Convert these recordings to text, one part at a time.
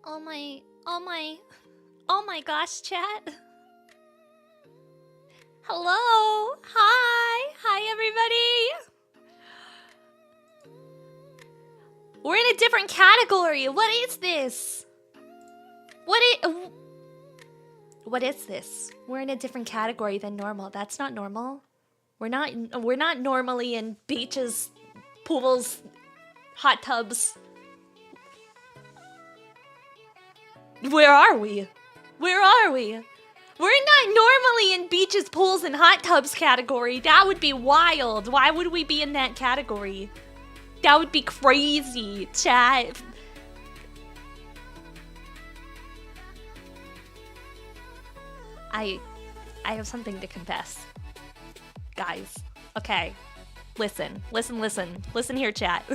Oh my gosh, chat. Hello, hi everybody. We're in a different category. What is this? What is this? We're in a different category than normal. That's not normal. We're not normally in beaches, pools, hot tubs. Where are we? Where are we? We're not normally in beaches, pools, and hot tubs category. That would be wild. Why would we be in that category? That would be crazy, chat. I have something to confess. Guys, okay. Listen here, chat.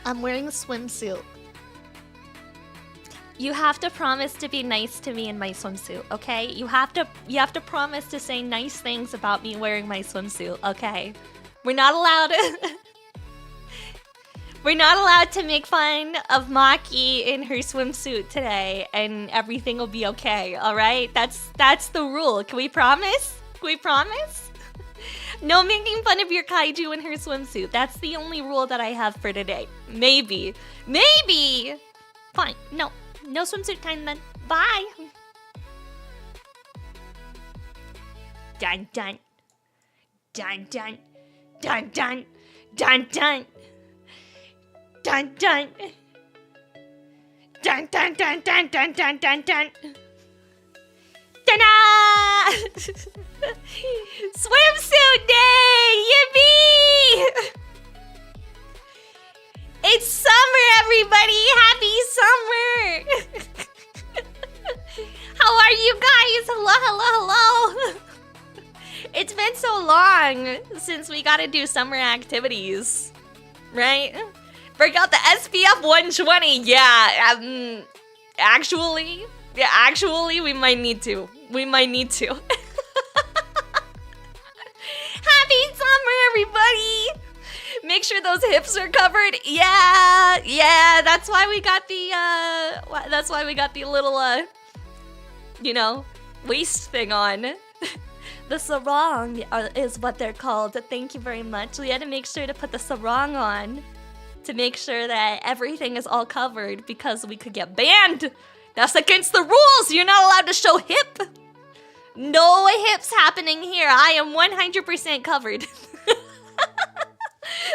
I'm wearing a swimsuit. You have to promise to be nice to me in my swimsuit, okay? You have to promise to say nice things about me wearing my swimsuit, okay? We're not allowed We're not allowed to make fun of Maki in her swimsuit today, and everything will be okay, alright? That's the rule. Can we promise? Can we promise? No making fun of your kaiju in her swimsuit. That's the only rule that I have for today. Maybe. Maybe! Fine. No swimsuit time then. Bye! Dun dun. Dun dun. Dun dun. Dun dun. Dun dun. Dun dun dun dun dun dun dun dun. Ta-da! Swimsuit day! Yippee! It's summer, everybody! Happy summer! How are you guys? Hello. It's been so long since we gotta do summer activities, right? Break out the SPF 120. Yeah, actually, we might need to. Happy summer, everybody! Make sure those hips are covered. Yeah. That's why we got the little waist thing on. The sarong is what they're called. Thank you very much. We had to make sure to put the sarong on to make sure that everything is all covered because we could get banned. That's against the rules. You're not allowed to show hip. No hips happening here. I am 100% covered.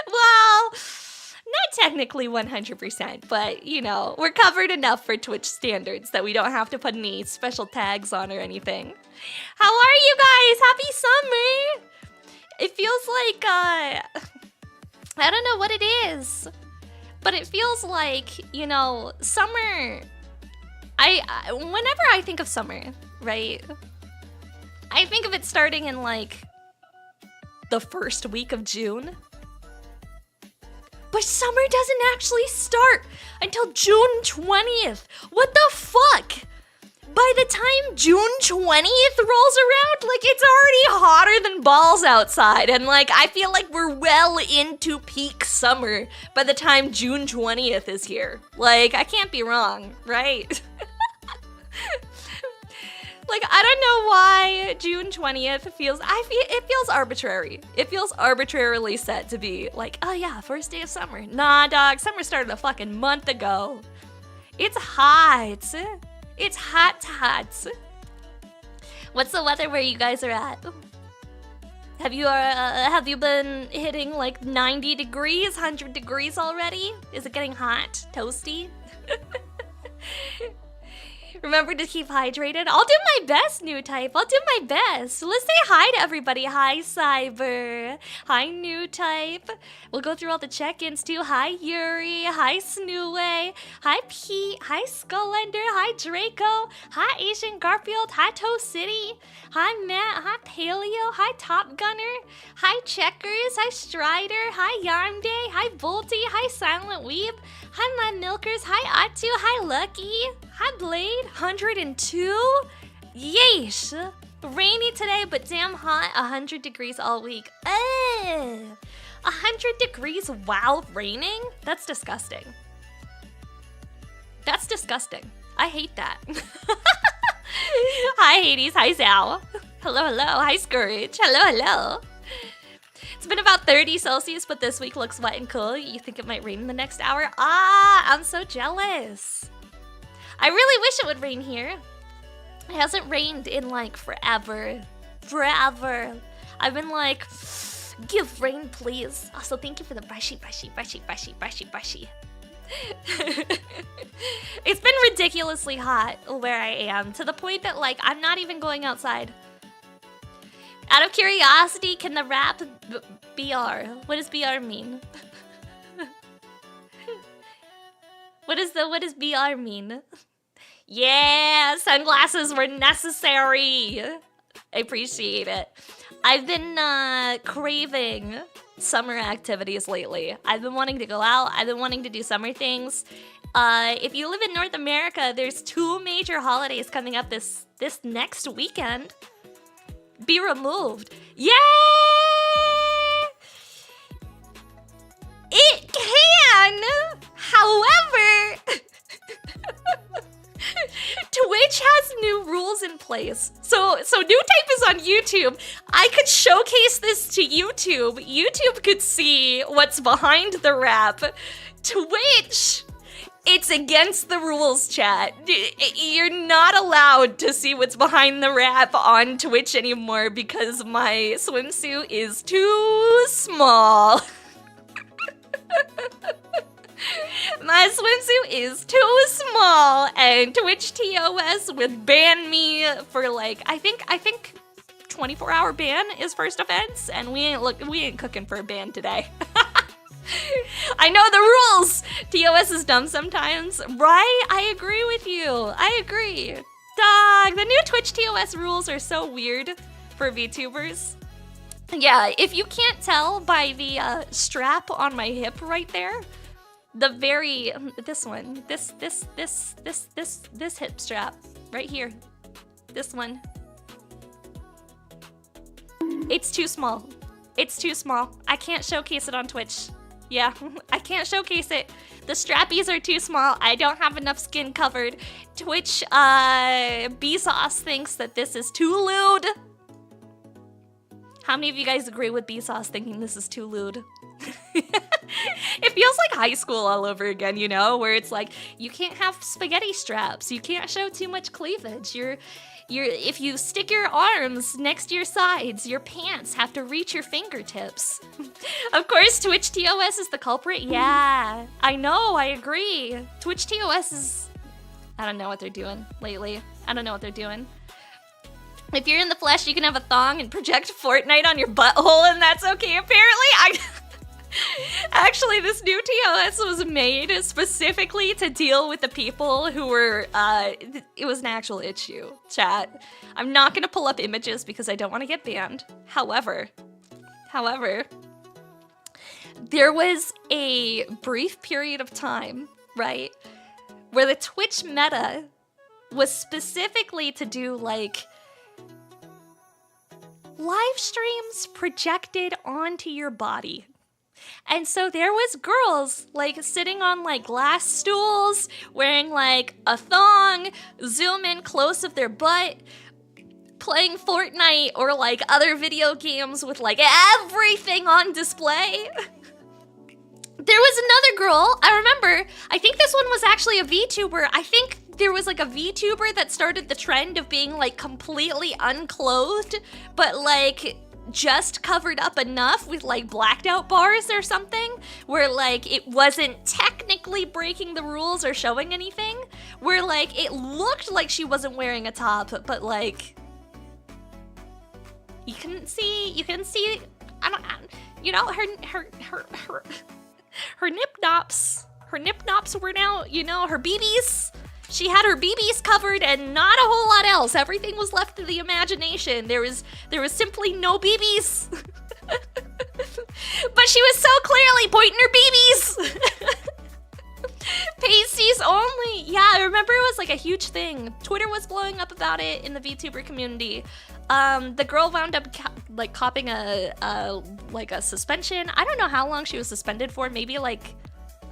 Well, not technically 100%, but we're covered enough for Twitch standards that we don't have to put any special tags on or anything. How are you guys? Happy summer! It feels like, I don't know what it is, but it feels like, summer. Whenever I think of summer, right? I think of it starting in like the first week of June. But summer doesn't actually start until June 20th. What the fuck? By the time June 20th rolls around, like it's already hotter than balls outside. And like, I feel like we're well into peak summer by the time June 20th is here. Like, I can't be wrong, right? Like, I don't know why June 20th feels arbitrary. It feels arbitrarily set to be like, oh yeah, first day of summer. Nah, dog, summer started a fucking month ago. It's hot. It's hot. What's the weather where you guys are at? Have you been hitting like 90 degrees, 100 degrees already? Is it getting hot? Toasty? Remember to keep hydrated. I'll do my best, new type. I'll do my best. Let's say hi to everybody. Hi, Cyber. Hi, new type. We'll go through all the check-ins too. Hi, Yuri. Hi, Snooey. Hi, Pete. Hi, Skullender. Hi, Draco. Hi, Asian Garfield. Hi, Toast City. Hi, Matt. Hi, Paleo. Hi, Top Gunner. Hi, Checkers. Hi, Strider. Hi, Yarmday. Hi, Volty. Hi, Silent Weeb. Hi, my milkers. Hi, Atu. Hi, Lucky. Hi, Blade. 102? Yeesh. Rainy today, but damn hot. 100 degrees all week. 100 degrees while raining? That's disgusting. That's disgusting. I hate that. Hi, Hades. Hi, Zao. Hello, hello. Hi, Scourge. Hello, hello. It's been about 30 Celsius, but this week looks wet and cool. You think it might rain in the next hour? Ah, I'm so jealous. I really wish it would rain here. It hasn't rained in like forever. Forever. I've been like, give rain, please. Also, thank you for the brushy. It's been ridiculously hot where I am, to the point that like I'm not even going outside. Out of curiosity, can the rap BR? What does BR mean? What does BR mean? Yeah, sunglasses were necessary. I appreciate it. I've been craving summer activities lately. I've been wanting to go out. I've been wanting to do summer things. If you live in North America, there's 2 major holidays coming up this next weekend. Be removed. Yeah! It can! However, Twitch has new rules in place. So New Type is on YouTube. I could showcase this to YouTube. YouTube could see what's behind the rap. Twitch, it's against the rules, chat. You're not allowed to see what's behind the rap on Twitch anymore because my swimsuit is too small. My swimsuit is too small, and Twitch TOS would ban me for like I think 24-hour ban is first offense, and we ain't cooking for a ban today. I know the rules. TOS is dumb sometimes, right? I agree with you. I agree. Dog, the new Twitch TOS rules are so weird for VTubers. Yeah, if you can't tell by the strap on my hip right there, this hip strap right here, this one, it's too small. It's too small. I can't showcase it on Twitch. Yeah, I can't showcase it. The strappies are too small. I don't have enough skin covered. Twitch, Bsauce thinks that this is too lewd. How many of you guys agree with Bsauce thinking this is too lewd? It feels like high school all over again, you know, where it's like, you can't have spaghetti straps. You can't show too much cleavage. If you stick your arms next to your sides, your pants have to reach your fingertips. Of course, Twitch TOS is the culprit. Yeah, I know, I agree. Twitch TOS is... I don't know what they're doing lately. I don't know what they're doing. If you're in the flesh, you can have a thong and project Fortnite on your butthole, and that's okay, apparently. Actually, this new TOS was made specifically to deal with the people who were, it was an actual issue, chat. I'm not gonna pull up images because I don't want to get banned. However, there was a brief period of time, right, where the Twitch meta was specifically to do, like, live streams projected onto your body. And so there was girls like sitting on like glass stools, wearing like a thong, zoom in close of their butt, playing Fortnite or like other video games with like everything on display. There was another girl, I remember, I think this one was actually a VTuber. I think there was like a VTuber that started the trend of being like completely unclothed, but like just covered up enough with like blacked out bars or something, where like it wasn't technically breaking the rules or showing anything, where like it looked like she wasn't wearing a top, but like you couldn't see, I don't, you know, her nip nops were now, you know, her BBs. She had her BBs covered and not a whole lot else. Everything was left to the imagination. There was simply no BBs. But she was so clearly pointing her BBs. Pasties only. Yeah, I remember it was like a huge thing. Twitter was blowing up about it in the VTuber community. The girl wound up like copping a suspension. I don't know how long she was suspended for. Maybe like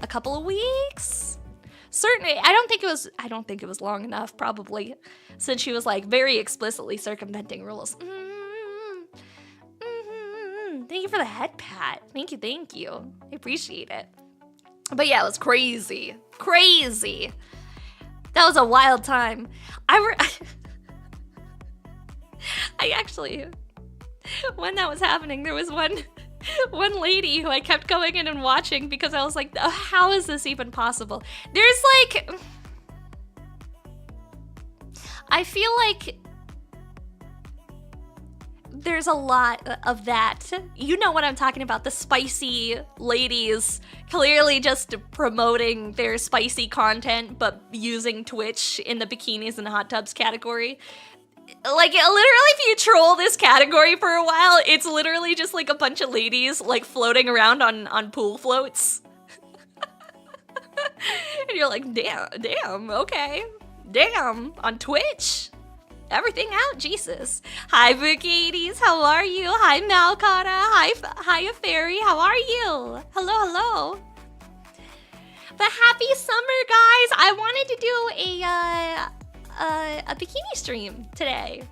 a couple of weeks. Certainly, I don't think it was long enough. Probably, since she was like very explicitly circumventing rules. Thank you for the head pat. Thank you. I appreciate it. But yeah, it was crazy. That was a wild time. I actually, when that was happening, there was one lady who I kept going in and watching because I was like, oh, how is this even possible? There's like, I feel like there's a lot of that. You know what I'm talking about, the spicy ladies clearly just promoting their spicy content but using Twitch in the bikinis and hot tubs category. Like, literally, if you troll this category for a while, it's literally just like a bunch of ladies like floating around on pool floats. And you're like, damn, okay. Damn, on Twitch. Everything out, Jesus. Hi, Bookies, how are you? Hi, Malcata. Hi, Fairy, how are you? Hello. But happy summer, guys. I wanted to do a bikini stream today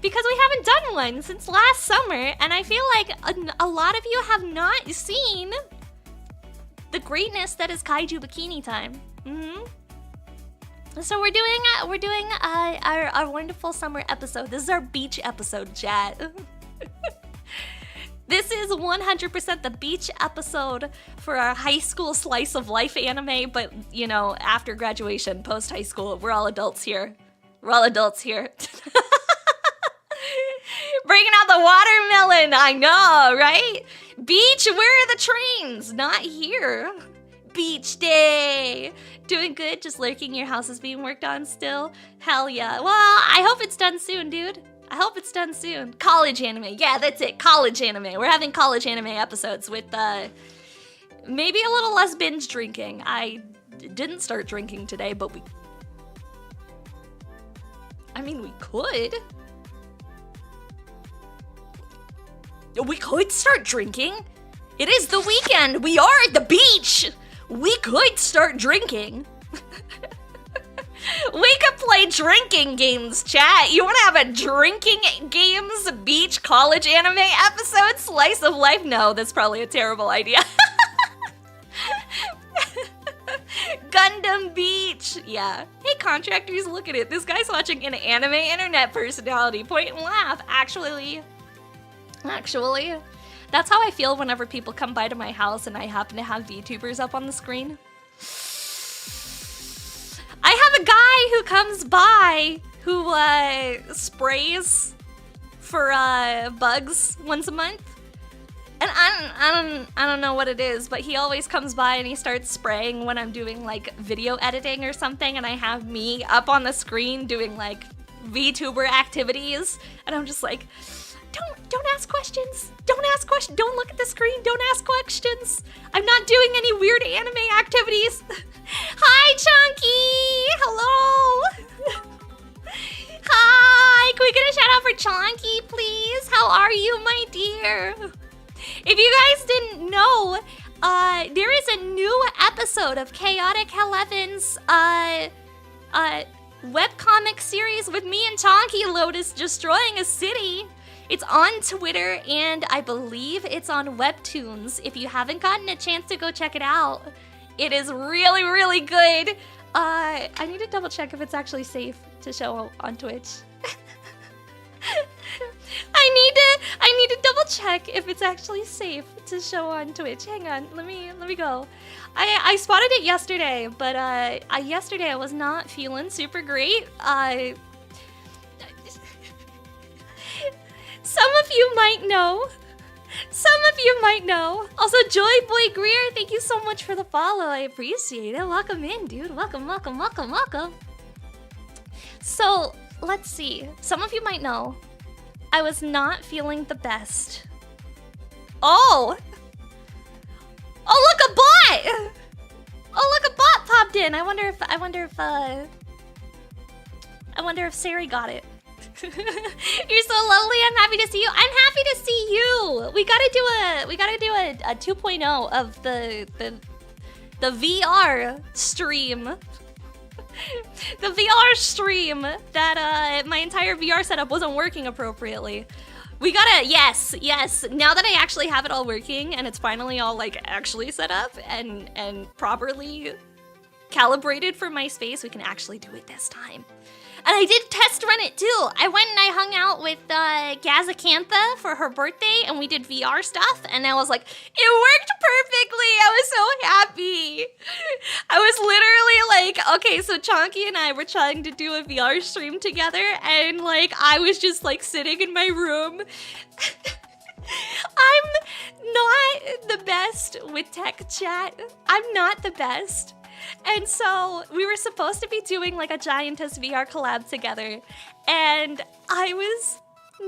because we haven't done one since last summer, and I feel like a lot of you have not seen the greatness that is Kaiju Bikini Time. So we're doing our wonderful summer episode. This is our beach episode, chat. This is 100% the beach episode for our high school slice of life anime, but you know, after graduation, post high school, we're all adults here. Bringing out the watermelon, I know, right? Beach, where are the trains? Not here. Beach day. Doing good, just lurking. Your house is being worked on still. Hell yeah. Well, I hope it's done soon, dude. I hope it's done soon. College anime. Yeah, that's it. College anime. We're having college anime episodes with maybe a little less binge drinking. I didn't start drinking today, but we could. We could start drinking. It is the weekend. We are at the beach. We could start drinking. We could play drinking games, chat. You want to have a drinking games beach college anime episode? Slice of life? No, that's probably a terrible idea. Gundam Beach. Yeah. Hey, contractors, look at it. This guy's watching an anime internet personality. Point and laugh. Actually. That's how I feel whenever people come by to my house and I happen to have VTubers up on the screen. I have a guy who comes by who sprays for bugs once a month. And I don't know what it is, but he always comes by and he starts spraying when I'm doing like video editing or something, and I have me up on the screen doing like VTuber activities, and I'm just like, Don't ask questions. Don't ask questions. Don't look at the screen. Don't ask questions. I'm not doing any weird anime activities. Hi, Chunky. Hello. Hi. Can we get a shout out for Chunky, please? How are you, my dear? If you guys didn't know, there is a new episode of Chaotic Eleven's webcomic series with me and Chunky Lotus destroying a city. It's on Twitter, and I believe it's on Webtoons. If you haven't gotten a chance to go check it out, it is really, really good. I need to double check if it's actually safe to show on Twitch. I need to double check if it's actually safe to show on Twitch. Hang on, let me go. I spotted it yesterday, but yesterday I was not feeling super great. Some of you might know. Also, Joy Boy Greer, thank you so much for the follow. I appreciate it. Welcome in, dude. Welcome. So, let's see. Some of you might know. I was not feeling the best. Oh! Oh, look, a bot! Oh, look, a bot popped in. I wonder if Sari got it. You're so lovely. I'm happy to see you. I'm happy to see you. We gotta do a 2.0 of the VR stream. The VR stream that my entire VR setup wasn't working appropriately. We gotta, yes. Now that I actually have it all working and it's finally all like actually set up and properly calibrated for my space, we can actually do it this time. And I did test run it too. I went and I hung out with Gazakantha for her birthday and we did VR stuff and I was like, it worked perfectly. I was so happy. I was literally like, okay, so Chonky and I were trying to do a VR stream together and like I was just like sitting in my room. I'm not the best with tech chat. I'm not the best. And so we were supposed to be doing like a Giantess VR collab together and I was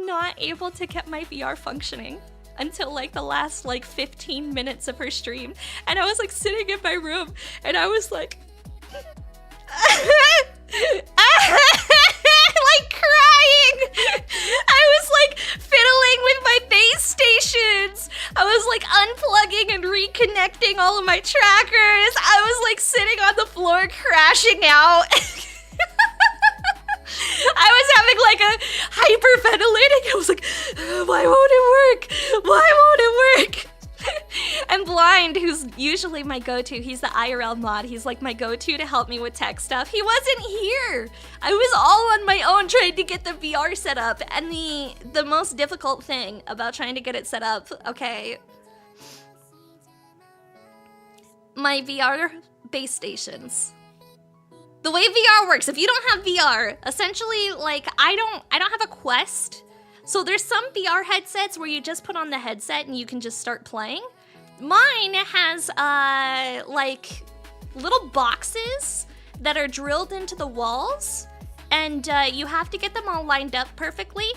not able to get my VR functioning until like the last like 15 minutes of her stream. And I was like sitting in my room and I was like like crying. I was like fiddling with my base stations. I was like unplugging and reconnecting all of my trackers. I was like sitting on the floor crashing out. I was having like a hyperventilating. I was like, why won't it work? Why won't it work? And Blind, who's usually my go-to, he's the IRL mod. He's like my go-to to help me with tech stuff. He wasn't here. I was all on my own trying to get the VR set up. And the most difficult thing about trying to get it set up, okay, my VR base stations. The way VR works, if you don't have VR, essentially like I don't have a Quest. So there's some VR headsets where you just put on the headset and you can just start playing. Mine has like little boxes that are drilled into the walls and you have to get them all lined up perfectly.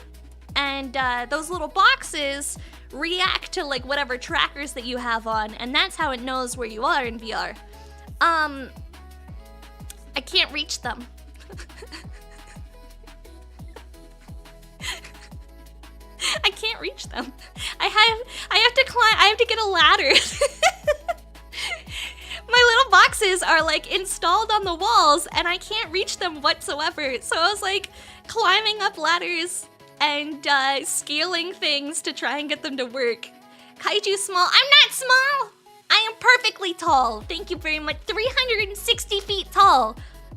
And those little boxes react to like whatever trackers that you have on and that's how it knows where you are in VR. I can't reach them. I can't reach them. I have to climb. I have to get a ladder. My little boxes are like installed on the walls and I can't reach them whatsoever. So I was like climbing up ladders and scaling things to try and get them to work. Kaiju small. I'm not small. I am perfectly tall. Thank you very much. 360 feet tall.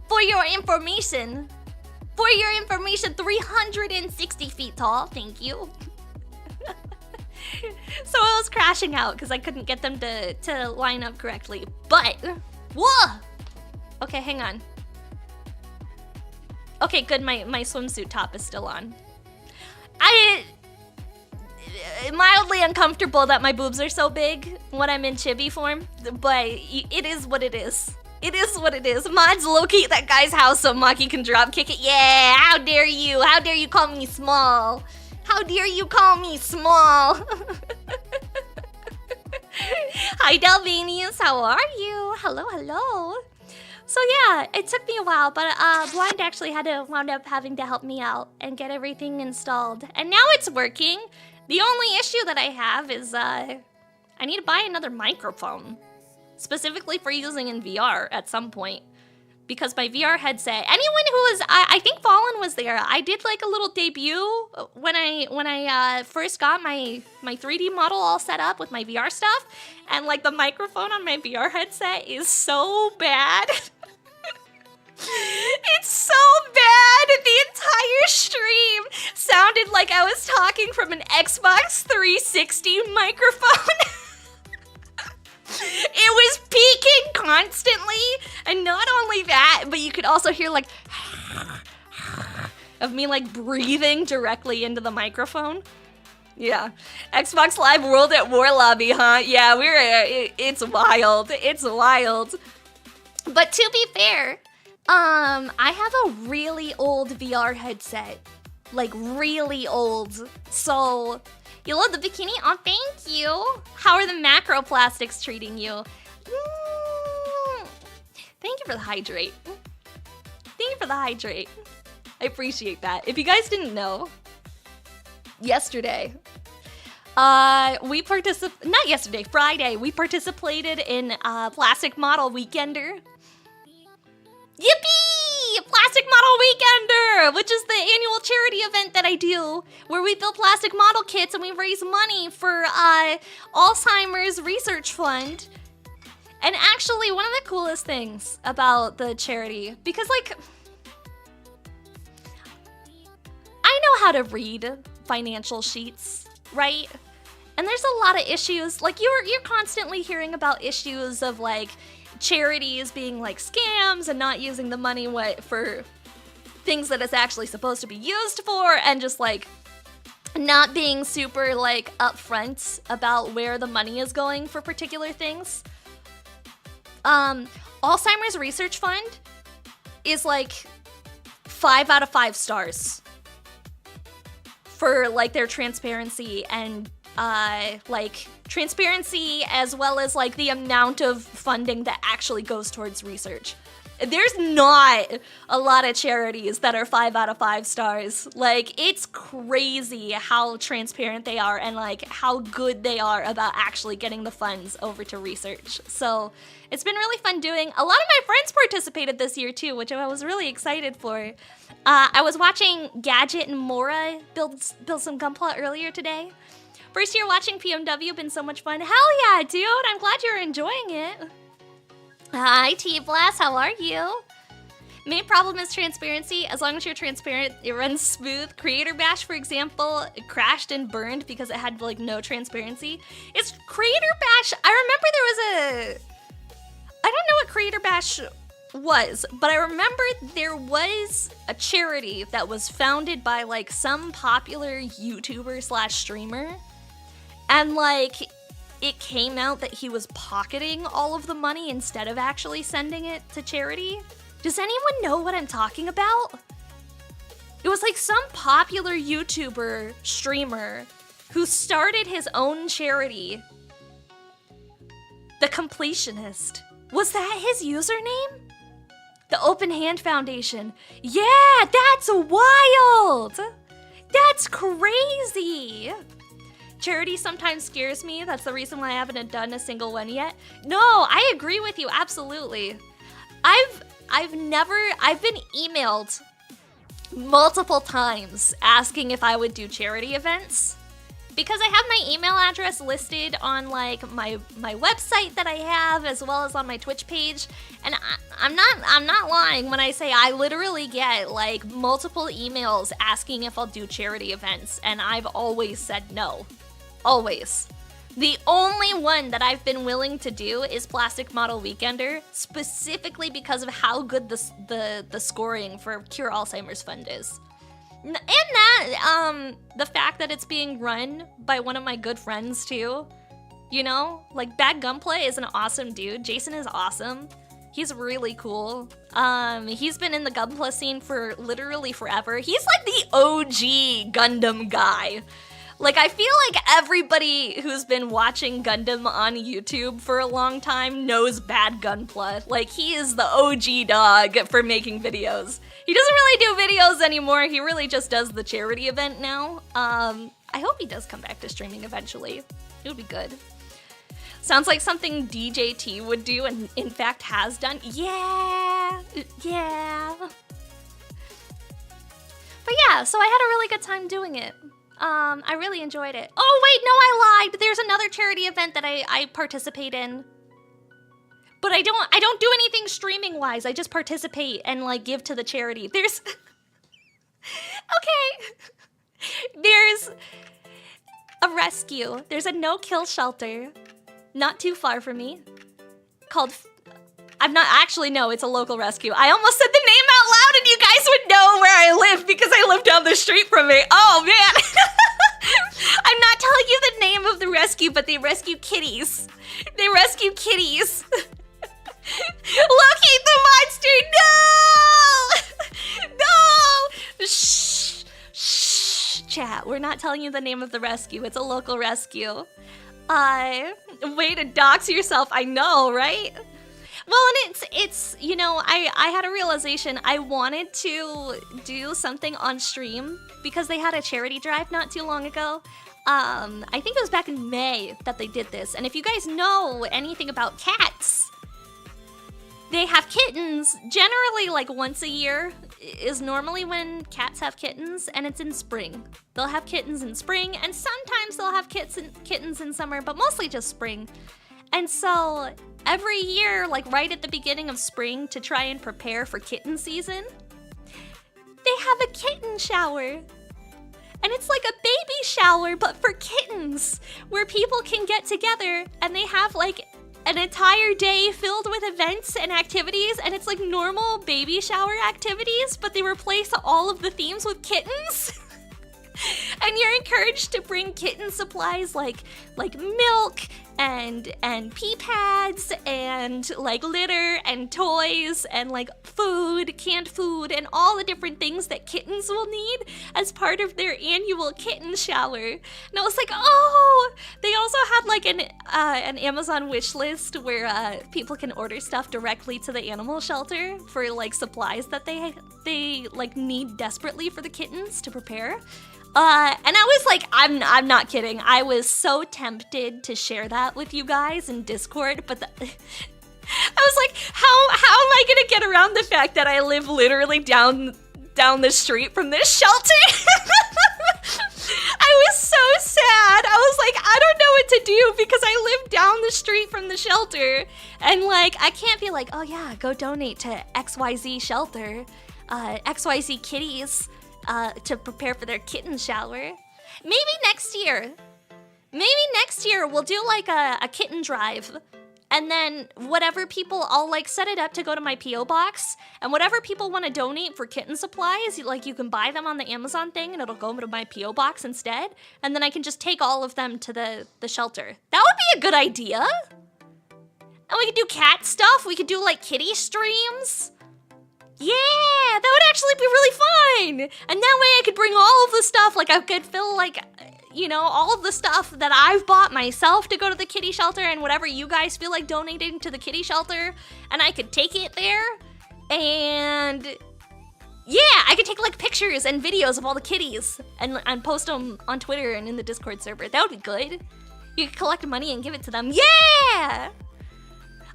For your information. For your information, 360 feet tall. Thank you. So I was crashing out because I couldn't get them to line up correctly. But, whoa! Okay, hang on. Okay, good. My swimsuit top is still on. Mildly uncomfortable that my boobs are so big when I'm in chibi form, but it is what it is. It is what it is. Mods locate that guy's house so Maki can drop kick it. Yeah, how dare you? How dare you call me small? How dare you call me small? Hi, Dalvanius. How are you? Hello, hello. So yeah, it took me a while, but Blind actually wound up having to help me out and get everything installed. And now it's working. The only issue that I have is I need to buy another microphone. Specifically for using in VR at some point. Because my VR headset, anyone who was, I think Fallen was there. I did like a little debut when I first got my 3D model all set up with my VR stuff. And like the microphone on my VR headset is so bad. It's so bad. The entire stream sounded like I was talking from an Xbox 360 microphone. It was peaking constantly, and not only that, but you could also hear like of me like breathing directly into the microphone. Yeah, Xbox Live World at War lobby, huh? Yeah, it's wild. It's wild. But to be fair, I have a really old VR headset, like really old. So. You love the bikini? Oh, thank you. How are the macroplastics treating you? Thank you for the hydrate. Thank you for the hydrate. I appreciate that. If you guys didn't know, yesterday, Friday, we participated in Plastic Model Weekender. Yippee! Plastic Model Weekender, which is the annual charity event that I do, where we build plastic model kits and we raise money for Alzheimer's Research Fund. And actually, one of the coolest things about the charity, because like, I know how to read financial sheets, right? And there's a lot of issues, like you're constantly hearing about issues of like charities being like scams and not using the money for things that it's actually supposed to be used for, and just like not being super like upfront about where the money is going for particular things. Alzheimer's Research Fund is like 5 out of 5 stars for like their transparency and like transparency, as well as like the amount of funding that actually goes towards research. There's not a lot of charities that are 5 out of 5 stars. Like, it's crazy how transparent they are and like how good they are about actually getting the funds over to research. So it's been really fun doing. A lot of my friends participated this year too, which I was really excited for. I was watching Gadget and Mora build some Gunpla earlier today. First year watching PMW, been so much fun. Hell yeah, dude, I'm glad you're enjoying it. Hi, T-Blast, how are you? Main problem is transparency. As long as you're transparent, it runs smooth. Creator Bash, for example, it crashed and burned because it had like no transparency. It's Creator Bash. I remember there was I don't know what Creator Bash was, but I remember there was a charity that was founded by like some popular YouTuber slash streamer, and like it came out that he was pocketing all of the money instead of actually sending it to charity. Does anyone know what I'm talking about? It was like some popular YouTuber streamer who started his own charity. The Completionist. Was that his username? The Open Hand Foundation. Yeah, that's wild! That's crazy! Charity sometimes scares me. That's the reason why I haven't done a single one yet. No, I agree with you, absolutely. I've been emailed multiple times asking if I would do charity events, because I have my email address listed on like my website that I have, as well as on my Twitch page, and I'm not lying when I say I literally get like multiple emails asking if I'll do charity events, and I've always said no. Always. The only one that I've been willing to do is Plastic Model Weekender, specifically because of how good the scoring for Cure Alzheimer's Fund is. And that, the fact that it's being run by one of my good friends too. You know, like Bad Gunplay is an awesome dude. Jason is awesome. He's really cool. He's been in the Gunpla scene for literally forever. He's like the OG Gundam guy. Like, I feel like everybody who's been watching Gundam on YouTube for a long time knows Bad Gunpla. Like, he is the OG dog for making videos. He doesn't really do videos anymore. He really just does the charity event now. I hope he does come back to streaming eventually. It would be good. Sounds like something DJT would do, and in fact has done. Yeah. But yeah, so I had a really good time doing it. I really enjoyed it. Oh wait, no, I lied. There's another charity event that I participate in. But I don't do anything streaming wise. I just participate and like give to the charity. There's okay. There's a rescue. There's a no-kill shelter not too far from me called I'm not actually, no, it's a local rescue. I almost said the name out loud and you guys would know where I live because I live down the street from it. Oh man. I'm not telling you the name of the rescue, but they rescue kitties. They rescue kitties. Locate the monster, no! No! Shh, shh, chat, we're not telling you the name of the rescue. It's a local rescue. Way to dox yourself, I know, right? Well, and it's you know, I had a realization. I wanted to do something on stream because they had a charity drive not too long ago. I think it was back in May that they did this. And if you guys know anything about cats, they have kittens generally like once a year is normally when cats have kittens, and it's in spring. They'll have kittens in spring, and sometimes they'll have kittens in summer, but mostly just spring. And so every year, like right at the beginning of spring, to try and prepare for kitten season, they have a kitten shower. And it's like a baby shower, but for kittens, where people can get together and they have like an entire day filled with events and activities, and it's like normal baby shower activities, but they replace all of the themes with kittens. And you're encouraged to bring kitten supplies like milk and pee pads and like litter and toys and like food, canned food, and all the different things that kittens will need as part of their annual kitten shower. And I was like, oh! They also had like an Amazon wish list where people can order stuff directly to the animal shelter for like supplies that they like need desperately for the kittens to prepare. And I was like, I'm not kidding. I was so tempted to share that with you guys in Discord, but I was like, how am I gonna get around the fact that I live literally down the street from this shelter? I was so sad. I was like, I don't know what to do because I live down the street from the shelter, and like I can't be like, oh yeah, go donate to XYZ shelter, XYZ kitties. To prepare for their kitten shower. Maybe next year we'll do like a kitten drive, and then whatever people, I'll like set it up to go to my P.O. box, and whatever people want to donate for kitten supplies, like you can buy them on the Amazon thing and it'll go to my P.O. box instead, and then I can just take all of them to the shelter. That would be a good idea. And we could do cat stuff, we could do like kitty streams. Yeah, that would actually be really fun. And that way I could bring all of the stuff, like I could fill like, you know, all of the stuff that I've bought myself to go to the kitty shelter, and whatever you guys feel like donating to the kitty shelter, and I could take it there. And yeah, I could take like pictures and videos of all the kitties and post them on Twitter and in the Discord server. That would be good. You could collect money and give it to them. Yeah!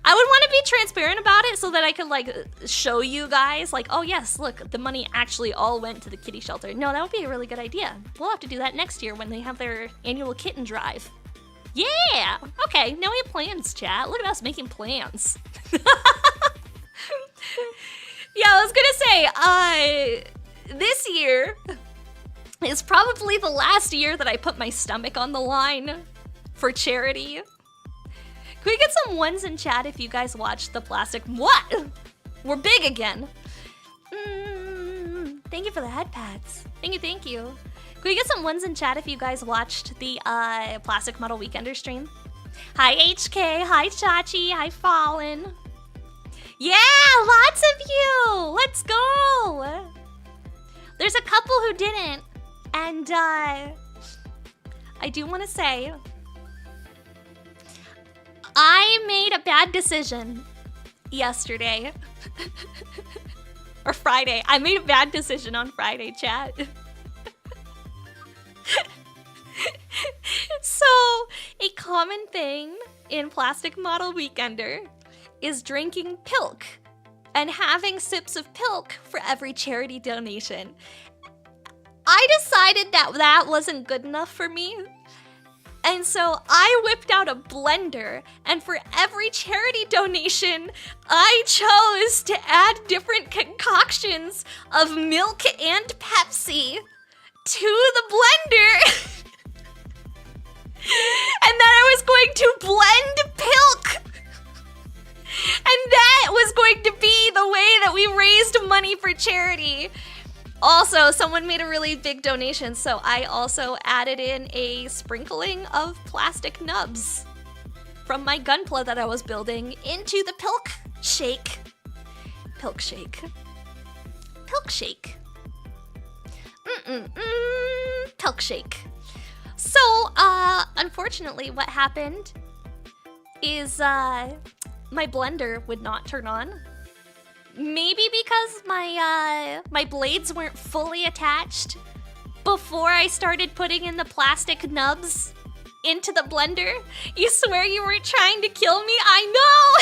I would want to be transparent about it so that I could like show you guys like, oh yes, look, the money actually all went to the kitty shelter. No, that would be a really good idea. We'll have to do that next year when they have their annual kitten drive. Yeah! Okay, now we have plans, chat. Look at us making plans. Yeah, I was gonna say, this year is probably the last year that I put my stomach on the line for charity. Can we get some ones in chat if you guys watched the plastic? What? We're big again. Thank you for the head pads. Thank you. Can we get some ones in chat if you guys watched the Plastic Model Weekender stream? Hi HK, hi Chachi, hi Fallen. Yeah, lots of you. Let's go. There's a couple who didn't, and I do want to say, I made a bad decision yesterday. Or Friday. I made a bad decision on Friday, chat. So, a common thing in Plastic Model Weekender is drinking pilk and having sips of pilk for every charity donation. I decided that that wasn't good enough for me. And so I whipped out a blender, and for every charity donation, I chose to add different concoctions of milk and Pepsi to the blender. And then I was going to blend pilk. And that was going to be the way that we raised money for charity. Also, someone made a really big donation, so I also added in a sprinkling of plastic nubs from my gunpla that I was building into the pilk shake. Pilk shake. Pilk shake. Pilk shake. So, unfortunately, what happened is, my blender would not turn on. Maybe because my blades weren't fully attached before I started putting in the plastic nubs into the blender. You swear you weren't trying to kill me? I know!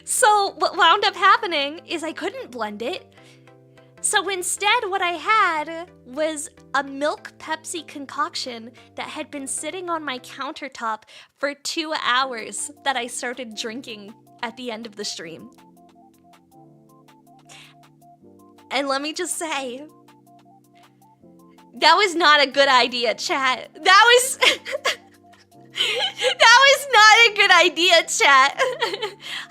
So what wound up happening is I couldn't blend it. So instead what I had was a milk Pepsi concoction that had been sitting on my countertop for 2 hours that I started drinking at the end of the stream. And let me just say, that was not a good idea, chat. That was that was not a good idea, chat.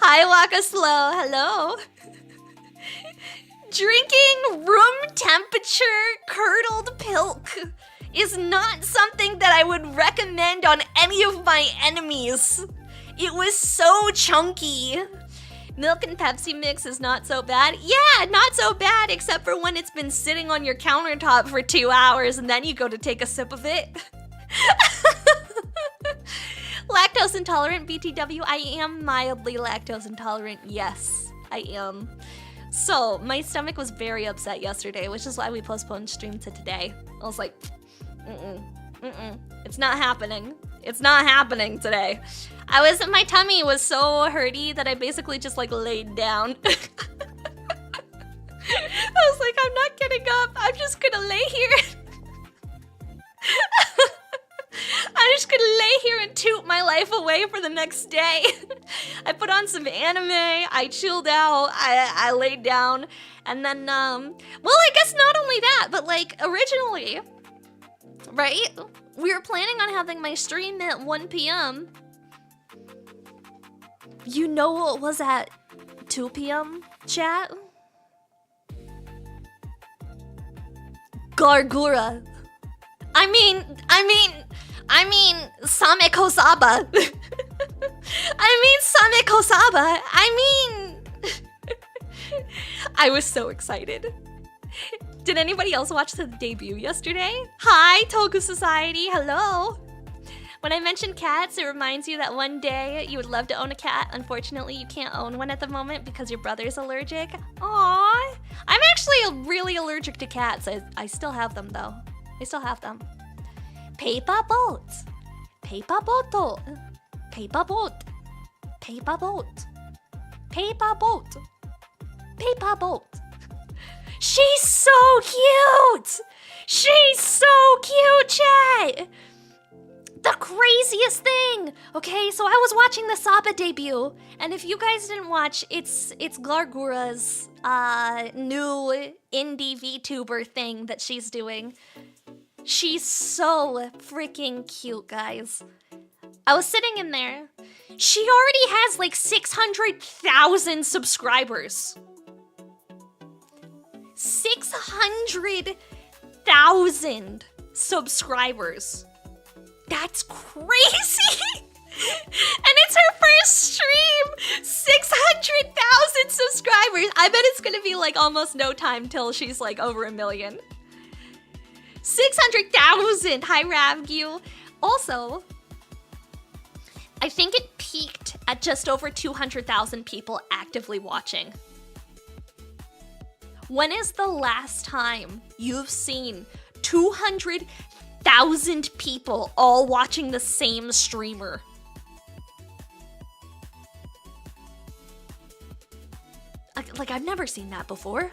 Hi, Waka Slow. Hello. Drinking room temperature curdled pilk is not something that I would recommend on any of my enemies. It was so chunky. Milk and Pepsi mix is not so bad. Yeah, not so bad, except for when it's been sitting on your countertop for 2 hours and then you go to take a sip of it. Lactose intolerant, BTW. I am mildly lactose intolerant. Yes, I am. So, my stomach was very upset yesterday, which is why we postponed stream to today. I was like, it's not happening. It's not happening today. My tummy was so hurty that I basically just like laid down. I was like, I'm not getting up. I'm just gonna lay here. I'm just gonna lay here and toot my life away for the next day. I put on some anime, I chilled out, I laid down, and then, well, I guess not only that, but like, originally, right? We were planning on having my stream at 1 p.m. You know it was at 2 p.m., chat? Gargura. I mean, Same Kosaba. Same Kosaba. I was so excited. Did anybody else watch the debut yesterday? Hi, Toku Society. Hello. When I mentioned cats, it reminds you that one day you would love to own a cat. Unfortunately, you can't own one at the moment because your brother's allergic. Aww. I'm actually really allergic to cats. I still have them, though. I still have them. Paper boat. Paper boat. Paper boat. Paper boat. Paper boat. Paper boat. She's so cute! She's so cute, chat! The craziest thing! Okay, so I was watching the Saba debut, and if you guys didn't watch, it's Glargura's new indie VTuber thing that she's doing. She's so freaking cute, guys. I was sitting in there. She already has like 600,000 subscribers. 600,000 subscribers. That's crazy! And it's her first stream! 600,000 subscribers! I bet it's gonna be like almost no time till she's like over 1 million. 600,000! Hi, Ravgu. Also, I think it peaked at just over 200,000 people actively watching. When is the last time you've seen 200,000 people all watching the same streamer? Like, I've never seen that before.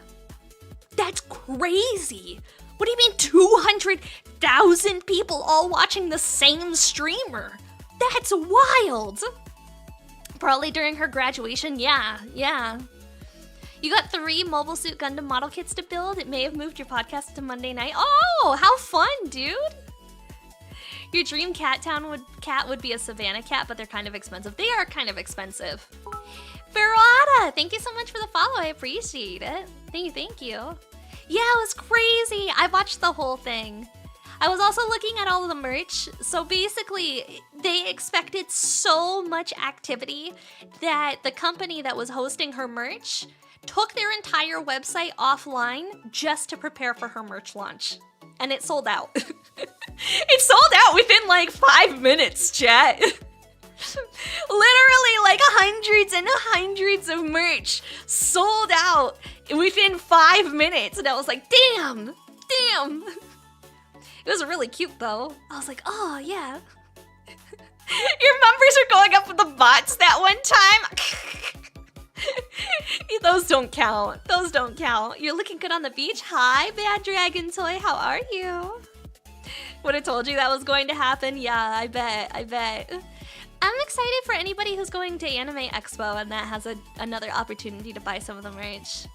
That's crazy. What do you mean 200,000 people all watching the same streamer? That's wild. Probably during her graduation, yeah. You got 3 Mobile Suit Gundam model kits to build. It may have moved your podcast to Monday night. Oh, how fun, dude. Your dream cat would be a Savannah cat, but they're kind of expensive. They are kind of expensive. Ferrata, thank you so much for the follow. I appreciate it. Thank you. Yeah, it was crazy. I watched the whole thing. I was also looking at all of the merch. So basically, they expected so much activity that the company that was hosting her merch took their entire website offline just to prepare for her merch launch. And it sold out. It sold out within like 5 minutes, chat. Literally like hundreds and hundreds of merch sold out within 5 minutes. And I was like, damn. It was really cute though. I was like, oh yeah. Your numbers are going up with the bots that one time. Those don't count. Those don't count. You're looking good on the beach. Hi, Bad Dragon Toy. How are you? Would have told you that was going to happen. Yeah, I bet. I'm excited for anybody who's going to Anime Expo and that has another opportunity to buy some of the merch.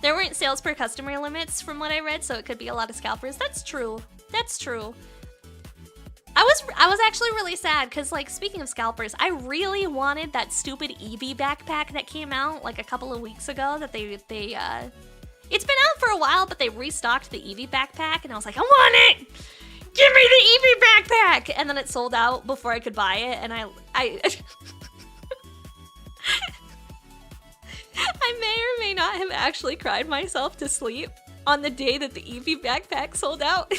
There weren't sales per customer limits from what I read, so it could be a lot of scalpers. That's true. That's true. I was actually really sad because, like, speaking of scalpers, I really wanted that stupid Eevee backpack that came out like a couple of weeks ago. That it's been out for a while, but they restocked the Eevee backpack, and I was like, I want it. Give me the Eevee backpack! And then it sold out before I could buy it, and I may or may not have actually cried myself to sleep on the day that the Eevee backpack sold out.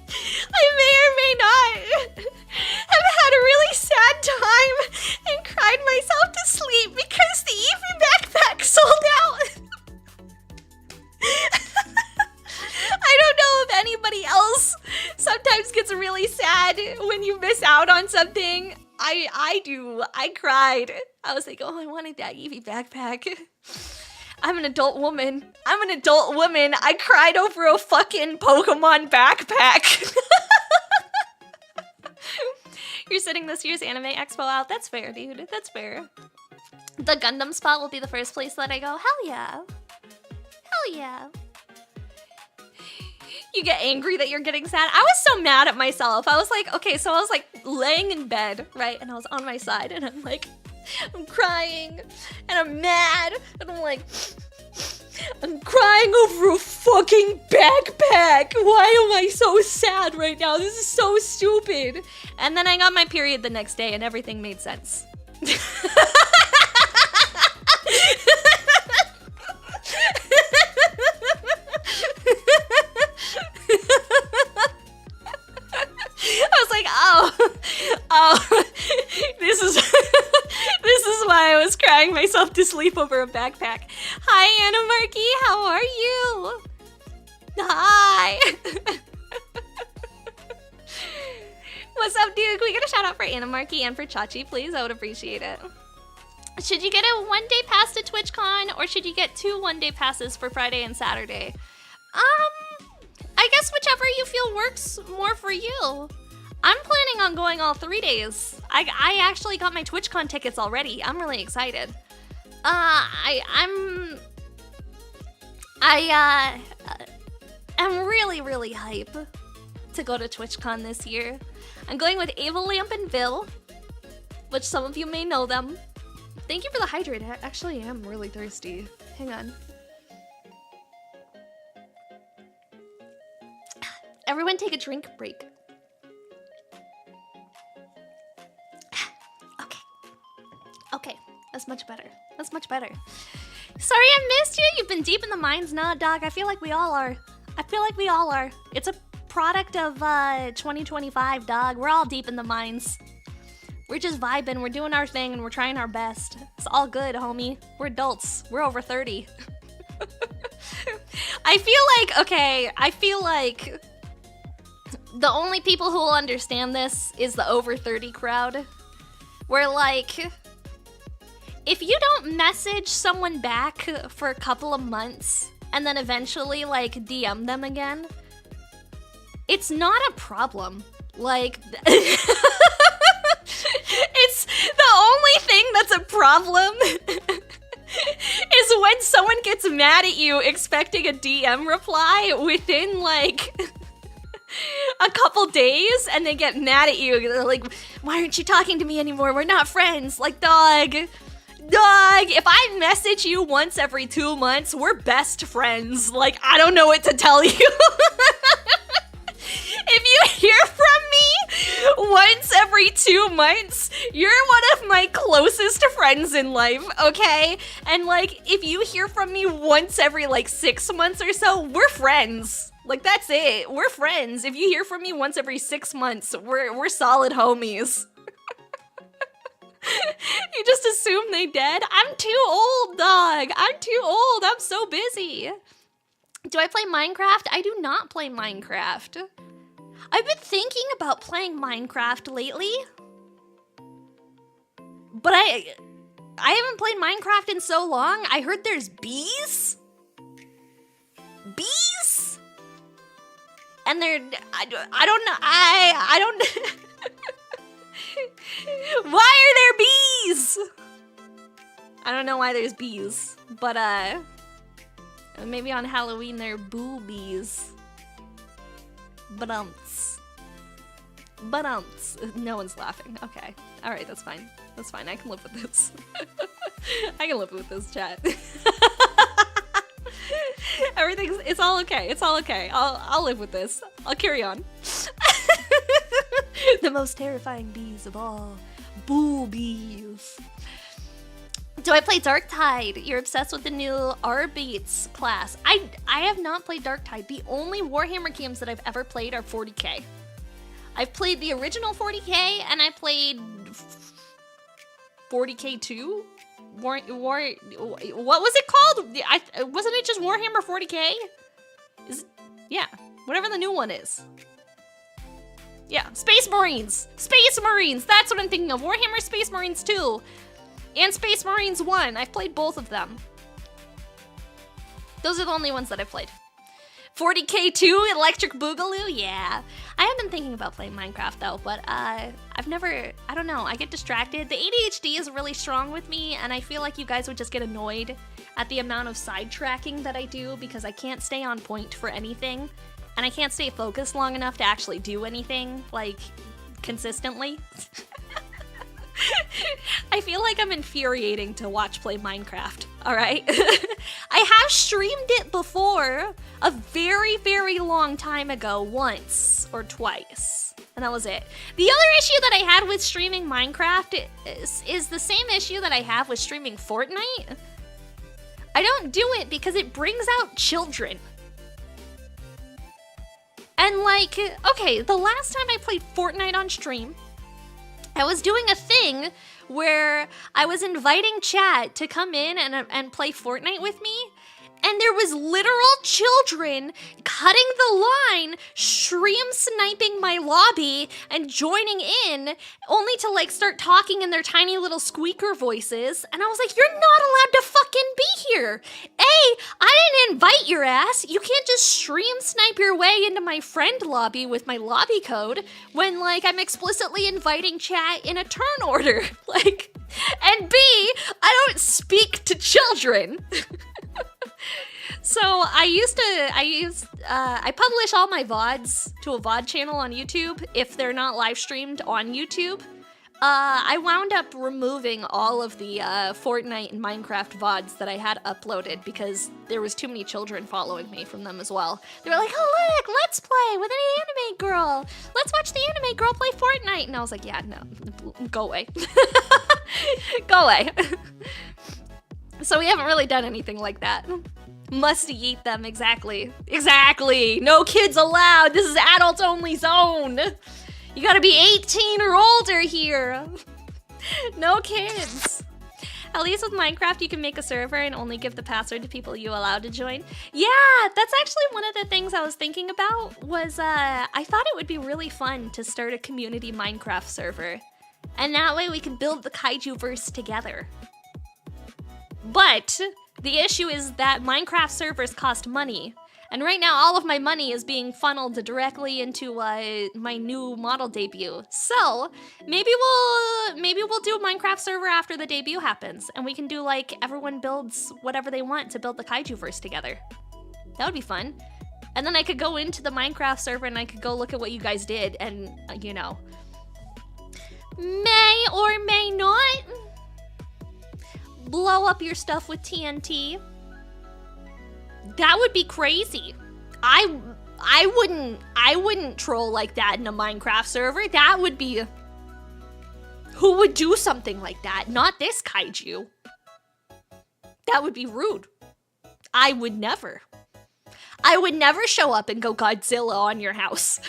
I may or may not have had a really sad time and cried myself to sleep because the Eevee backpack sold out. I don't know if anybody else sometimes gets really sad when you miss out on something. I do. I cried. I was like, oh, I wanted that Eevee backpack. I'm an adult woman. I cried over a fucking Pokemon backpack. You're sitting this year's Anime Expo out. That's fair, dude. That's fair. The Gundam spot will be the first place that I go. Hell yeah. Hell yeah. You get angry that you're getting sad. I was so mad at myself. I was like, okay, so I was like laying in bed, right? And I was on my side and I'm like, I'm crying and I'm mad and I'm like, I'm crying over a fucking backpack. Why am I so sad right now? This is so stupid. And then I got my period the next day and everything made sense. I was like, oh, this is why I was crying myself to sleep over a backpack. Hi, Anna Markey, how are you? Hi. What's up, dude? Can we get a shout out for Anna Markey and for Chachi, please? I would appreciate it. Should you get a one-day pass to TwitchCon, or should you get 2 one-day passes for Friday and Saturday? I guess whichever you feel works more for you. I'm planning on going all 3 days. I actually got my TwitchCon tickets already. I'm really excited. I'm really, really hype to go to TwitchCon this year. I'm going with Ava Lamp and Vil, which some of you may know them. Thank you for the hydrate. I actually am really thirsty. Hang on. Everyone take a drink break. Okay, that's much better. That's much better. Sorry I missed you. You've been deep in the mines. Nah, dog, I feel like we all are. It's a product of 2025, dog. We're all deep in the mines. We're just vibing, we're doing our thing, and we're trying our best. It's all good, homie. We're adults. We're over 30. I feel like the only people who will understand this is the over 30 crowd. Where, like, if you don't message someone back for a couple of months and then eventually, like, DM them again, it's not a problem. Like, it's the only thing that's a problem is when someone gets mad at you expecting a DM reply within, like, a couple days, and they get mad at you. They're like, why aren't you talking to me anymore? We're not friends. Like, dog, if I message you once every 2 months, we're best friends. Like, I don't know what to tell you. If you hear from me once every 2 months, you're one of my closest friends in life, okay? And, like, if you hear from me once every, like, 6 months or so, we're friends. Like, that's it. We're friends. If you hear from me once every 6 months, we're solid homies. just assume they dead? I'm too old, dog. I'm too old. I'm so busy. Do I play Minecraft? I do not play Minecraft. I've been thinking about playing Minecraft lately. But I haven't played Minecraft in so long. I heard there's bees. Bees? And they're, I don't know, I don't, why are there bees? I don't know why there's bees, but maybe on Halloween they're boobies. But-umts. No one's laughing. Okay. All right, that's fine. That's fine. I can live with this. I can live with this, chat. It's all okay. It's all okay. I'll live with this. I'll carry on. The most terrifying bees of all. Boobies. Do I play Darktide? You're obsessed with the new Arbits class. I have not played Darktide. The only Warhammer games that I've ever played are 40k. I've played the original 40k and I played 40k 2? What was it called? Wasn't it just Warhammer 40k? Yeah, whatever the new one is. Yeah, Space Marines. Space Marines. That's what I'm thinking of. Warhammer Space Marines 2 and Space Marines 1. I've played both of them. Those are the only ones that I've played. 40k 2, Electric Boogaloo, yeah. I have been thinking about playing Minecraft though, but I've never, I don't know, I get distracted. The ADHD is really strong with me, and I feel like you guys would just get annoyed at the amount of sidetracking that I do because I can't stay on point for anything, and I can't stay focused long enough to actually do anything, like, consistently. I feel like I'm infuriating to watch play Minecraft, alright? I have streamed it before, a very, very long time ago, once or twice, and that was it. The other issue that I had with streaming Minecraft is the same issue that I have with streaming Fortnite. I don't do it because it brings out children. And like, okay, the last time I played Fortnite on stream, I was doing a thing where I was inviting chat to come in and play Fortnite with me, and there was literal children cutting the line, stream sniping my lobby and joining in, only to like start talking in their tiny little squeaker voices, and I was like, you're not allowed to fucking be here. I didn't invite your ass. You can't just stream snipe your way into my friend lobby with my lobby code when like I'm explicitly inviting chat in a turn order. Like, and B, I don't speak to children. So I publish all my VODs to a VOD channel on YouTube if they're not live streamed on YouTube. I wound up removing all of the Fortnite and Minecraft VODs that I had uploaded because there was too many children following me from them as well. They were like, oh look, let's play with an anime girl. Let's watch the anime girl play Fortnite. And I was like, yeah, no, go away. Go away. So we haven't really done anything like that. Must eat them, exactly. Exactly! No kids allowed! This is adults only zone! You gotta be 18 or older here! No kids! At least with Minecraft you can make a server and only give the password to people you allow to join. Yeah, that's actually one of the things I was thinking about was I thought it would be really fun to start a community Minecraft server. And that way we can build the Kaiju verse together. But the issue is that Minecraft servers cost money, and right now all of my money is being funneled directly into my new model debut. So maybe we'll do a Minecraft server after the debut happens, and we can do like everyone builds whatever they want to build the Kaiju verse together. That would be fun. And then I could go into the Minecraft server and I could go look at what you guys did, and you know, may or may not blow up your stuff with TNT. That would be crazy. I wouldn't troll like that in a Minecraft server. That would be, who would do something like that? Not this kaiju. That would be rude. I would never show up and go Godzilla on your house.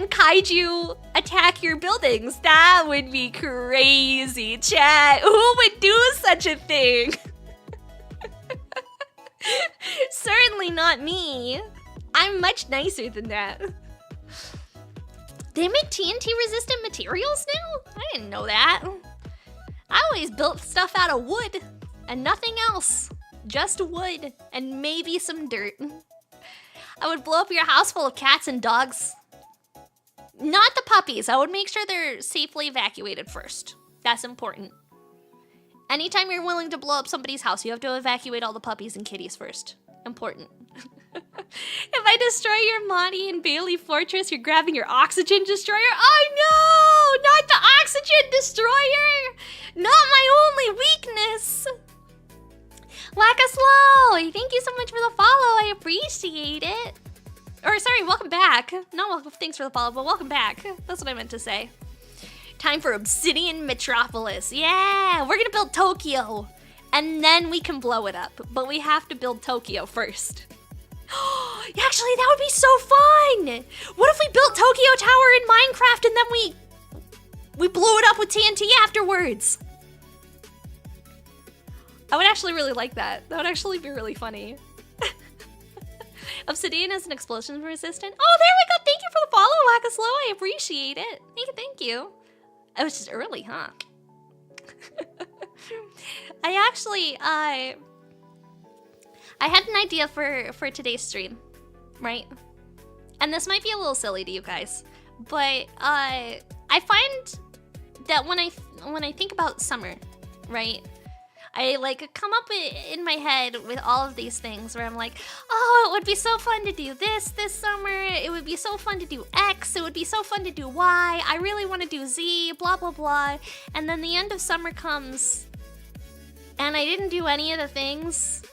and kaiju attack your buildings. That would be crazy, chat. Who would do such a thing? Certainly not me. I'm much nicer than that. They make TNT resistant materials now? I didn't know that. I always built stuff out of wood and nothing else. Just wood and maybe some dirt. I would blow up your house full of cats and dogs. Not the puppies. I would make sure they're safely evacuated first. That's important. Anytime you're willing to blow up somebody's house, you have to evacuate all the puppies and kitties first. Important. If I destroy your Monty and Bailey fortress, you're grabbing your oxygen destroyer? Oh no! Not the oxygen destroyer! Not my only weakness! Lackaslow! Thank you so much for the follow. I appreciate it. Or sorry, welcome back. Not welcome, thanks for the follow, but welcome back. That's what I meant to say. Time for Obsidian Metropolis. Yeah, we're gonna build Tokyo. And then we can blow it up. But we have to build Tokyo first. Actually, that would be so fun! What if we built Tokyo Tower in Minecraft and then we blew it up with TNT afterwards? I would actually really like that. That would actually be really funny. Obsidian is an explosion resistant. Oh, there we go! Thank you for the follow, Lackaslow. I appreciate it. Thank you. It was just early, huh? I actually, I had an idea for today's stream, right? And this might be a little silly to you guys, but I find that when I think about summer, right? I like come up in my head with all of these things where I'm like, oh, it would be so fun to do this summer. It would be so fun to do X. It would be so fun to do Y. I really want to do Z, blah, blah, blah. And then the end of summer comes and I didn't do any of the things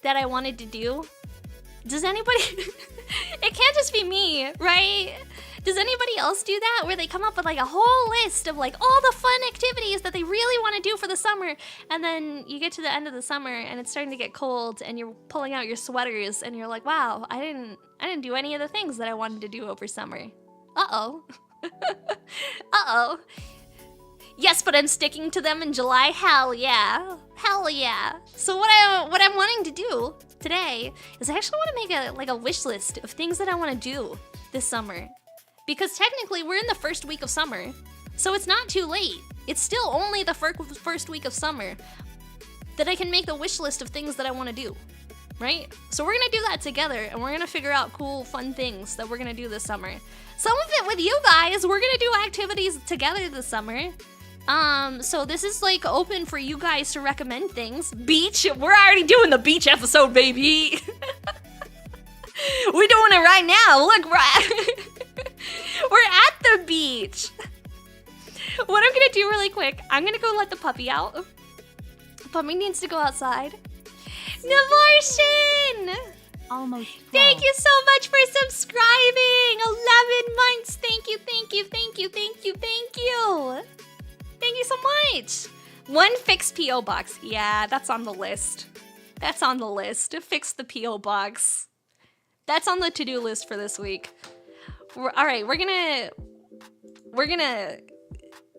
that I wanted to do. Does anybody... It can't just be me, right? Does anybody else do that? Where they come up with like a whole list of like all the fun activities that they really want to do for the summer. And then you get to the end of the summer and it's starting to get cold and you're pulling out your sweaters and you're like, wow, I didn't do any of the things that I wanted to do over summer. Uh-oh. Uh-oh. Yes, but I'm sticking to them in July. Hell yeah. Hell yeah. So what I'm wanting to do today is I actually want to make a wish list of things that I want to do this summer. Because technically we're in the first week of summer, so it's not too late. It's still only the first week of summer that I can make the wish list of things that I want to do, right? So we're gonna do that together and we're gonna figure out cool, fun things that we're gonna do this summer. Some of it with you guys, we're gonna do activities together this summer. So this is like open for you guys to recommend things. Beach, we're already doing the beach episode, baby. We're doing it right now, look, right. We're at the beach. What I'm gonna do really quick, I'm gonna go let the puppy out. Puppy needs to go outside. Navartion! Almost 12. Thank you so much for subscribing! 11 months! Thank you, thank you, thank you, thank you, thank you! Thank you so much! One fixed P.O. box. Yeah, that's on the list. That's on the list. Fix the P.O. box. That's on the to-do list for this week. Alright, we're gonna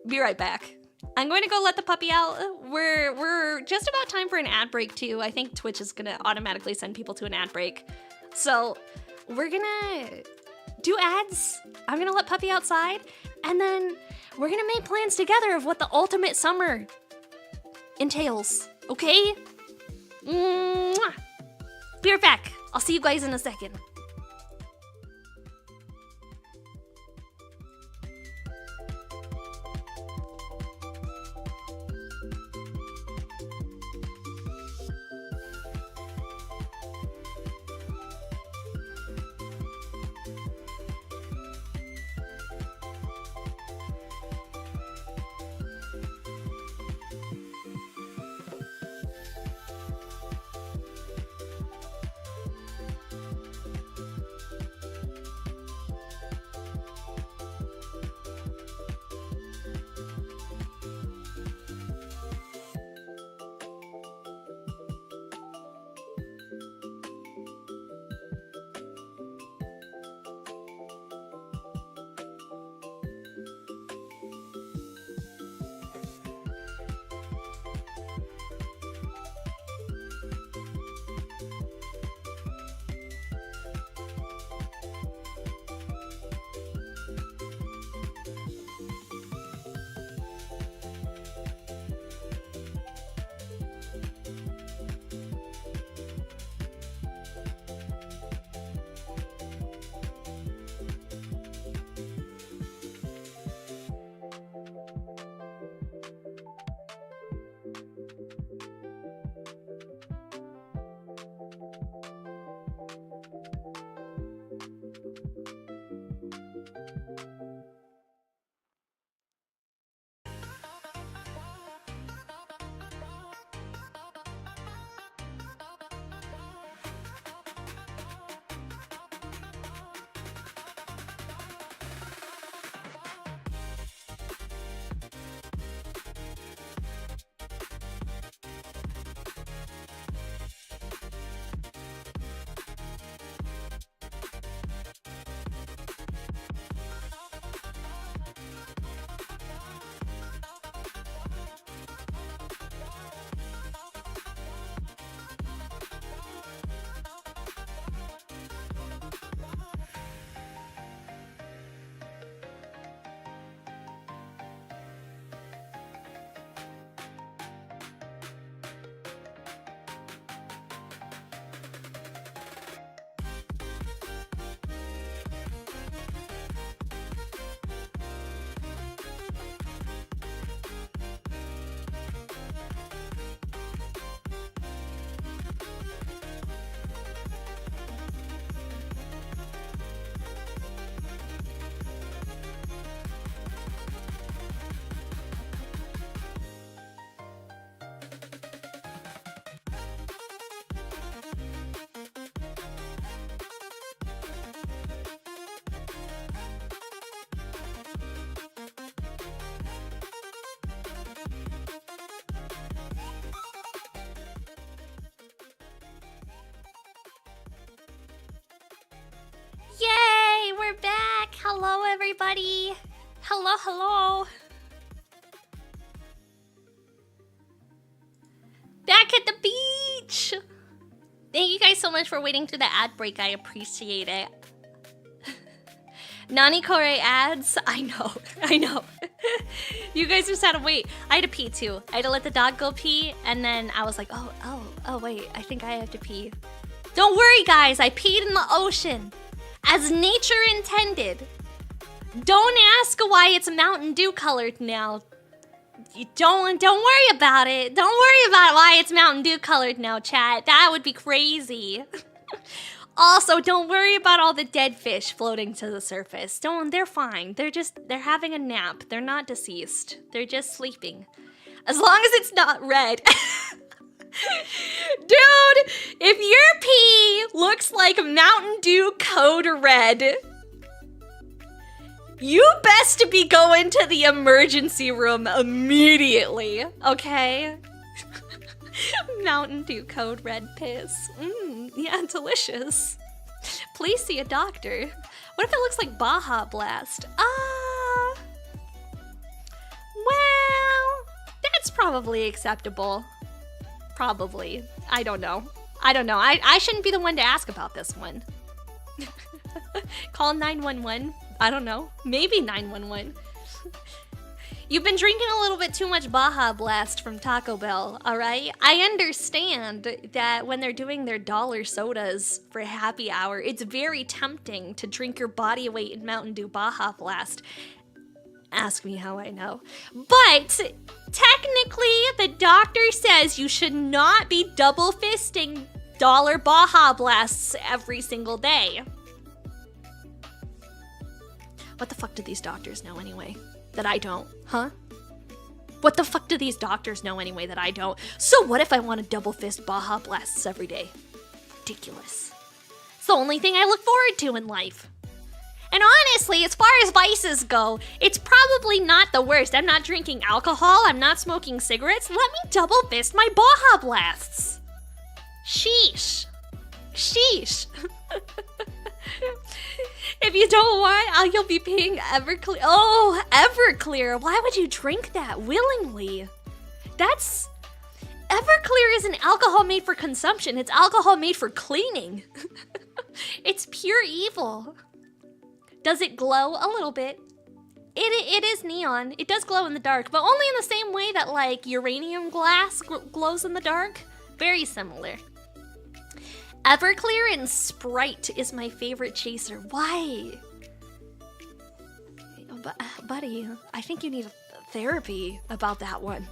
be right back. I'm going to go let the puppy out. We're just about time for an ad break too. I think Twitch is gonna automatically send people to an ad break. So we're gonna do ads. I'm gonna let puppy outside and then we're gonna make plans together of what the ultimate summer entails, okay? Mwah. Be right back. I'll see you guys in a second. everybody. Hello, hello. Back at the beach. Thank you guys so much for waiting through the ad break. I appreciate it. Nani Kore ads? I know, I know. You guys just had to wait. I had to pee too. I had to let the dog go pee, and then I was like, oh, wait, I think I have to pee. Don't worry, guys, I peed in the ocean. As nature intended. Don't ask why it's Mountain Dew colored now. Don't worry about it. Don't worry about why it's Mountain Dew colored now, chat. That would be crazy. Also, don't worry about all the dead fish floating to the surface. They're fine. They're having a nap. They're not deceased. They're just sleeping. As long as it's not red. Dude, if your pee looks like Mountain Dew Code Red, you best to be going to the emergency room immediately, okay? Mountain Dew Code Red piss. Yeah, delicious. Please see a doctor. What if it looks like Baja Blast? Well, that's probably acceptable. Probably. I don't know. I shouldn't be the one to ask about this one. Call 911. I don't know. Maybe 911. You've been drinking a little bit too much Baja Blast from Taco Bell, alright? I understand that when they're doing their dollar sodas for happy hour, it's very tempting to drink your body weight in Mountain Dew Baja Blast. Ask me how I know. But technically, the doctor says you should not be double fisting dollar Baja Blasts every single day. What the fuck do these doctors know anyway? That I don't, huh? What the fuck do these doctors know anyway that I don't? So what if I want to double fist Baja Blasts every day? Ridiculous. It's the only thing I look forward to in life. And honestly, as far as vices go, it's probably not the worst. I'm not drinking alcohol, I'm not smoking cigarettes. Let me double fist my Baja Blasts. Sheesh. Sheesh. If you don't want, you'll be paying Everclear. Oh, Everclear. Why would you drink that willingly? Everclear isn't alcohol made for consumption. It's alcohol made for cleaning. It's pure evil. Does it glow? A little bit. It is neon. It does glow in the dark, but only in the same way that like uranium glass glows in the dark. Very similar. Everclear and Sprite is my favorite chaser. Why? Buddy, I think you need therapy about that one.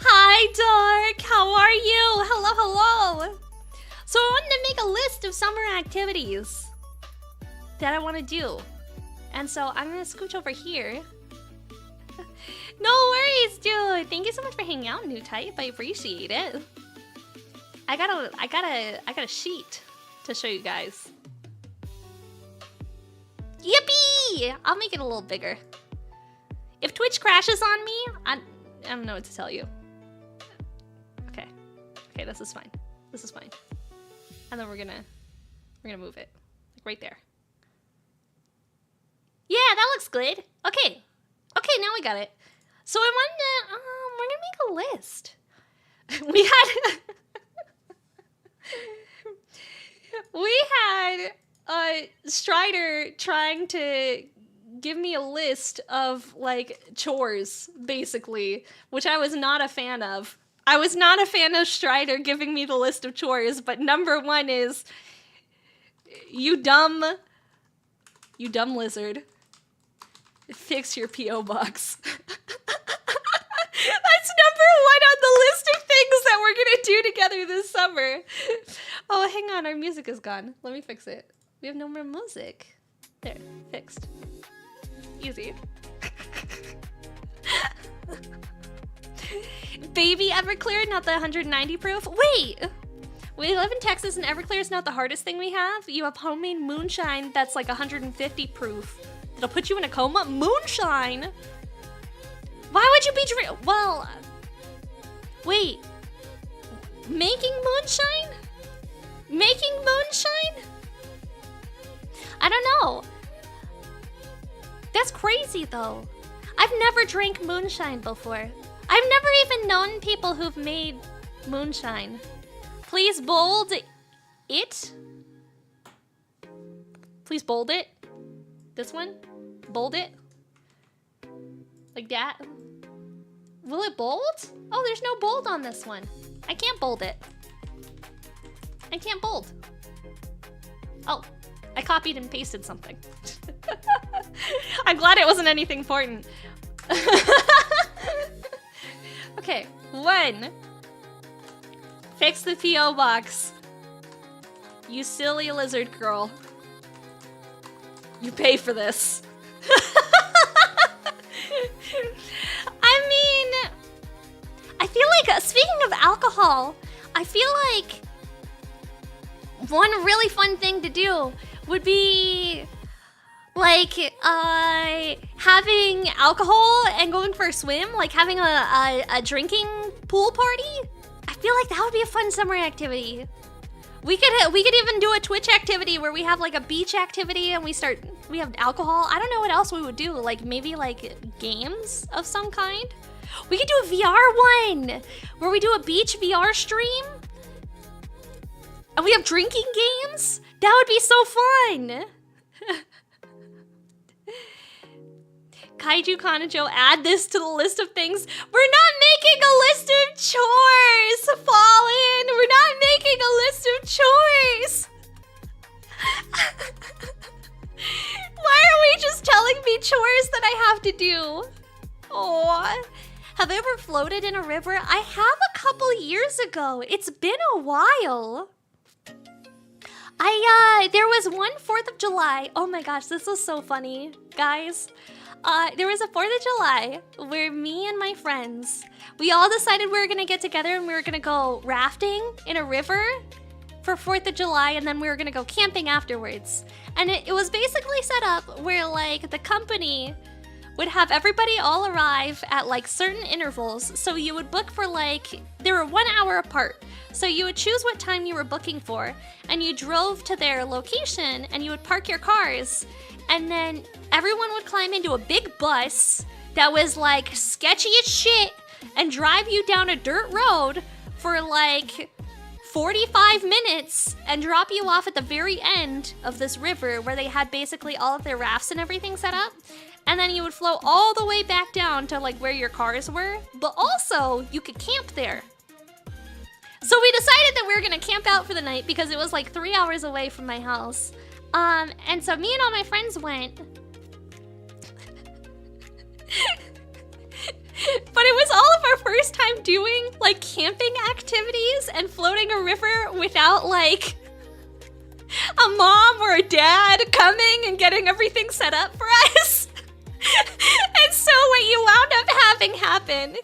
Hi, Dark. How are you? Hello, hello. So I wanted to make a list of summer activities that I want to do. And so I'm going to scooch over here. No worries, dude. Thank you so much for hanging out, New Type. I appreciate it. I got a sheet to show you guys. Yippee! I'll make it a little bigger. If Twitch crashes on me, I don't know what to tell you. Okay, this is fine. This is fine. And then we're gonna move it like right there. Yeah, that looks good. Okay, now we got it. So I wanted to, we're gonna make a list. We had Strider trying to give me a list of like chores, basically, which I was not a fan of. I was not a fan of Strider giving me the list of chores, but number one is you dumb lizard. Fix your P.O. box. That's number one on the list of things that we're gonna do together this summer. Oh, hang on, our music is gone. Let me fix it. We have no more music. There, fixed. Easy. Baby Everclear, not the 190 proof. Wait! We live in Texas and Everclear is not the hardest thing we have. You have homemade moonshine that's like 150 proof. It'll put you in a coma. Moonshine? Why would you be well, wait. Making moonshine? Making moonshine? I don't know. That's crazy though. I've never drank moonshine before. I've never even known people who've made moonshine. Please bold it. Please bold it. This one? Bold it. Like that. Will it bold? Oh, there's no bold on this one. I can't bold it. I can't bold. Oh, I copied and pasted something. I'm glad it wasn't anything important. Okay, 1. Fix the P.O. box. You silly lizard girl. You pay for this. I mean, I feel like, speaking of alcohol, I feel like one really fun thing to do would be like having alcohol and going for a swim, like having a drinking pool party. I feel like that would be a fun summer activity. We could even do a Twitch activity where we have like a beach activity and we have alcohol. I don't know what else we would do. Like maybe like games of some kind. We could do a VR one where we do a beach VR stream. And we have drinking games. That would be so fun. Kaiju Kanojo, add this to the list of things. We're not making a list of chores, Fallen. We're not making a list of chores. Why are we just telling me chores that I have to do? Oh, have I ever floated in a river? I have a couple years ago. It's been a while. There was one 4th of July. Oh my gosh, this was so funny, guys. There was a 4th of July where me and my friends, we all decided we were gonna get together and we were gonna go rafting in a river for 4th of July, and then we were gonna go camping afterwards. And it was basically set up where like the company would have everybody all arrive at like certain intervals. So you would book for like, they were 1 hour apart. So you would choose what time you were booking for, and you drove to their location and you would park your cars, and then everyone would climb into a big bus that was like sketchy as shit and drive you down a dirt road for like 45 minutes and drop you off at the very end of this river where they had basically all of their rafts and everything set up. And then you would float all the way back down to like where your cars were, but also you could camp there. So we decided that we were gonna camp out for the night because it was like 3 hours away from my house. And so me and all my friends went. But it was all of our first time doing like camping activities and floating a river without like a mom or a dad coming and getting everything set up for us. And so what you wound up having happen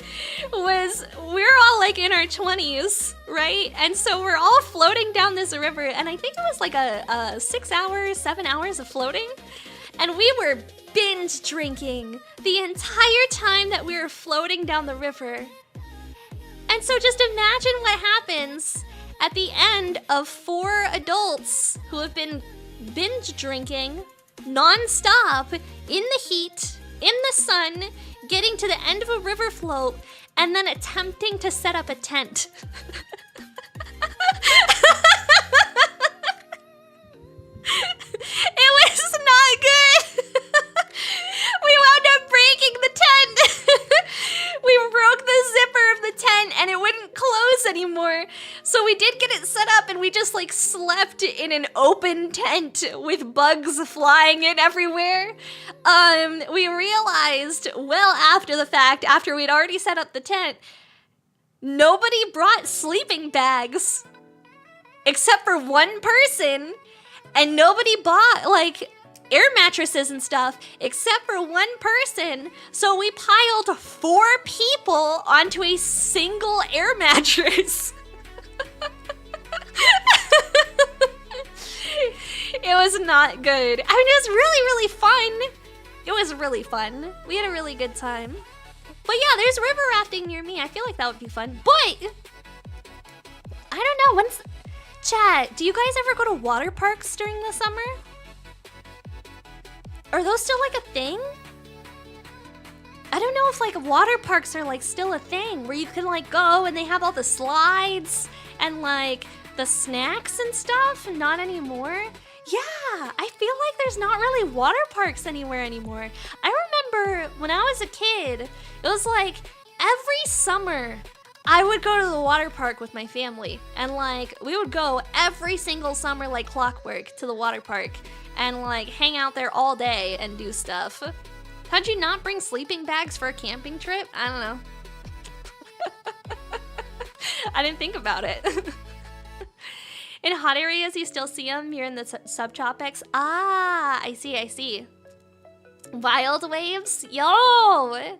was we're all like in our 20s, right? And so we're all floating down this river, and I think it was like a 6 hours, 7 hours of floating. And we were binge drinking the entire time that we were floating down the river. And so just imagine what happens at the end of 4 adults who have been binge drinking non-stop in the heat, in the sun, getting to the end of a river float, and then attempting to set up a tent. It was not good. We wound up breaking the tent. We broke the zipper of the tent and it wouldn't close anymore. So we did get it set up and we just like slept in an open tent with bugs flying in everywhere. We realized well after the fact, after we'd already set up the tent, nobody brought sleeping bags except for one person, and nobody bought like air mattresses and stuff except for one person. So we piled 4 people onto a single air mattress. It was not good. I mean, it was really, really fun. It was really fun. We had a really good time. But yeah, there's river rafting near me. I feel like that would be fun. But I don't know. Chat, do you guys ever go to water parks during the summer? Are those still like a thing? I don't know if like water parks are like still a thing where you can like go and they have all the slides and like the snacks and stuff. Not anymore. Yeah, I feel like there's not really water parks anywhere anymore. I remember when I was a kid, it was like every summer I would go to the water park with my family, and like we would go every single summer like clockwork to the water park and like hang out there all day and do stuff. How'd you not bring sleeping bags for a camping trip? I don't know. I didn't think about it. In hot areas, you still see them. You're in the subtropics. Ah, I see. Wild waves? Yo!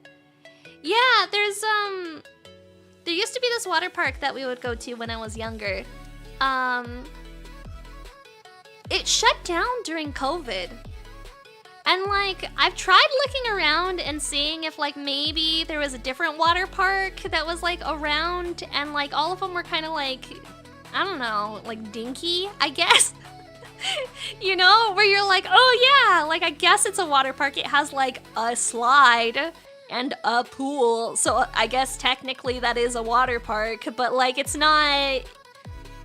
Yeah, there used to be this water park that we would go to when I was younger. It shut down during COVID. And like, I've tried looking around and seeing if like maybe there was a different water park that was like around, and like all of them were kind of like, I don't know, like dinky, I guess. You know, where you're like, oh yeah, like I guess it's a water park. It has like a slide and a pool. So I guess technically that is a water park, but like it's not,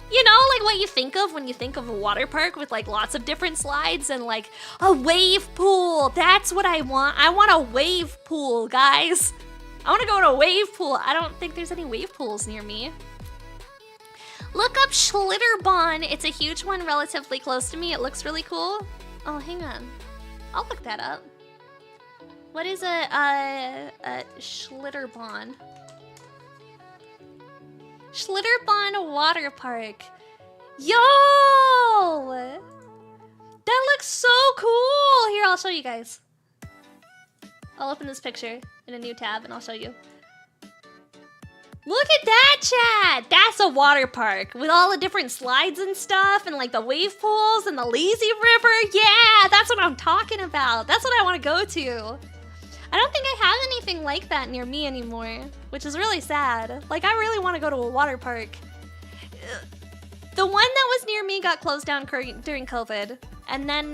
you know, like what you think of when you think of a water park with like lots of different slides and like a wave pool. That's what I want. I want a wave pool, guys. I want to go to a wave pool. I don't think there's any wave pools near me. Look up Schlitterbahn. It's a huge one relatively close to me. It looks really cool. Oh, hang on. I'll look that up. What is a Schlitterbahn? Schlitterbahn Water Park. Yo! That looks so cool! Here, I'll show you guys. I'll open this picture in a new tab and I'll show you. Look at that, chat! That's a water park with all the different slides and stuff and like the wave pools and the lazy river. Yeah, that's what I'm talking about. That's what I want to go to. I don't think I have anything like that near me anymore, which is really sad. Like, I really want to go to a water park. The one that was near me got closed down during COVID. And then,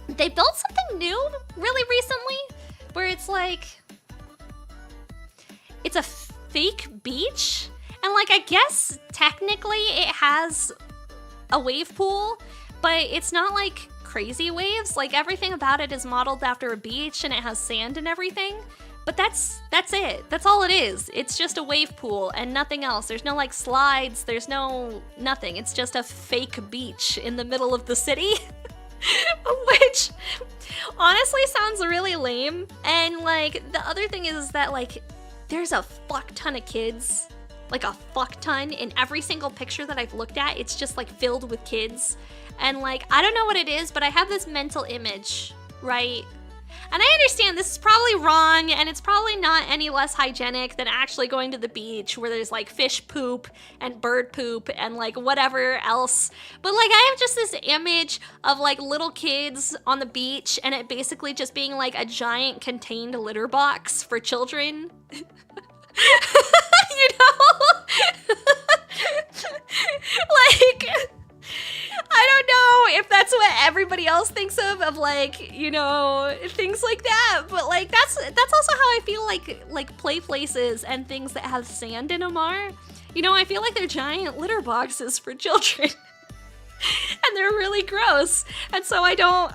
they built something new really recently where it's like, it's a fake beach. And like, I guess technically it has a wave pool, but it's not like crazy waves. Like everything about it is modeled after a beach and it has sand and everything. But that's it. That's all it is. It's just a wave pool and nothing else. There's no like slides. There's no nothing. It's just a fake beach in the middle of the city. Which honestly sounds really lame. And like the other thing is that like there's a fuck ton of kids. Like a fuck ton. In every single picture that I've looked at, it's just like filled with kids. And like, I don't know what it is, but I have this mental image, right? And I understand this is probably wrong and it's probably not any less hygienic than actually going to the beach where there's like fish poop and bird poop and like whatever else. But like, I have just this image of like little kids on the beach and it basically just being like a giant contained litter box for children. You know? Like, I don't know if that's what everybody else thinks of like, you know, things like that. But like, that's also how I feel like play places and things that have sand in them are. You know, I feel like they're giant litter boxes for children. And they're really gross. And so I don't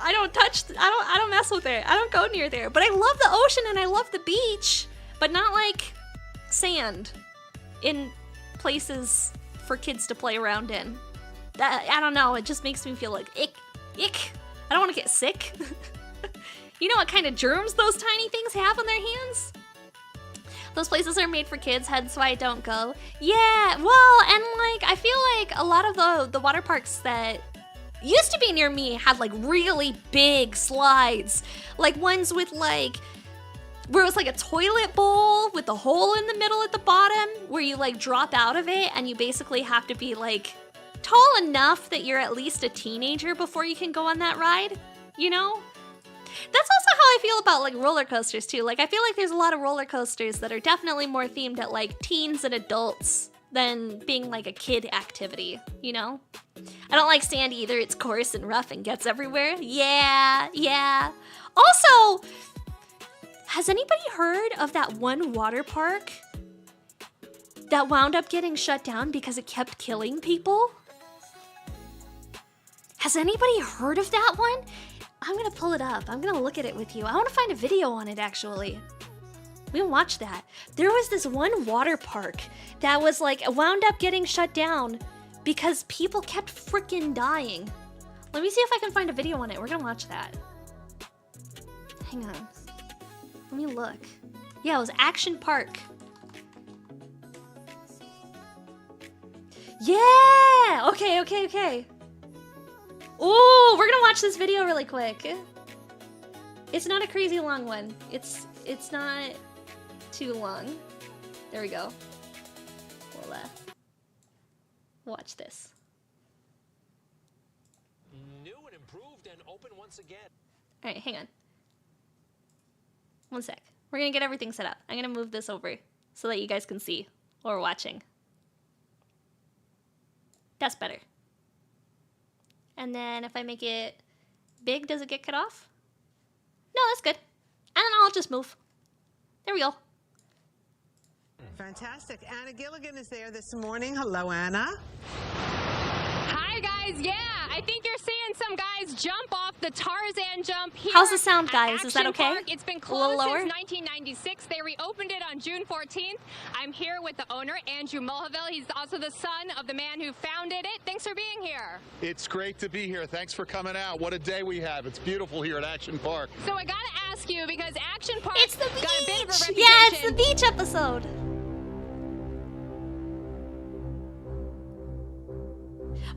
mess with it. I don't go near there. But I love the ocean and I love the beach, but not like sand in places for kids to play around in. I don't know, it just makes me feel like ick. I don't want to get sick. You know what kind of germs those tiny things have on their hands? Those places are made for kids, hence why I don't go. Yeah, well, and like, I feel like a lot of the water parks that used to be near me had like really big slides. Like ones with like, where it was like a toilet bowl with a hole in the middle at the bottom where you like drop out of it and you basically have to be like tall enough that you're at least a teenager before you can go on that ride, you know? That's also how I feel about like roller coasters too. Like I feel like there's a lot of roller coasters that are definitely more themed at like teens and adults than being like a kid activity, you know? I don't like sand either. It's coarse and rough and gets everywhere. Yeah. Also, Has anybody heard of that one water park that wound up getting shut down because it kept killing people? Has anybody heard of that one? I'm gonna pull it up. I'm gonna look at it with you. I wanna find a video on it, actually. We can watch that. There was this one water park that was like, wound up getting shut down because people kept freaking dying. Let me see if I can find a video on it. We're gonna watch that. Hang on. Let me look. Yeah, it was Action Park. Yeah! Okay. Ooh, we're gonna watch this video really quick. It's not a crazy long one. It's not too long. There we go. We'll watch this. New and improved and open once again. All right, hang on. One sec. We're gonna get everything set up. I'm gonna move this over so that you guys can see what we're watching. That's better. And then if I make it big, does it get cut off? No, that's good. And then I'll just move. There we go. Fantastic. Anna Gilligan is there this morning. Hello, Anna. Hi, guys. Yeah, I think you're seeing some guys jump off the Tarzan jump here. How's the sound, guys? Is that Action okay? Park. It's been A closed little lower? since 1996. They reopened it on June 14th. I'm here with the owner, Andrew Mulhaville. He's also the son of the man who founded it. Thanks for being here. It's great to be here. Thanks for coming out. What a day we have. It's beautiful here at Action Park. So I gotta ask you, because Action Park It's the got a bit of a beach! reputation. Yeah, it's the beach episode.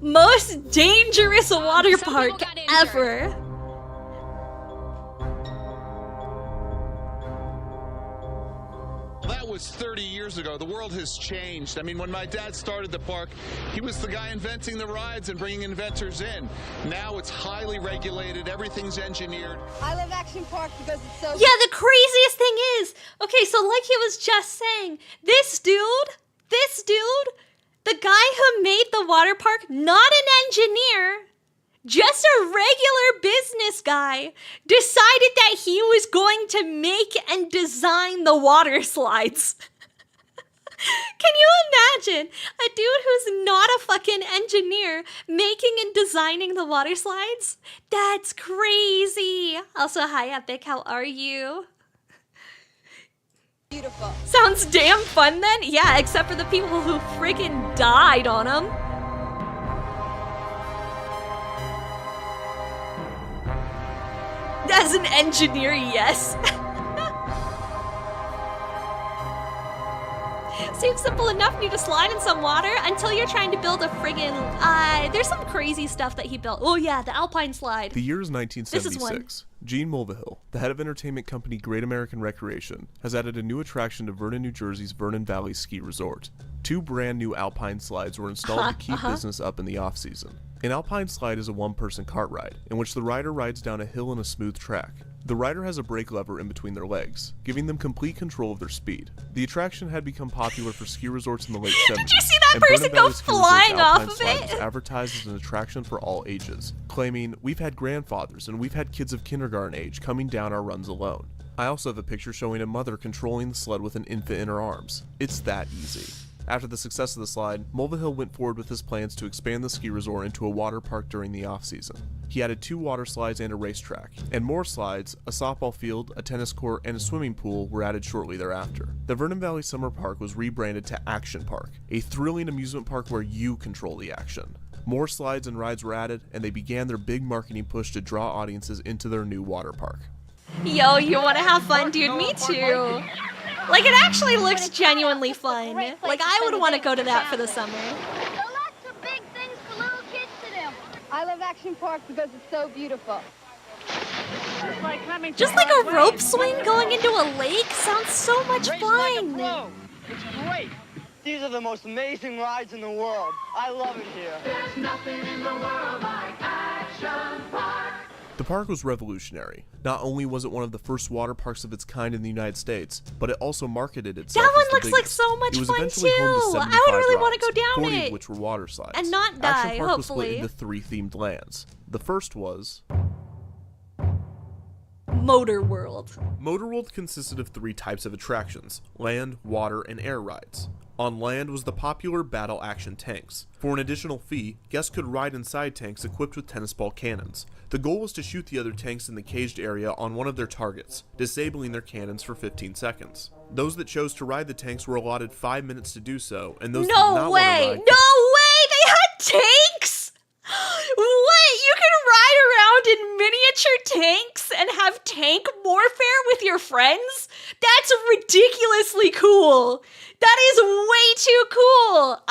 Most dangerous water some park people got injured. ever. That was 30 years ago. The world has changed. I mean, when my dad started the park, he was the guy inventing the rides and bringing inventors in. Now it's highly regulated. Everything's engineered. I love Action Park because it's so... Yeah, the craziest thing is, okay, so like he was just saying, this dude, the guy who made the water park, not an engineer, just a regular business guy, decided that he was going to make and design the water slides. Can you imagine a dude who's not a fucking engineer making and designing the water slides? That's crazy. Also, hi Epic, how are you? beautiful. Sounds damn fun then? Yeah, except for the people who freaking died on them. As an engineer, yes. Seems simple enough, need to slide in some water until you're trying to build a friggin', there's some crazy stuff that he built. Oh yeah, the Alpine slide. The year is This is one. 1976. Gene Mulvihill, the head of entertainment company Great American Recreation, has added a new attraction to Vernon, New Jersey's Vernon Valley Ski Resort. 2 brand new Alpine slides were installed to keep business up in the off-season. An Alpine slide is a one-person cart ride, in which the rider rides down a hill on a smooth track. The rider has a brake lever in between their legs, giving them complete control of their speed. The attraction had become popular for ski resorts in the late 70s. Did you see that and person Vernon go Valley Ski Resort's flying off Alpine of slide it? was advertised as an attraction for all ages, claiming, "We've had grandfathers and we've had kids of kindergarten age coming down our runs alone." I also have a picture showing a mother controlling the sled with an infant in her arms. It's that easy. After the success of the slide, Mulvihill went forward with his plans to expand the ski resort into a water park during the off-season. He added 2 water slides and a racetrack, and more slides, a softball field, a tennis court, and a swimming pool were added shortly thereafter. The Vernon Valley Summer Park was rebranded to Action Park, a thrilling amusement park where you control the action. More slides and rides were added, and they began their big marketing push to draw audiences into their new water park. Yo, you wanna have fun, dude? Me too. Like, it actually looks genuinely fun. Like, I would want to go to that for the summer. So lots of big things for little kids to do. I love Action Park because it's so beautiful. Just like a rope swing going into a lake sounds so much fun. It's great. These are the most amazing rides in the world. I love it here. There's nothing in the world like Action Park. The park was revolutionary. Not only was it one of the first water parks of its kind in the United States, but it also marketed itself That one as the looks like biggest. so much It was fun eventually home to too. 75 I would really want to rides, go down 40 it. of which were water slides. And not die, Action Park was hopefully. split into 3 themed lands. The first was Motor World? Motor World consisted of 3 types of attractions: land, water, and air rides. On land was the popular battle action tanks. For an additional fee, guests could ride inside tanks equipped with tennis ball cannons. The goal was to shoot the other tanks in the caged area on one of their targets, disabling their cannons for 15 seconds. Those that chose to ride the tanks were allotted 5 minutes to do so, and those that did not want to ride... No way! They had tanks? What? You can ride around in miniature tanks and have tank warfare with your friends? That's ridiculously cool. That is way too cool.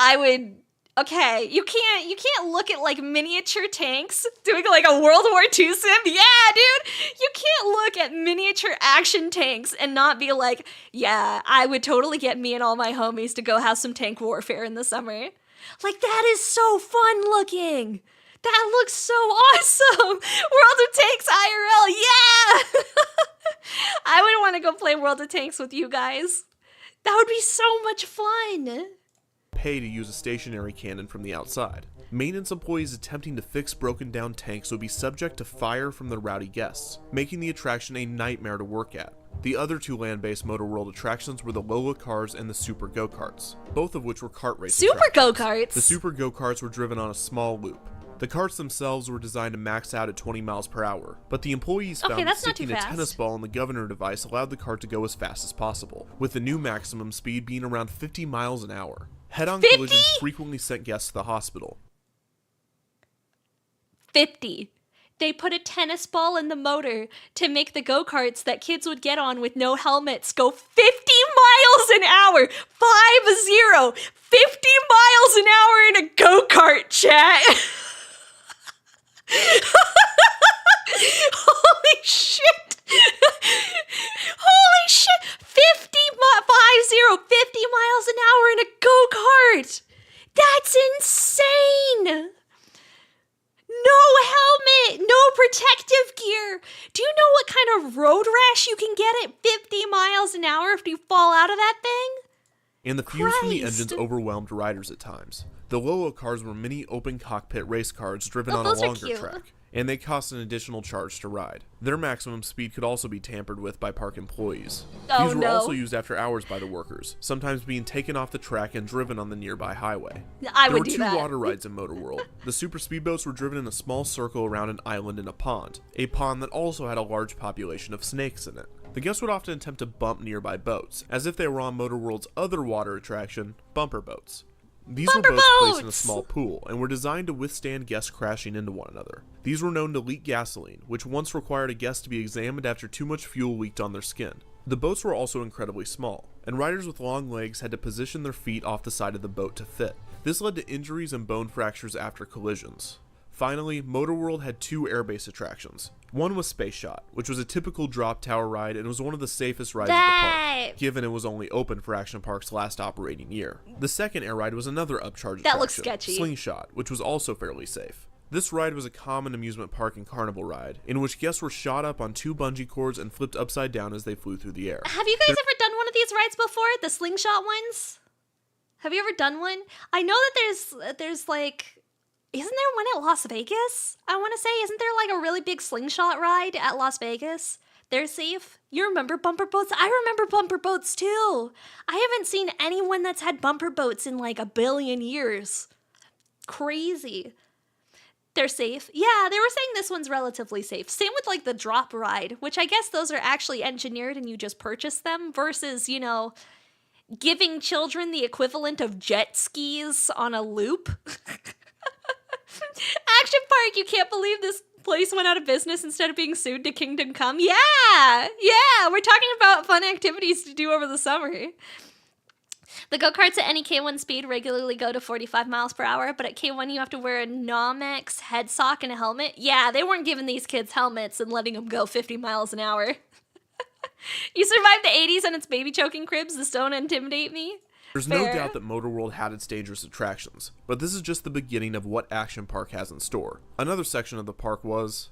Okay, you can't look at like miniature tanks doing like a World War II sim. Yeah, dude. You can't look at miniature action tanks and not be like, yeah, I would totally get me and all my homies to go have some tank warfare in the summer. Like, that is so fun looking. That looks so awesome. World of Tanks IRL, yeah. I would want to go play World of Tanks with you guys. That would be so much fun. Pay to use a stationary cannon from the outside. Maintenance employees attempting to fix broken down tanks would be subject to fire from the rowdy guests, making the attraction a nightmare to work at. The other 2 land-based Motor World attractions were the Lola cars and the Super Go-Karts, both of which were kart race Super attractions. Go-Karts? The Super Go-Karts were driven on a small loop. The carts themselves were designed to max out at 20 miles per hour, but the employees found that sticking a tennis ball on the governor device allowed the cart to go as fast as possible, with the new maximum speed being around 50 miles an hour. Head-on collisions frequently sent guests to the hospital. 50. They put a tennis ball in the motor to make the go-karts that kids would get on with no helmets go 50 miles an hour. 50. 50 miles an hour in a go-kart, chat. Holy shit. Holy shit. 50 miles an hour in a go-kart. That's insane. No helmet, no protective gear. Do you know what kind of road rash you can get at 50 miles an hour if you fall out of that thing? And the fumes from the engines overwhelmed riders at times. The Lolo cars were mini open cockpit race cars driven on a longer track, and they cost an additional charge to ride. Their maximum speed could also be tampered with by park employees. These were also used after hours by the workers, sometimes being taken off the track and driven on the nearby highway. There were 2 water rides in Motor World. The super speedboats were driven in a small circle around an island in a pond that also had a large population of snakes in it. The guests would often attempt to bump nearby boats, as if they were on Motor World's other water attraction, bumper boats. These were boats placed in a small pool, and were designed to withstand guests crashing into one another. These were known to leak gasoline, which once required a guest to be examined after too much fuel leaked on their skin. The boats were also incredibly small, and riders with long legs had to position their feet off the side of the boat to fit. This led to injuries and bone fractures after collisions. Finally, Motor World had 2 airbase attractions. One was Space Shot, which was a typical drop tower ride and was one of the safest rides at the park, given it was only open for Action Park's last operating year. The second air ride was another upcharge attraction, looks sketchy. Slingshot, which was also fairly safe. This ride was a common amusement park and carnival ride, in which guests were shot up on 2 bungee cords and flipped upside down as they flew through the air. Have you guys ever done one of these rides before? The Slingshot ones? Have you ever done one? I know that there's like... Isn't there one at Las Vegas? I want to say, isn't there like a really big slingshot ride at Las Vegas? They're safe. You remember bumper boats? I remember bumper boats too. I haven't seen anyone that's had bumper boats in like a billion years. Crazy. They're safe. Yeah, they were saying this one's relatively safe. Same with like the drop ride, which I guess those are actually engineered and you just purchase them versus, you know, giving children the equivalent of jet skis on a loop. Action Park, you can't believe this place went out of business instead of being sued to Kingdom Come. Yeah, we're talking about fun activities to do over the summer. The go-karts at any K1 speed regularly go to 45 miles per hour, but at K1 you have to wear a Nomex head sock and a helmet. Yeah, they weren't giving these kids helmets and letting them go 50 miles an hour. You survived the 80s and it's baby choking cribs. This don't intimidate me. There's no doubt that Motor World had its dangerous attractions, but this is just the beginning of what Action Park has in store. Another section of the park was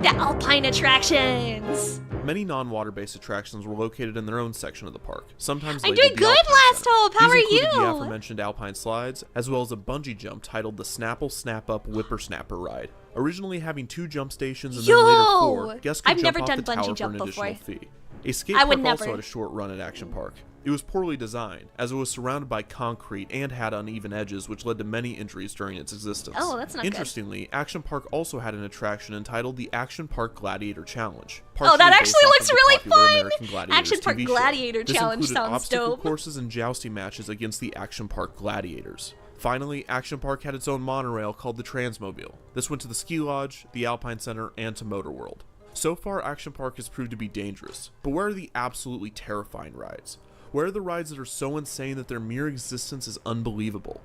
The Alpine attractions. Many non-water-based attractions were located in their own section of the park. Sometimes I'm labeled doing the good, Alpine Last Center. Hope. How These are included you? the aforementioned Alpine slides, as well as a bungee jump titled the Snapple Snap Up Whippersnapper Ride. Originally having 2 jump stations and then later 4, guests could I've jump never off done the bungee tower jump for an additional before. fee. A skate I would park also never. had a short run at Action Park. It was poorly designed, as it was surrounded by concrete and had uneven edges, which led to many injuries during its existence. Oh, that's not good. Interestingly, Action Park also had an attraction entitled the Action Park Gladiator Challenge. Oh, that partially actually based off looks of the really popular fun! American Gladiators Action Park TV show. Gladiator This Challenge included sounds obstacle dope. courses and jousting matches against the Action Park Gladiators. Finally, Action Park had its own monorail called the Transmobile. This went to the Ski Lodge, the Alpine Center, and to Motor World. So far, Action Park has proved to be dangerous, but where are the absolutely terrifying rides? Where are the rides that are so insane that their mere existence is unbelievable?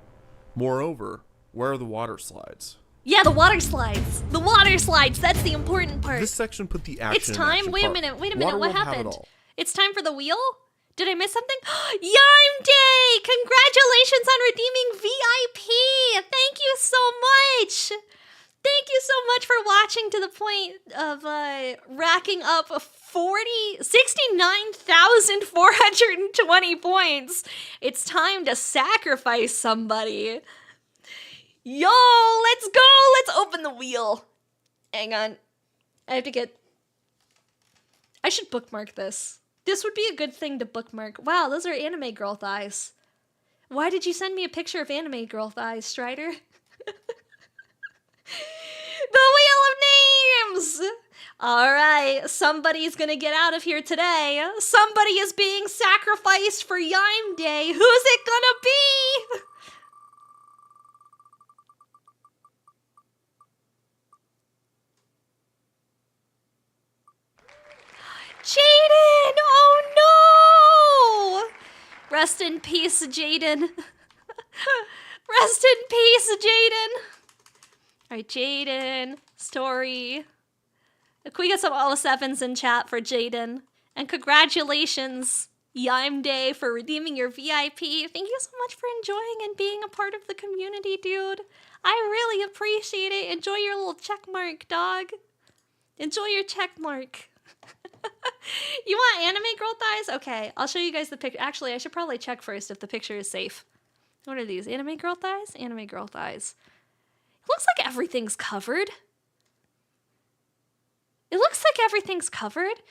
Moreover, where are the water slides? Yeah, the water slides. The water slides. That's the important part. This section put the action It's in time. Action Wait a Park. minute. What Waterworld have it happened? all. It's time for the wheel? Did I miss something? Yime Day! Congratulations on redeeming VIP! Thank you so much! Thank you so much for watching to the point of racking up 69,420 points. It's time to sacrifice somebody. Yo, let's go! Let's open the wheel. Hang on. I should bookmark this. This would be a good thing to bookmark. Wow, those are anime girl thighs. Why did you send me a picture of anime girl thighs, Strider? The Wheel of Names! Alright, somebody's gonna get out of here today. Somebody is being sacrificed for Yime Day. Who's it gonna be? Jaden! Oh no! Rest in peace, Jaden. Rest in peace, Jaden. Alright, Jaden. Story. Can we get some all sevens in chat for Jaden? And congratulations, Yime Day, for redeeming your VIP. Thank you so much for enjoying and being a part of the community, dude. I really appreciate it. Enjoy your little check mark, dog. Enjoy your check mark. You want anime girl thighs? Okay, I'll show you guys the picture. Actually, I should probably check first if the picture is safe. What are these? Anime girl thighs? Anime girl thighs. It looks like everything's covered. It looks like everything's covered.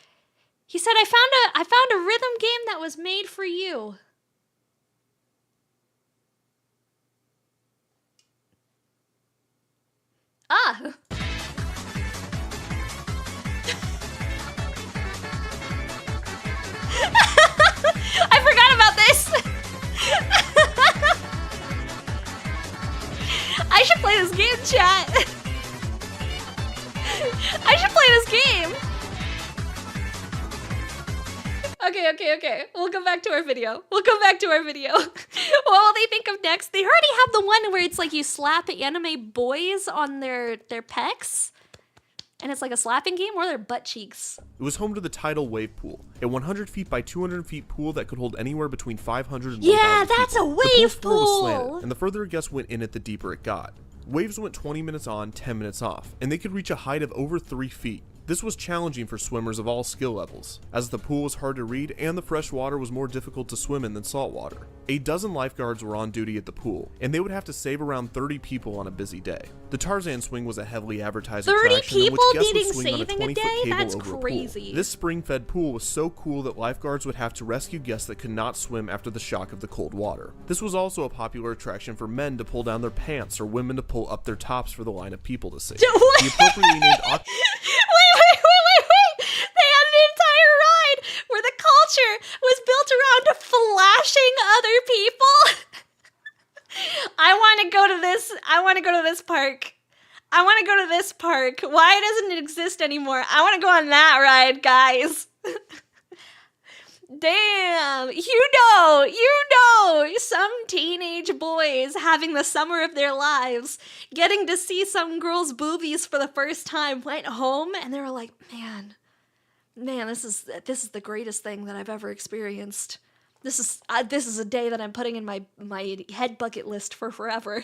He said, I found a rhythm game that was made for you. Ah. I forgot about this. I should play this game, chat. I should play this game. Okay. We'll go back to our video. What will they think of next? They already have the one where it's like you slap anime boys on their pecs. And it's like a slapping game or their butt cheeks. It was home to the Tidal Wave Pool, a 100 feet by 200 feet pool that could hold anywhere between 500 and 1,000 Yeah, that's people. a wave The pool's floor was pool. slanted, and the further a guest went in it, the deeper it got. Waves went 20 minutes on, 10 minutes off, and they could reach a height of over 3 feet. This was challenging for swimmers of all skill levels, as the pool was hard to read and the fresh water was more difficult to swim in than salt water. A dozen lifeguards were on duty at the pool, and they would have to save around 30 people on a busy day. The Tarzan swing was a heavily advertised 30 attraction in which people guests would needing swing on a saving a 20-foot day? cable That's over a crazy. pool. This spring-fed pool was so cool that lifeguards would have to rescue guests that could not swim after the shock of the cold water. This was also a popular attraction for men to pull down their pants or women to pull up their tops for the line of people to see. The appropriately named Wait. They had an entire ride where the culture was built around flashing other people. I want to go to this park. Why doesn't it exist anymore? I want to go on that ride, guys. Damn, you know, some teenage boys having the summer of their lives, getting to see some girl's boobies for the first time, went home and they were like, man, this is the greatest thing that I've ever experienced. This is a day that I'm putting in my head bucket list for forever.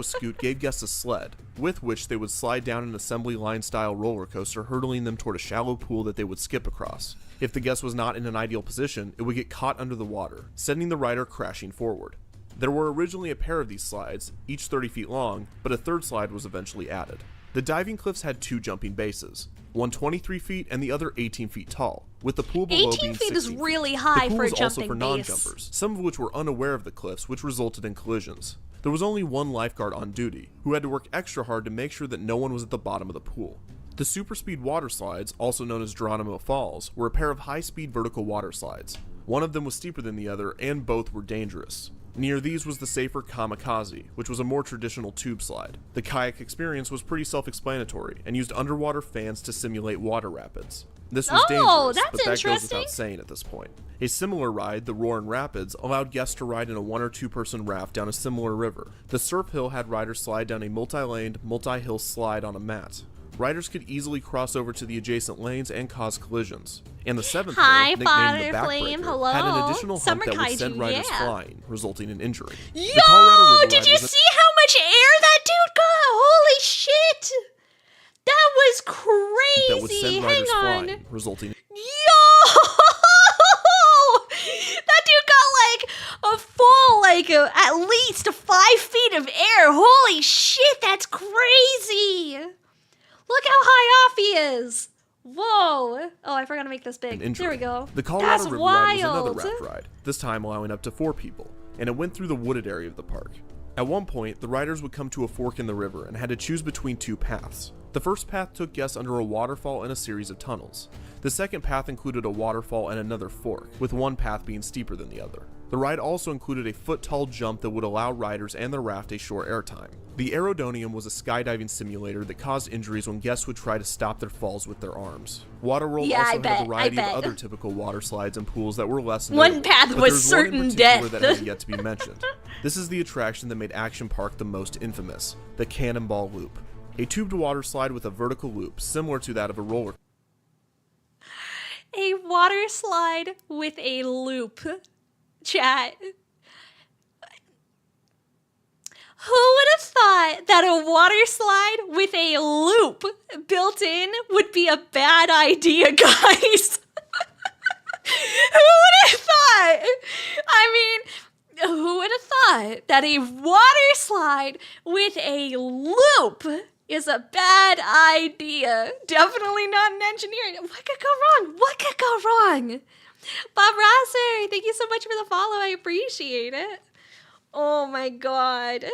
Scoot gave guests a sled, with which they would slide down an assembly line style roller coaster, hurtling them toward a shallow pool that they would skip across. If the guest was not in an ideal position, it would get caught under the water, sending the rider crashing forward. There were originally a pair of these slides, each 30 feet long, but a third slide was eventually added. The diving cliffs had two jumping bases, one 23 feet and the other 18 feet tall, with the pool below 18 being feet 16 is feet. really high the pool for a was also jumping for base. non-jumpers, some of which were unaware of the cliffs, which resulted in collisions. There was only one lifeguard on duty, who had to work extra hard to make sure that no one was at the bottom of the pool. The super speed water slides, also known as Geronimo Falls, were a pair of high-speed vertical water slides. One of them was steeper than the other, and both were dangerous. Near these was the safer Kamikaze, which was a more traditional tube slide. The kayak experience was pretty self-explanatory, and used underwater fans to simulate water rapids. This was dangerous, that's but that goes interesting. without saying at this point. A similar ride, the Roarin' Rapids, allowed guests to ride in a 1 or 2 person raft down a similar river. The Surf Hill had riders slide down a multi-laned, multi-hill slide on a mat. Riders could easily cross over to the adjacent lanes and cause collisions. And the 7th Hi, hill, nicknamed the Father Flame, Backbreaker, had an hello. additional Summer hump that would Kaiju, send riders yeah. flying, resulting in injury. Yo! The Colorado River Did ride you was see how much air that dude got? Holy shit! That was crazy! that would send riders Hang on. flying, resulting in Yo! That dude got like a full, at least 5 feet of air. Holy shit, that's crazy! Look how high off he is. Whoa. Oh, I forgot to make this big. injury. There we go. The Colorado That's River ride was wild. another raft ride, this time allowing up to 4 people, and it went through the wooded area of the park. At one point, the riders would come to a fork in the river and had to choose between 2 paths. The first path took guests under a waterfall and a series of tunnels. The second path included a waterfall and another fork, with one path being steeper than the other. The ride also included a foot-tall jump that would allow riders and their raft a short airtime. The Aerodonium was a skydiving simulator that caused injuries when guests would try to stop their falls with their arms. Waterworld Yeah, I also bet, had a I variety of bet. other typical water slides and pools that were less One notable, path but was there's one in certain particular death. that had yet to be mentioned. This is the attraction that made Action Park the most infamous, the Cannonball Loop. A tubed water slide with a vertical loop, similar to that of a roller. A water slide with a loop. Chat. Who would have thought that a water slide with a loop built in would be a bad idea, guys? Who would have thought? I mean, who would have thought that a water slide with a loop is a bad idea? Definitely not an engineering. What could go wrong? What could go wrong? Bob Rosser, thank you so much for the follow. I appreciate it. Oh my god.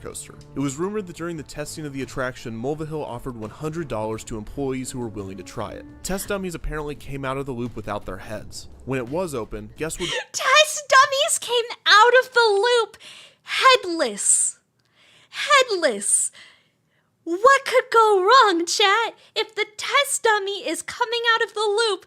Coaster. It was rumored that during the testing of the attraction, Mulvihill offered $100 to employees who were willing to try it. Test dummies apparently came out of the loop without their heads. When it was open, guests would Test dummies came out of the loop headless. Headless. What could go wrong, chat, if the test dummy is coming out of the loop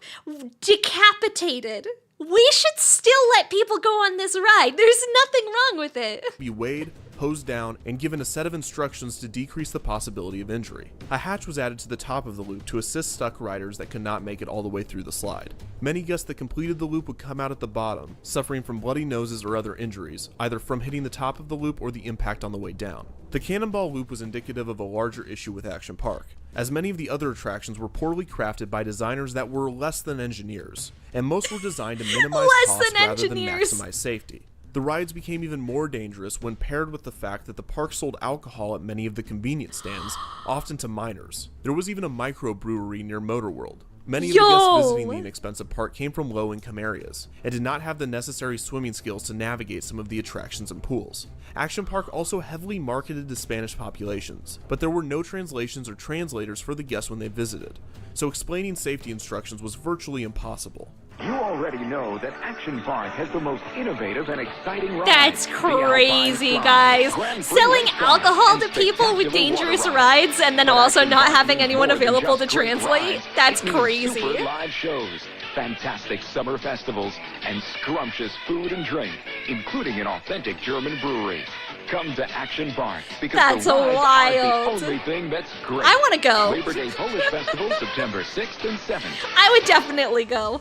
decapitated? We should still let people go on this ride. There's nothing wrong with it. be weighed, hosed down, and given a set of instructions to decrease the possibility of injury. A hatch was added to the top of the loop to assist stuck riders that could not make it all the way through the slide. Many guests that completed the loop would come out at the bottom, suffering from bloody noses or other injuries, either from hitting the top of the loop or the impact on the way down. The Cannonball Loop was indicative of a larger issue with Action Park, as many of the other attractions were poorly crafted by designers that were less than engineers, and most were designed to minimize costs rather than maximize safety. The rides became even more dangerous when paired with the fact that the park sold alcohol at many of the convenience stands, often to minors. There was even a microbrewery near Motorworld. Many of the guests visiting the inexpensive park came from low-income areas, and did not have the necessary swimming skills to navigate some of the attractions and pools. Action Park also heavily marketed to Spanish populations, but there were no translations or translators for the guests when they visited, so explaining safety instructions was virtually impossible. You already know that Action Park has the most innovative and exciting rides. That's crazy, guys. Selling alcohol to people with dangerous rides and then also not having anyone available to translate? That's crazy. Super live shows, fantastic summer festivals, and scrumptious food and drink, including an authentic German brewery. Come to Action Park because That's the rides wild. are the only thing that's great. I want to go. Labor Day Polish Festival, September 6th and 7th. I would definitely go.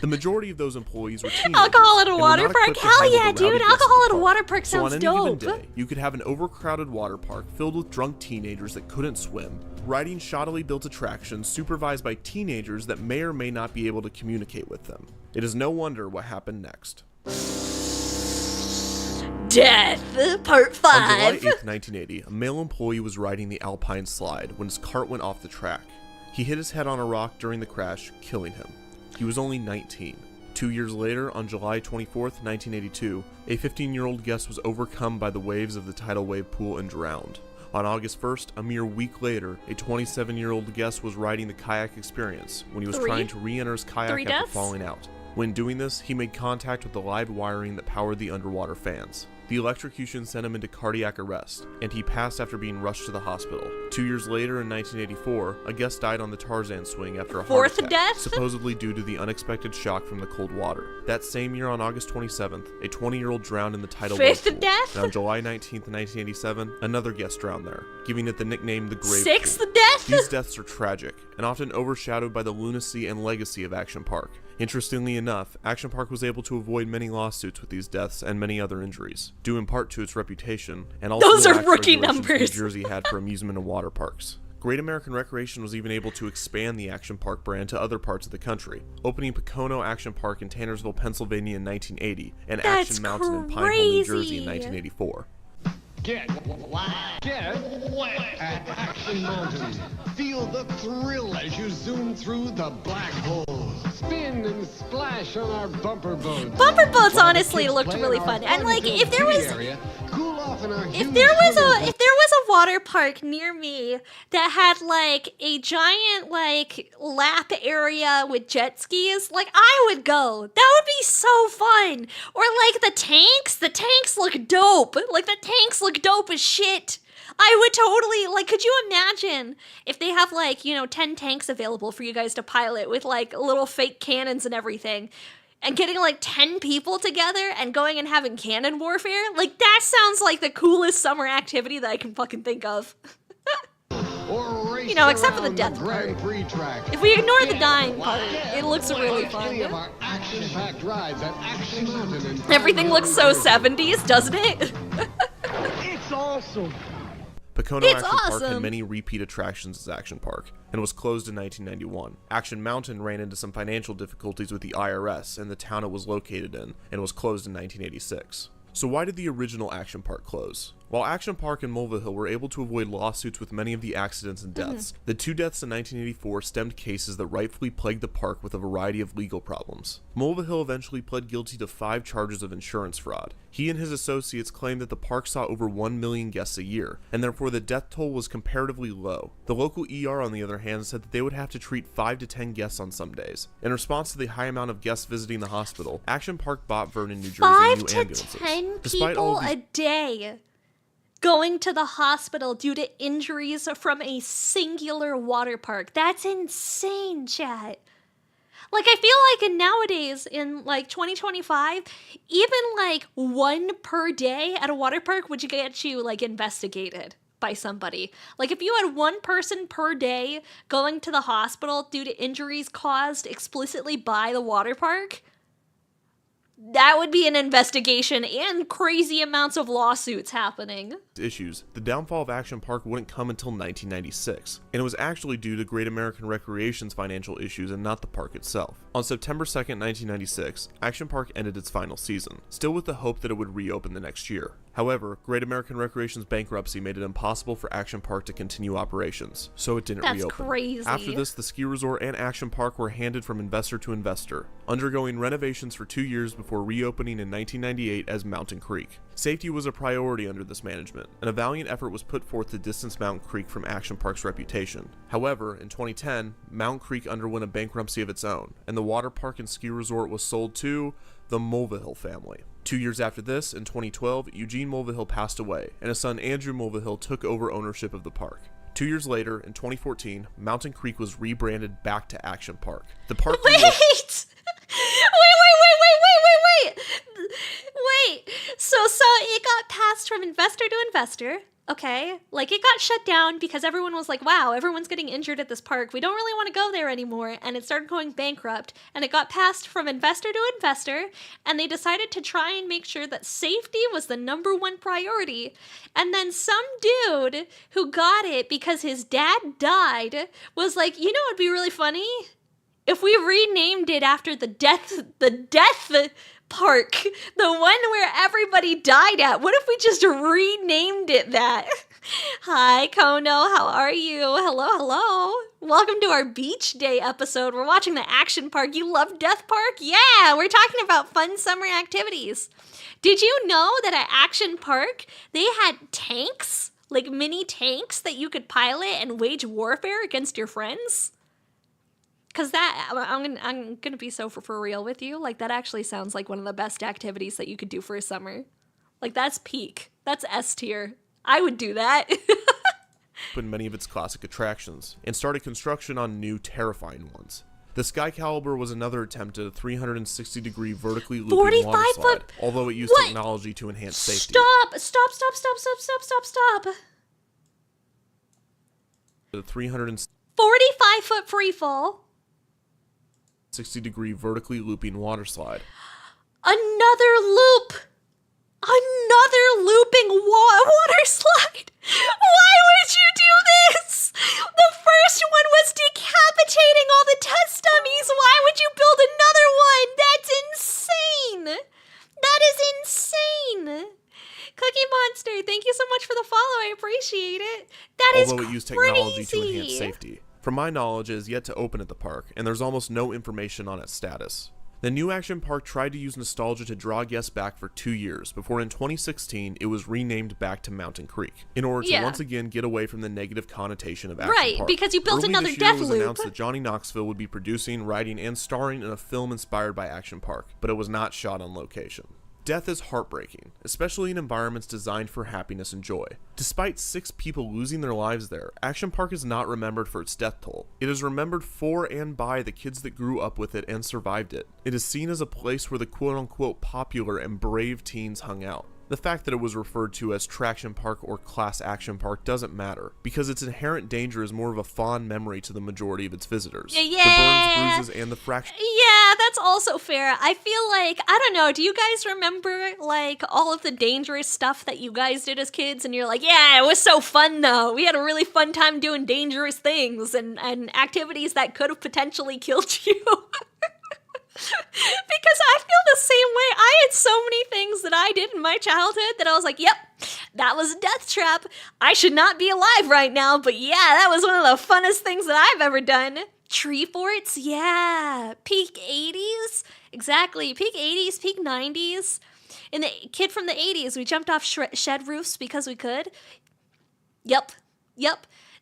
The majority of those employees were teenagers. Alcohol at a and were water not park? equipped to Hell handle yeah, the dude. rowdy guests Alcohol of at the a water park So on sounds any given dope. day, you could have an overcrowded water park filled with drunk teenagers that couldn't swim, riding shoddily built attractions supervised by teenagers that may or may not be able to communicate with them. It is no wonder what happened next. Death, part On July 5. 8th, 1980, a male employee was riding the Alpine slide when his cart went off the track. He hit his head on a rock during the crash, killing him. He was only 19. 2 years later, on July 24th, 1982, a 15-year-old guest was overcome by the waves of the tidal wave pool and drowned. On August 1st, a mere week later, a 27-year-old guest was riding the kayak experience when he was trying to re-enter his kayak Three after deaths? falling out. When doing this, he made contact with the live wiring that powered the underwater fans. The electrocution sent him into cardiac arrest, and he passed after being rushed to the hospital. 2 years later, in 1984, a guest died on the Tarzan swing after a heart Fourth attack, death? supposedly due to the unexpected shock from the cold water. That same year, on August 27th, a 20-year-old drowned in the tidal wave Fifth pool. death? And on July 19th, 1987, another guest drowned there, giving it the nickname the Grave Sixth Pool. death? These deaths are tragic, and often overshadowed by the lunacy and legacy of Action Park. Interestingly enough, Action Park was able to avoid many lawsuits with these deaths and many other injuries, due in part to its reputation, and also Those the are lax rookie regulations numbers. New Jersey had for amusement and water parks. Great American Recreation was even able to expand the Action Park brand to other parts of the country, opening Pocono Action Park in Tannersville, Pennsylvania in 1980, and That's Action Mountain in Pinehole, New Jersey in crazy. 1984. Get wet at Action Mountain. Feel the thrill as you zoom through the black hole. Spin and splash on our bumper boats. Bumper boats While the honestly kids looked play really in our fun. And like fun-filled if there was kiddie area, cool off in our if huge there was swimming a water park near me that had like a giant like lap area with jet skis, like I would go. That would be so fun. Or like the tanks look dope. Like the tanks look dope as shit. I would totally, like, could you imagine if they have, like, 10 tanks available for you guys to pilot with, like, little fake cannons and everything, and getting, like, 10 people together and going and having cannon warfare? Like, that sounds like the coolest summer activity that I can fucking think of. or race Except for the around death Grand part. Prix track. If we ignore the Get dying part, wet it looks really like any of fun. our action-packed rides at Action Mountain in Everything looks so 70s, doesn't it? It's awesome. Pocono It's Action Park had awesome. many repeat attractions as Action Park, and was closed in 1991. Action Mountain ran into some financial difficulties with the IRS and the town it was located in, and was closed in 1986. So why did the original Action Park close? While Action Park and Mulvihill were able to avoid lawsuits with many of the accidents and deaths, the two deaths in 1984 stemmed cases that rightfully plagued the park with a variety of legal problems. Mulvihill eventually pled guilty to 5 charges of insurance fraud. He and his associates claimed that the park saw over 1 million guests a year, and therefore the death toll was comparatively low. The local ER, on the other hand, said that they would have to treat 5 to 10 guests on some days. In response to the high amount of guests visiting the hospital, Action Park bought Vernon, New Jersey 5 new to ambulances. 10 Despite all people of these a day going to the hospital due to injuries from a singular water park. That's insane, chat. Like, I feel like nowadays, in like 2025, even like 1 per day at a water park would get you like investigated by somebody. Like, if you had 1 person per day going to the hospital due to injuries caused explicitly by the water park, that would be an investigation and crazy amounts of lawsuits happening. issues, the downfall of Action Park wouldn't come until 1996, and it was actually due to Great American Recreation's financial issues and not the park itself. On September 2nd, 1996, Action Park ended its final season, still with the hope that it would reopen the next year. However, Great American Recreation's bankruptcy made it impossible for Action Park to continue operations, so it didn't That's reopen. crazy. After this, the ski resort and Action Park were handed from investor to investor, undergoing renovations for 2 years before reopening in 1998 as Mountain Creek. Safety was a priority under this management, and a valiant effort was put forth to distance Mountain Creek from Action Park's reputation. However, in 2010, Mountain Creek underwent a bankruptcy of its own, and the water park and ski resort was sold to the Mulvihill family. 2 years after this, in 2012, Eugene Mulvihill passed away, and his son Andrew Mulvihill took over ownership of the park. 2 years later, in 2014, Mountain Creek was rebranded back to Action Park. The park Wait! Wait! So it got passed from investor to investor. Okay, like it got shut down because everyone was like, wow, everyone's getting injured at this park. We don't really want to go there anymore. And it started going bankrupt. And it got passed from investor to investor. And they decided to try and make sure that safety was the #1 priority. And then some dude who got it because his dad died was like, you know what would be really funny? If we renamed it after the death park, the one where everybody died at. What if we just renamed it that? Hi, Kono. How are you? Hello. Welcome to our beach day episode. We're watching the action park. You love Death Park? Yeah, we're talking about fun summer activities. Did you know that at Action Park, they had tanks, like mini tanks that you could pilot and wage warfare against your friends? Because that, I'm gonna be so for real with you. Like, that actually sounds like one of the best activities that you could do for a summer. Like, that's peak. That's S tier. I would do that. Opened many of its classic attractions, and started construction on new, terrifying ones. The Sky Caliber was another attempt at a 360-degree vertically looping water slide, although it used technology to enhance safety. Stop! The 45-foot freefall. 60-degree vertically looping water slide. Another looping water slide. Why would you do this? The first one was decapitating all the test dummies. Why would you build another one? That's insane. That is insane. Cookie Monster, thank you so much for the follow. I appreciate it. That is crazy. Although it used technology to enhance safety. From my knowledge, it is yet to open at the park, and there's almost no information on its status. The new action park tried to use nostalgia to draw guests back for 2 years, before in 2016, it was renamed back to Mountain Creek, in order to once again get away from the negative connotation of action park. Right, because you built another Death Death Loop. It was Loop. announced that Johnny Knoxville would be producing, writing, and starring in a film inspired by Action Park, but it was not shot on location. Death is heartbreaking, especially in environments designed for happiness and joy. Despite 6 people losing their lives there, Action Park is not remembered for its death toll. It is remembered for and by the kids that grew up with it and survived it. It is seen as a place where the quote-unquote popular and brave teens hung out. The fact that it was referred to as Traction Park or Class Action Park doesn't matter, because its inherent danger is more of a fond memory to the majority of its visitors. Yeah. The burns, bruises, and the fractures. Yeah, that's also fair. I feel like, I don't know, do you guys remember, like, all of the dangerous stuff that you guys did as kids? And you're like, yeah, it was so fun, though. We had a really fun time doing dangerous things and activities that could have potentially killed you. Because I feel the same way. I had so many things that I did in my childhood that I was like, yep, that was a death trap. I should not be alive right now, but yeah, that was one of the funnest things that I've ever done. Tree forts, yeah. Peak 80s, exactly. Peak 80s, peak 90s. In the kid from the 80s, we jumped off shed roofs because we could. Yep.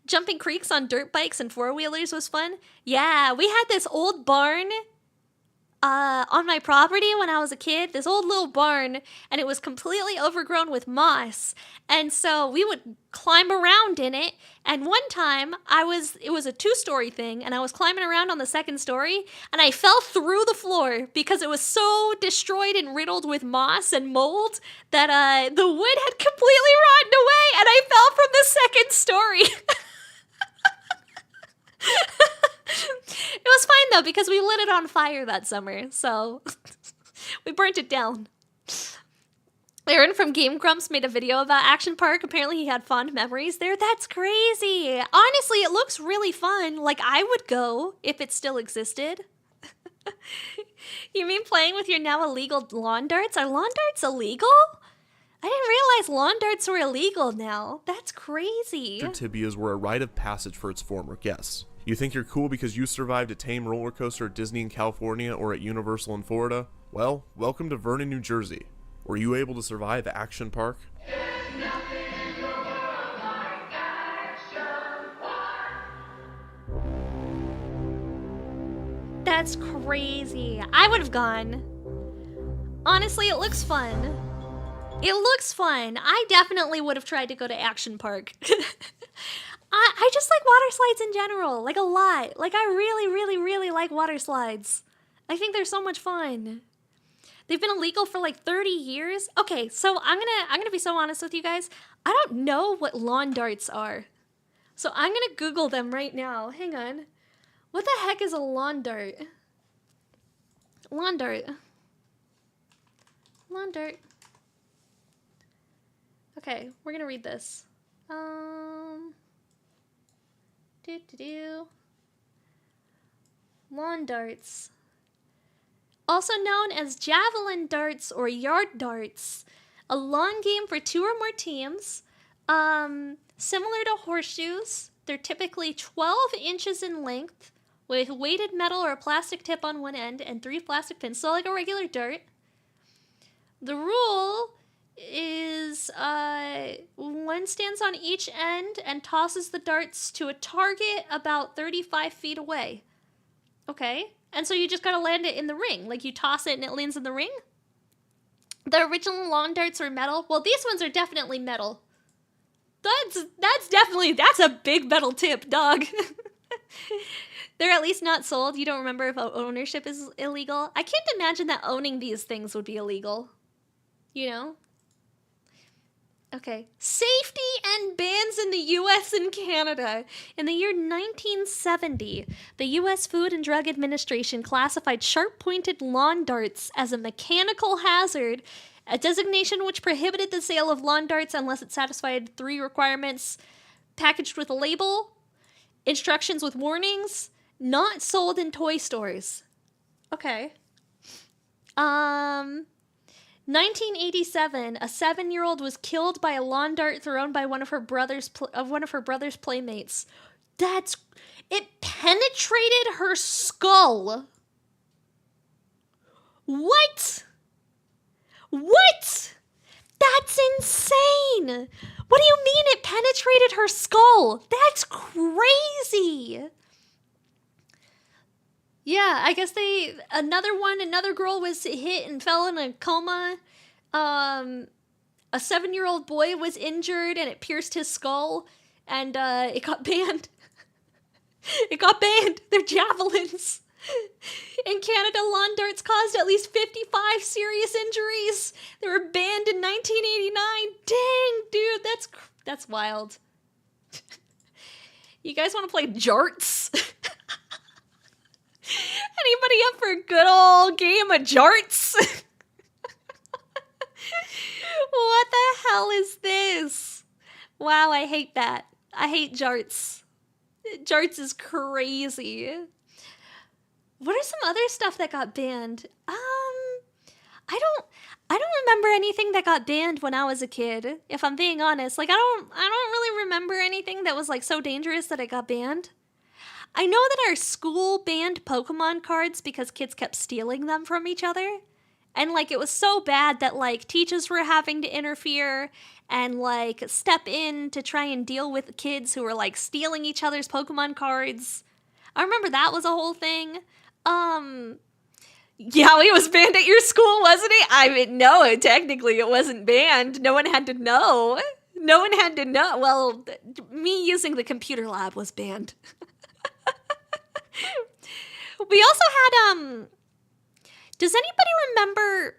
Jumping creeks on dirt bikes and four-wheelers was fun. Yeah, we had this old barn on my property when I was a kid, this old little barn, and it was completely overgrown with moss. And so we would climb around in it. And one time it was a 2-story thing, and I was climbing around on the 2nd story, and I fell through the floor because it was so destroyed and riddled with moss and mold that the wood had completely rotten away, and I fell from the 2nd story. It was fine though, because we lit it on fire that summer, so we burnt it down. Aaron from Game Grumps made a video about Action Park. Apparently he had fond memories there. That's crazy. Honestly, it looks really fun. Like, I would go if it still existed. You mean playing with your now illegal lawn darts? Are lawn darts illegal? I didn't realize lawn darts were illegal now. That's crazy. Tibias were a rite of passage for its former guests. You think you're cool because you survived a tame roller coaster at Disney in California or at Universal in Florida? Well, welcome to Vernon, New Jersey. Were you able to survive Action Park? That's crazy. I would have gone. Honestly, it looks fun. It looks fun. I definitely would have tried to go to Action Park. I just like water slides in general, like a lot. Like, I really, really, really like water slides. I think they're so much fun. They've been illegal for like 30 years. Okay, so I'm gonna be so honest with you guys. I don't know what lawn darts are. So I'm gonna Google them right now. Hang on. What the heck is a lawn dart? Lawn dart. Lawn dart. Okay, we're gonna read this. Lawn darts. Also known as javelin darts or yard darts. A long game for 2 or more teams. Similar to horseshoes. They're typically 12 inches in length with weighted metal or a plastic tip on one end and 3 plastic pins. So like a regular dart. The rule is one stands on each end and tosses the darts to a target about 35 feet away. Okay, and so you just gotta land it in the ring. Like you toss it and it lands in the ring. The original lawn darts were metal. Well, these ones are definitely metal. That's a big metal tip, dog. They're at least not sold. You don't remember if ownership is illegal. I can't imagine that owning these things would be illegal. You know? Okay. Safety and bans in the US and Canada. In the year 1970, the US Food and Drug Administration classified sharp-pointed lawn darts as a mechanical hazard, a designation which prohibited the sale of lawn darts unless it satisfied 3 requirements: packaged with a label, instructions with warnings, not sold in toy stores. Okay. 1987, a 7-year-old was killed by a lawn dart thrown by one of her brother's playmates. It penetrated her skull. What? What? That's insane. What do you mean it penetrated her skull? That's crazy. Yeah, I guess another girl was hit and fell in a coma. A 7-year-old boy was injured and it pierced his skull, and it got banned. It got banned. They're javelins. In Canada, lawn darts caused at least 55 serious injuries. They were banned in 1989. Dang, dude, that's wild. You guys want to play jarts? Anybody up for a good old game of jarts? What the hell is this? Wow, I hate that. I hate jarts. Jarts is crazy. What are some other stuff that got banned? I don't remember anything that got banned when I was a kid, if I'm being honest. Like I don't really remember anything that was like so dangerous that it got banned. I know that our school banned Pokemon cards because kids kept stealing them from each other. And, like, it was so bad that, like, teachers were having to interfere and, like, step in to try and deal with kids who were, like, stealing each other's Pokemon cards. I remember that was a whole thing. Yeah, it was banned at your school, wasn't it? I mean, no, technically it wasn't banned. No one had to know. No one had to know. Well, me using the computer lab was banned. We also had, does anybody remember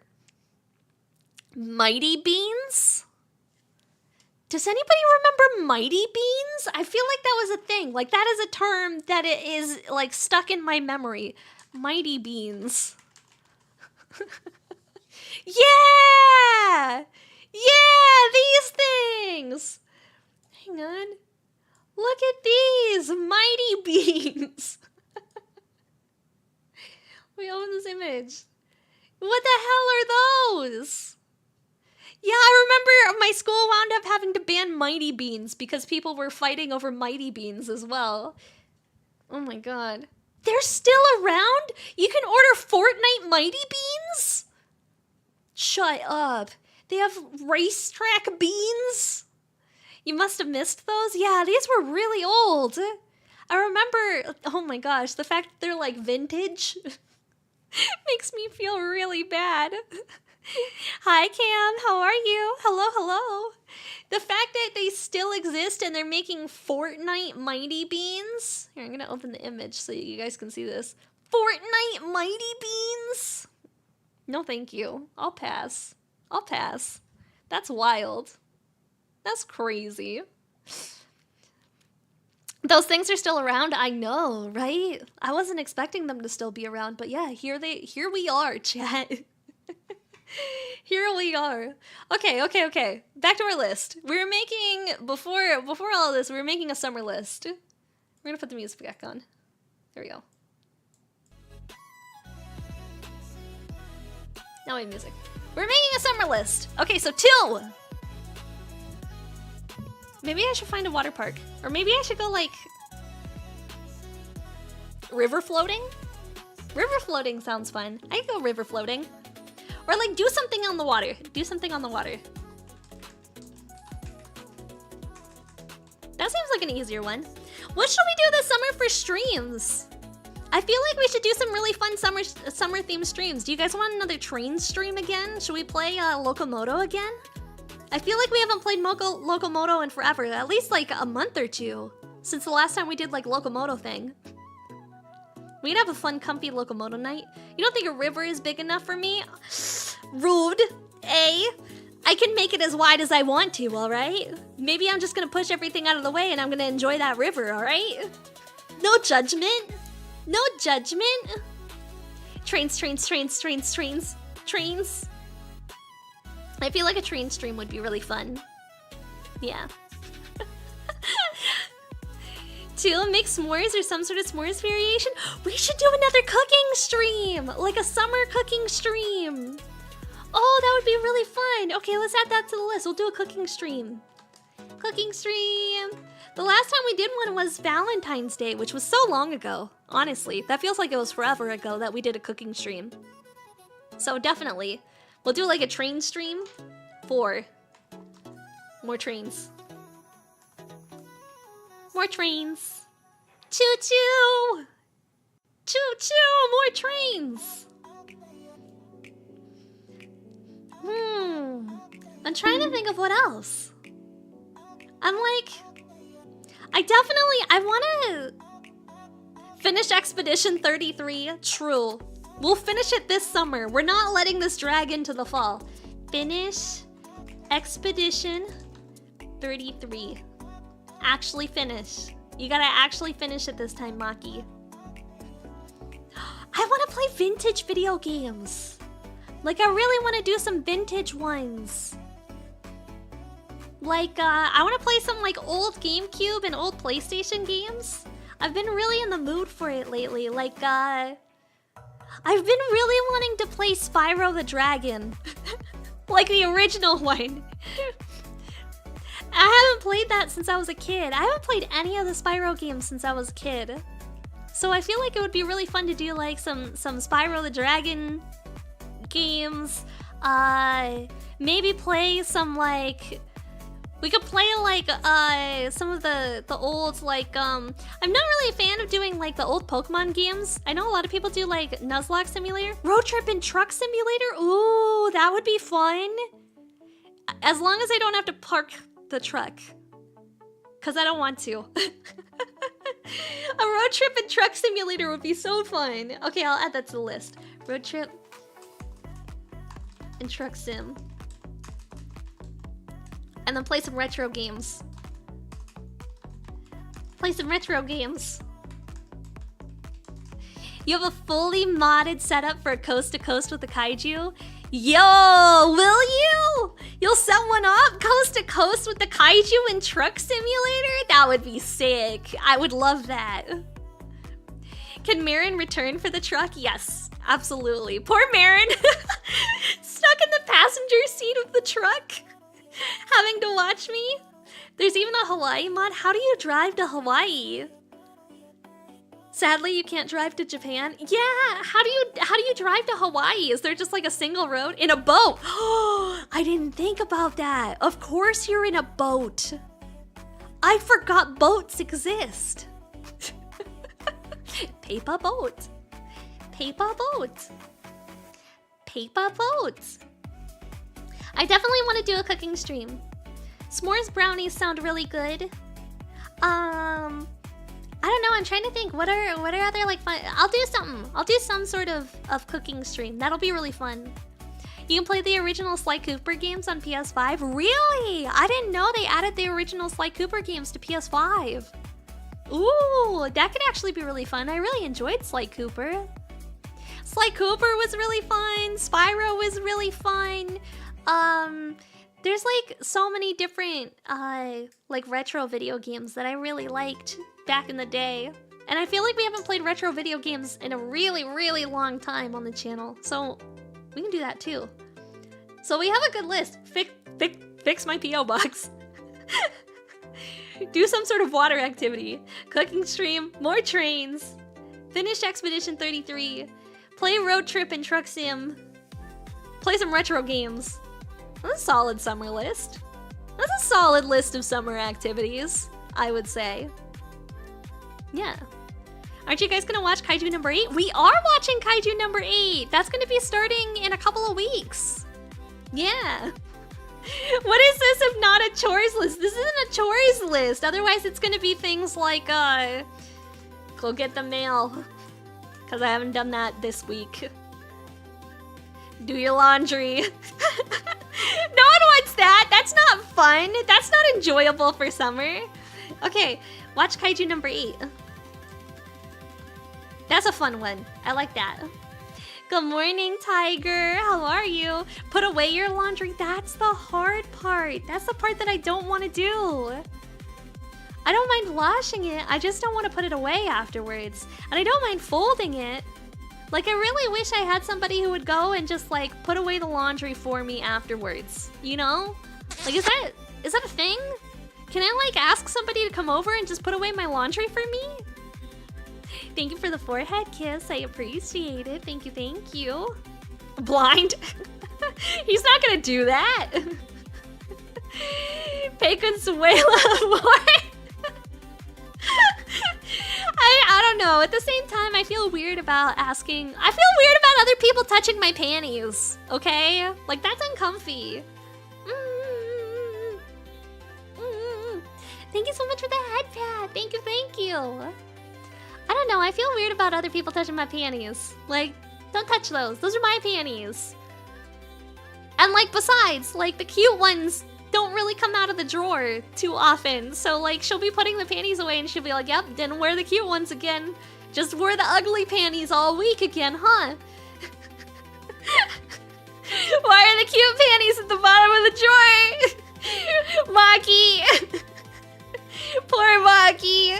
Mighty Beans? Does anybody remember Mighty Beans? I feel like that was a thing. Like, that is a term that it is, like, stuck in my memory. Mighty Beans. Yeah! Yeah, these things! Hang on. Look at these! Mighty Beans! We open this image. What the hell are those? Yeah, I remember my school wound up having to ban Mighty Beans because people were fighting over Mighty Beans as well. Oh my god. They're still around? You can order Fortnite Mighty Beans? Shut up. They have racetrack beans? You must have missed those? Yeah, these were really old. I remember, oh my gosh, the fact that they're like vintage makes me feel really bad. Hi, Cam. How are you? Hello, hello. The fact that they still exist and they're making Fortnite Mighty Beans. Here, I'm going to open the image so you guys can see this. Fortnite Mighty Beans. No, thank you. I'll pass. I'll pass. That's wild. That's crazy. Those things are still around. I know, right? I wasn't expecting them to still be around, but yeah, here we are, chat. Here we are. Okay. Back to our list. We were making before all of this, we were making a summer list. We're gonna put the music back on. There we go. Now we have music. We're making a summer list. Okay, so 2. Maybe I should find a water park. Or maybe I should go, like, river floating? River floating sounds fun. I could go river floating. Or, like, do something on the water. Do something on the water. That seems like an easier one. What should we do this summer for streams? I feel like we should do some really fun summer themed streams. Do you guys want another train stream again? Should we play Locomoto again? I feel like we haven't played Locomoto in forever, at least like a month or 2, since the last time we did like Locomoto thing. We could have a fun, comfy Locomoto night. You don't think a river is big enough for me? Rude, eh? I can make it as wide as I want to, alright? Maybe I'm just gonna push everything out of the way and I'm gonna enjoy that river, alright? No judgment. No judgment. Trains. I feel like a train stream would be really fun. Yeah. 2, make s'mores or some sort of s'mores variation. We should do another cooking stream, like a summer cooking stream. Oh, that would be really fun. Okay, let's add that to the list. We'll do a cooking stream. Cooking stream. The last time we did one was Valentine's Day, which was so long ago. Honestly, that feels like it was forever ago that we did a cooking stream. So definitely. We'll do like a train stream. 4. More trains. More trains. Choo-choo! Choo-choo! More trains! I'm trying to think of what else. I'm like... I want to finish Expedition 33. True. We'll finish it this summer. We're not letting this drag into the fall. Finish Expedition 33. Actually finish. You gotta actually finish it this time, Maki. I want to play vintage video games. Like, I really want to do some vintage ones. Like, I want to play some, like, old GameCube and old PlayStation games. I've been really in the mood for it lately. Like, I've been really wanting to play Spyro the Dragon. Like the original one. I haven't played that since I was a kid. I haven't played any of the Spyro games since I was a kid. So I feel like it would be really fun to do, like, some Spyro the Dragon games. Maybe play some, like... We could play, like, some of the old, like, I'm not really a fan of doing, like, the old Pokemon games. I know a lot of people do, like, Nuzlocke Simulator. Road Trip and Truck Simulator? Ooh, that would be fun. As long as I don't have to park the truck. Because I don't want to. A Road Trip and Truck Simulator would be so fun. Okay, I'll add that to the list. Road Trip and Truck Sim. And then play some retro games. Play some retro games. You have a fully modded setup for Coast to Coast with the Kaiju? Yo, will you? You'll set one up? Coast to Coast with the Kaiju and Truck Simulator? That would be sick. I would love that. Can Marin return for the truck? Yes, absolutely. Poor Marin. Stuck in the passenger seat of the truck. Having to watch me? There's even a Hawaii mod. How do you drive to Hawaii? Sadly, you can't drive to Japan. Yeah, how do you drive to Hawaii? Is there just like a single road? In a boat? Oh, I didn't think about that. Of course you're in a boat. I forgot boats exist. Paper boat. Paper boat. Paper boat. I definitely want to do a cooking stream. S'mores brownies sound really good. I don't know, I'm trying to think. What are other like fun? I'll do something. I'll do some sort of cooking stream. That'll be really fun. You can play the original Sly Cooper games on PS5. Really? I didn't know they added the original Sly Cooper games to PS5. Ooh, that could actually be really fun. I really enjoyed Sly Cooper. Sly Cooper was really fun. Spyro was really fun. There's like so many different like retro video games that I really liked back in the day. And I feel like we haven't played retro video games in a really, really long time on the channel. So we can do that too. So we have a good list. Fix my P.O. box. Do some sort of water activity. Cooking stream. More trains. Finish Expedition 33. Play Road Trip and Truck Sim. Play some retro games. That's a solid summer list. That's a solid list of summer activities, I would say. Yeah. Aren't you guys gonna watch Kaiju number 8? We are watching Kaiju number 8! That's gonna be starting in a couple of weeks. Yeah. What is this if not a chores list? This isn't a chores list. Otherwise it's gonna be things like, go get the mail. Because I haven't done that this week. Do your laundry. No one wants that. That's not fun. That's not enjoyable for summer. Okay, watch Kaiju number 8. That's a fun one. I like that. Good morning, Tiger. How are you? Put away your laundry. That's the hard part. That's the part that I don't want to do. I don't mind washing it. I just don't want to put it away afterwards. And I don't mind folding it. Like, I really wish I had somebody who would go and just, like, put away the laundry for me afterwards. You know? Like, is that a thing? Can I, like, ask somebody to come over and just put away my laundry for me? Thank you for the forehead kiss. I appreciate it. Thank you, thank you. Blind? He's not gonna do that. Paconsuela more. I don't know. At the same time, I feel weird about asking. I feel weird about other people touching my panties. Okay? Like, that's uncomfy. Thank you so much for the head pat. Thank you, thank you. I don't know. I feel weird about other people touching my panties. Like, don't touch those. Those are my panties. And, like, besides, like, the cute ones don't really come out of the drawer too often. So, like, she'll be putting the panties away and she'll be like, yep, didn't wear the cute ones again. Just wore the ugly panties all week again, huh? Why are the cute panties at the bottom of the drawer? Maki! Poor Maki!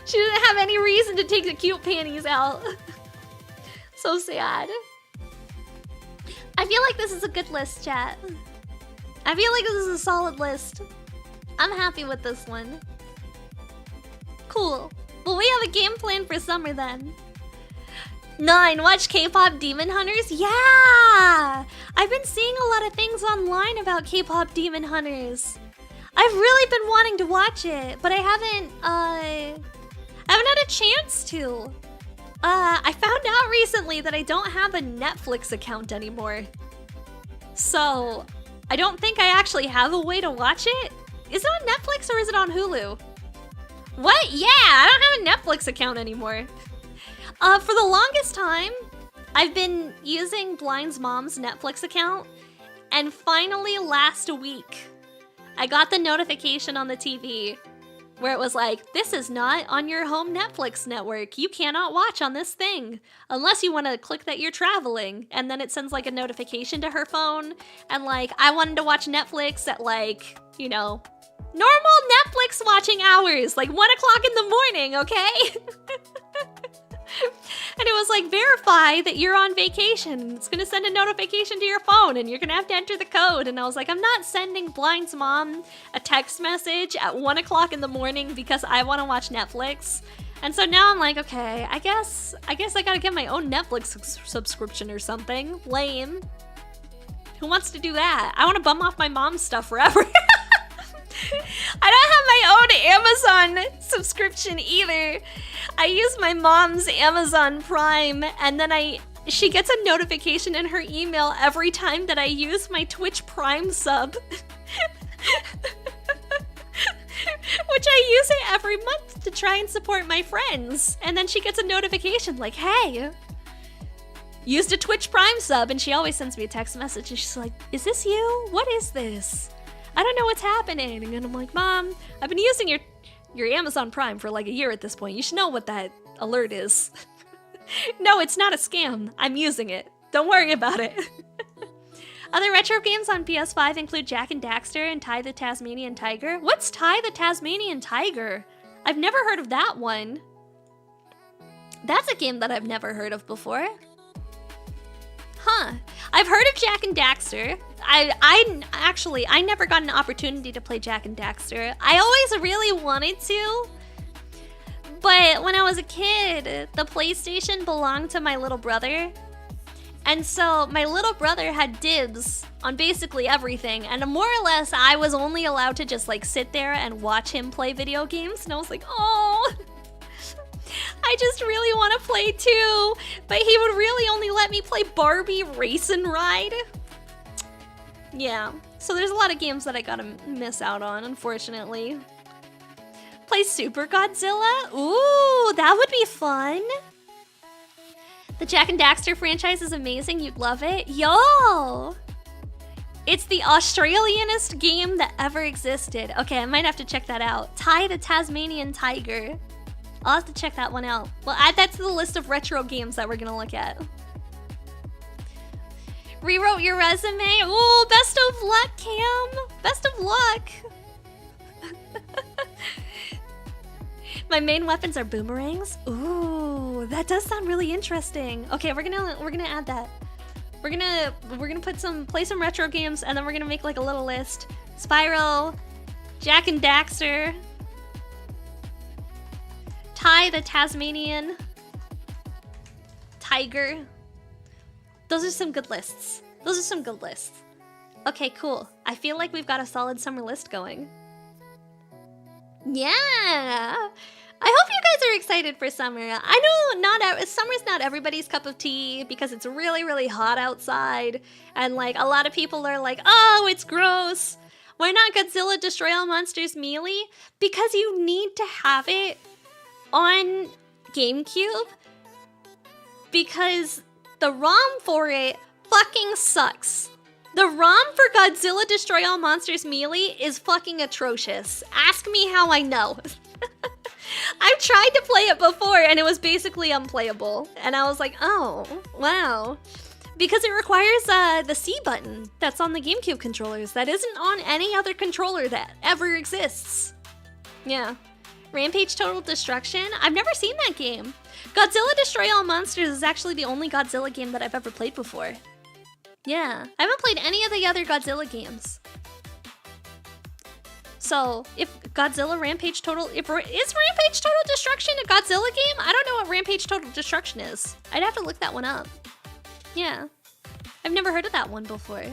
She didn't have any reason to take the cute panties out. So sad. I feel like this is a good list, chat. I feel like this is a solid list. I'm happy with this one. Cool. Well, we have a game plan for summer then. 9. Watch K-pop Demon Hunters? Yeah! I've been seeing a lot of things online about K-pop Demon Hunters. I've really been wanting to watch it, but I haven't had a chance to. I found out recently that I don't have a Netflix account anymore. So, I don't think I actually have a way to watch it. Is it on Netflix or is it on Hulu? What? Yeah, I don't have a Netflix account anymore. For the longest time, I've been using Blind's mom's Netflix account, and finally last week, I got the notification on the TV where it was like, this is not on your home Netflix network. You cannot watch on this thing unless you want to click that you're traveling. And then it sends like a notification to her phone. And like, I wanted to watch Netflix at like, you know, normal Netflix watching hours, like 1 o'clock in the morning, okay? And it was like, verify that you're on vacation. It's gonna send a notification to your phone and you're gonna have to enter the code. And I was like, I'm not sending Blind's mom a text message at 1 o'clock in the morning because I wanna watch Netflix. And so now I'm like, okay, I guess I gotta get my own Netflix subscription or something. Lame. Who wants to do that? I wanna bum off my mom's stuff forever. I don't have my own Amazon subscription either. I use my mom's Amazon Prime, and then she gets a notification in her email every time that I use my Twitch Prime sub. Which I use it every month to try and support my friends. And then she gets a notification like, hey, used a Twitch Prime sub, and she always sends me a text message and she's like, is this you? What is this? I don't know what's happening. And I'm like, Mom, I've been using your Amazon Prime for like a year at this point. You should know what that alert is. No, it's not a scam. I'm using it. Don't worry about it. Other retro games on PS5 include Jak and Daxter and Ty the Tasmanian Tiger. What's Ty the Tasmanian Tiger? I've never heard of that one. That's a game that I've never heard of before. Huh. I've heard of Jak and Daxter. I never got an opportunity to play Jak and Daxter. I always really wanted to. But when I was a kid, the PlayStation belonged to my little brother. And so my little brother had dibs on basically everything. And more or less, I was only allowed to just like sit there and watch him play video games. And I was like, oh, I just really want to play too. But he would really only let me play Barbie Race and Ride. Yeah, so there's a lot of games that I gotta miss out on, unfortunately. Play Super Godzilla? Ooh, that would be fun. The Jak and Daxter franchise is amazing. You'd love it. Yo! It's the Australianest game that ever existed. Okay, I might have to check that out. Ty the Tasmanian Tiger. I'll have to check that one out. We'll add that to the list of retro games that we're gonna look at. Rewrote your resume? Ooh, best of luck, Cam. Best of luck. My main weapons are boomerangs. Ooh, that does sound really interesting. Okay, we're gonna add that. We're gonna play some retro games, and then we're gonna make like a little list. Spyro, Jak and Daxter, Ty the Tasmanian Tiger. Those are some good lists. Those are some good lists. Okay, cool. I feel like we've got a solid summer list going. Yeah! I hope you guys are excited for summer. I know summer's not everybody's cup of tea because it's really, really hot outside. And like a lot of people are like, oh, it's gross. Why not Godzilla Destroy All Monsters Melee? Because you need to have it on GameCube. Because the ROM for it fucking sucks. The ROM for Godzilla Destroy All Monsters Melee is fucking atrocious. Ask me how I know. I've tried to play it before and it was basically unplayable. And I was like, oh, wow. Because it requires the C button that's on the GameCube controllers that isn't on any other controller that ever exists. Yeah. Rampage Total Destruction? I've never seen that game. Godzilla Destroy All Monsters is actually the only Godzilla game that I've ever played before. Yeah, I haven't played any of the other Godzilla games. So, if Godzilla Rampage Total... is Rampage Total Destruction a Godzilla game? I don't know what Rampage Total Destruction is. I'd have to look that one up. Yeah. I've never heard of that one before.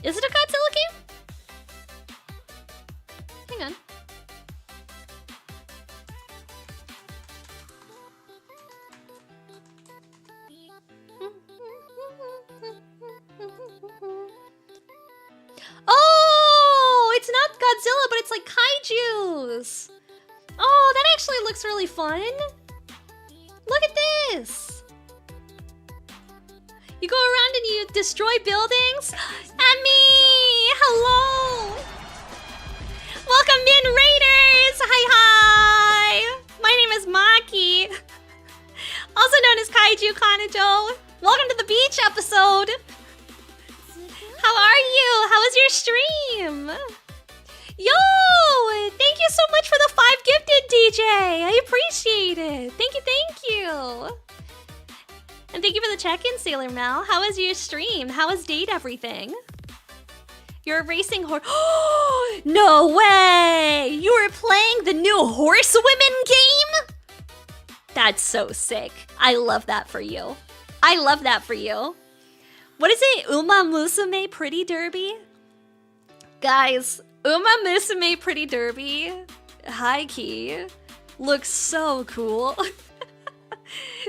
Is it a Godzilla game? Hang on. Oh, it's not Godzilla, but it's like kaijus. Oh, that actually looks really fun. Look at this. You go around and you destroy buildings. Emmy, hello. Welcome in, Raiders. Hi. My name is Maki, also known as Kaiju Kanojo. Welcome to the beach episode. How are you? How was your stream? Yo, thank you so much for the 5 gifted, DJ. I appreciate it. Thank you. And thank you for the check-in, Sailor Mal. How was your stream? How was date everything? You're a racing horse. No way! You were playing the new Horsewomen game? That's so sick. I love that for you. I love that for you. What is it? Uma Musume Pretty Derby? Guys, Uma Musume Pretty Derby, high key, looks so cool.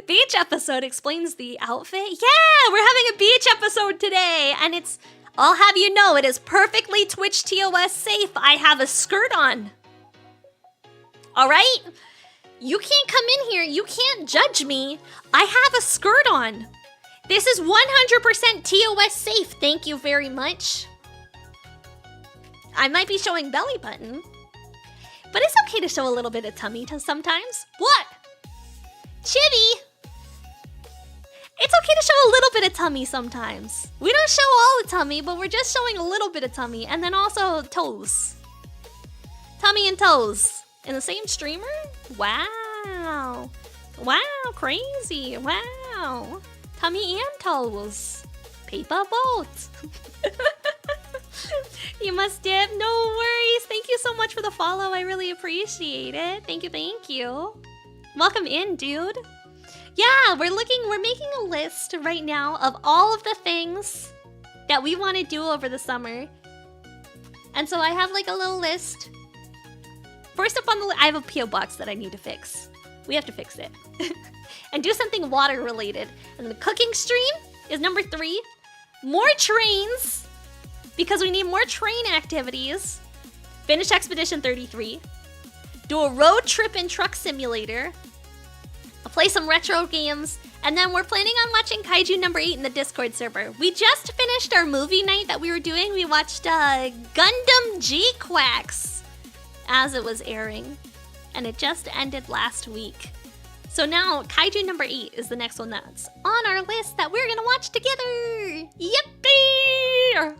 Beach episode explains the outfit. Yeah, we're having a beach episode today, and it's I'll have you know it is perfectly Twitch TOS safe. I have a skirt on. Alright? You can't come in here. You can't judge me. I have a skirt on. This is 100% TOS safe. Thank you very much. I might be showing belly button. But it's okay to show a little bit of tummy sometimes. What? Chibi! It's okay to show a little bit of tummy sometimes. We don't show all the tummy, but we're just showing a little bit of tummy. And then also toes. Tummy and toes. In the same streamer? Wow. Wow, crazy. Wow. Tummy and toes. Paper boat. You must dip. No worries. Thank you so much for the follow. I really appreciate it. Thank you, thank you. Welcome in, dude. Yeah, we're making a list right now of all of the things that we want to do over the summer. And so I have like a little list. First up on the list, I have a P.O. box that I need to fix. We have to fix it. And do something water related. And the cooking stream is number 3. More trains, because we need more train activities. Finish Expedition 33. Do a road trip and truck simulator. Play some retro games, and then we're planning on watching Kaiju number 8 in the Discord server. We just finished our movie night that we were doing. We watched Gundam G-Quacks as it was airing, and it just ended last week. So now Kaiju number 8 is the next one that's on our list that we're gonna watch together. Yippee!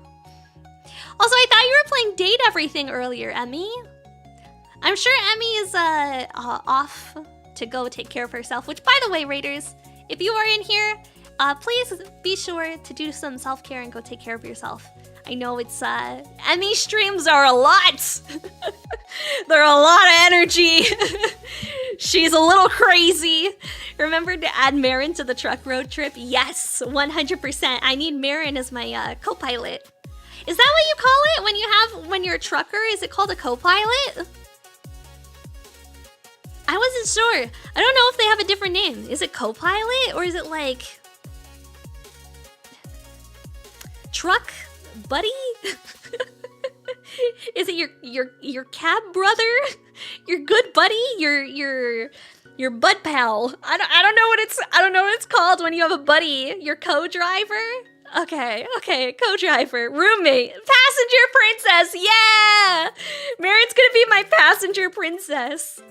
Also, I thought you were playing Date Everything earlier, Emmy. I'm sure Emmy is off to go take care of herself, which, by the way, Raiders, if you are in here, please be sure to do some self-care and go take care of yourself. I know it's, Emmy streams are a lot. They're a lot of energy. She's a little crazy. Remember to add Marin to the truck road trip? Yes, 100%. I need Marin as my co-pilot. Is that what you call it when you're a trucker? Is it called a co-pilot? I wasn't sure. I don't know if they have a different name. Is it co-pilot or is it like truck buddy? Is it your cab brother? Your good buddy? Your bud pal? I don't know what it's called when you have a buddy. Your co-driver? Okay, co-driver, roommate, passenger princess. Yeah, Marin's gonna be my passenger princess.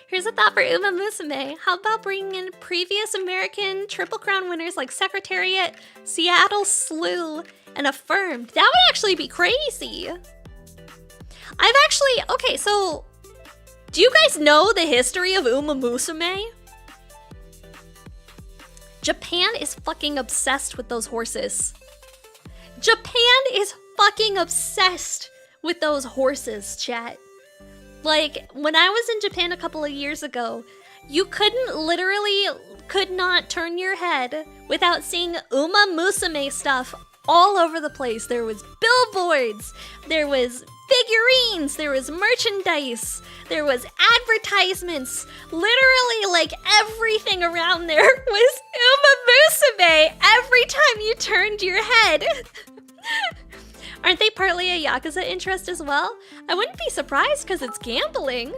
Here's a thought for Uma Musume. How about bringing in previous American Triple Crown winners like Secretariat, Seattle Slew, and Affirmed? That would actually be crazy. Okay, so do you guys know the history of Uma Musume? Japan is fucking obsessed with those horses. Japan is fucking obsessed with those horses, chat. Like, when I was in Japan a couple of years ago, you could not turn your head without seeing Uma Musume stuff all over the place. There was billboards, there was figurines, there was merchandise, there was advertisements. Literally, like, everything around there was Uma Musume every time you turned your head. Aren't they partly a Yakuza interest as well? I wouldn't be surprised because it's gambling.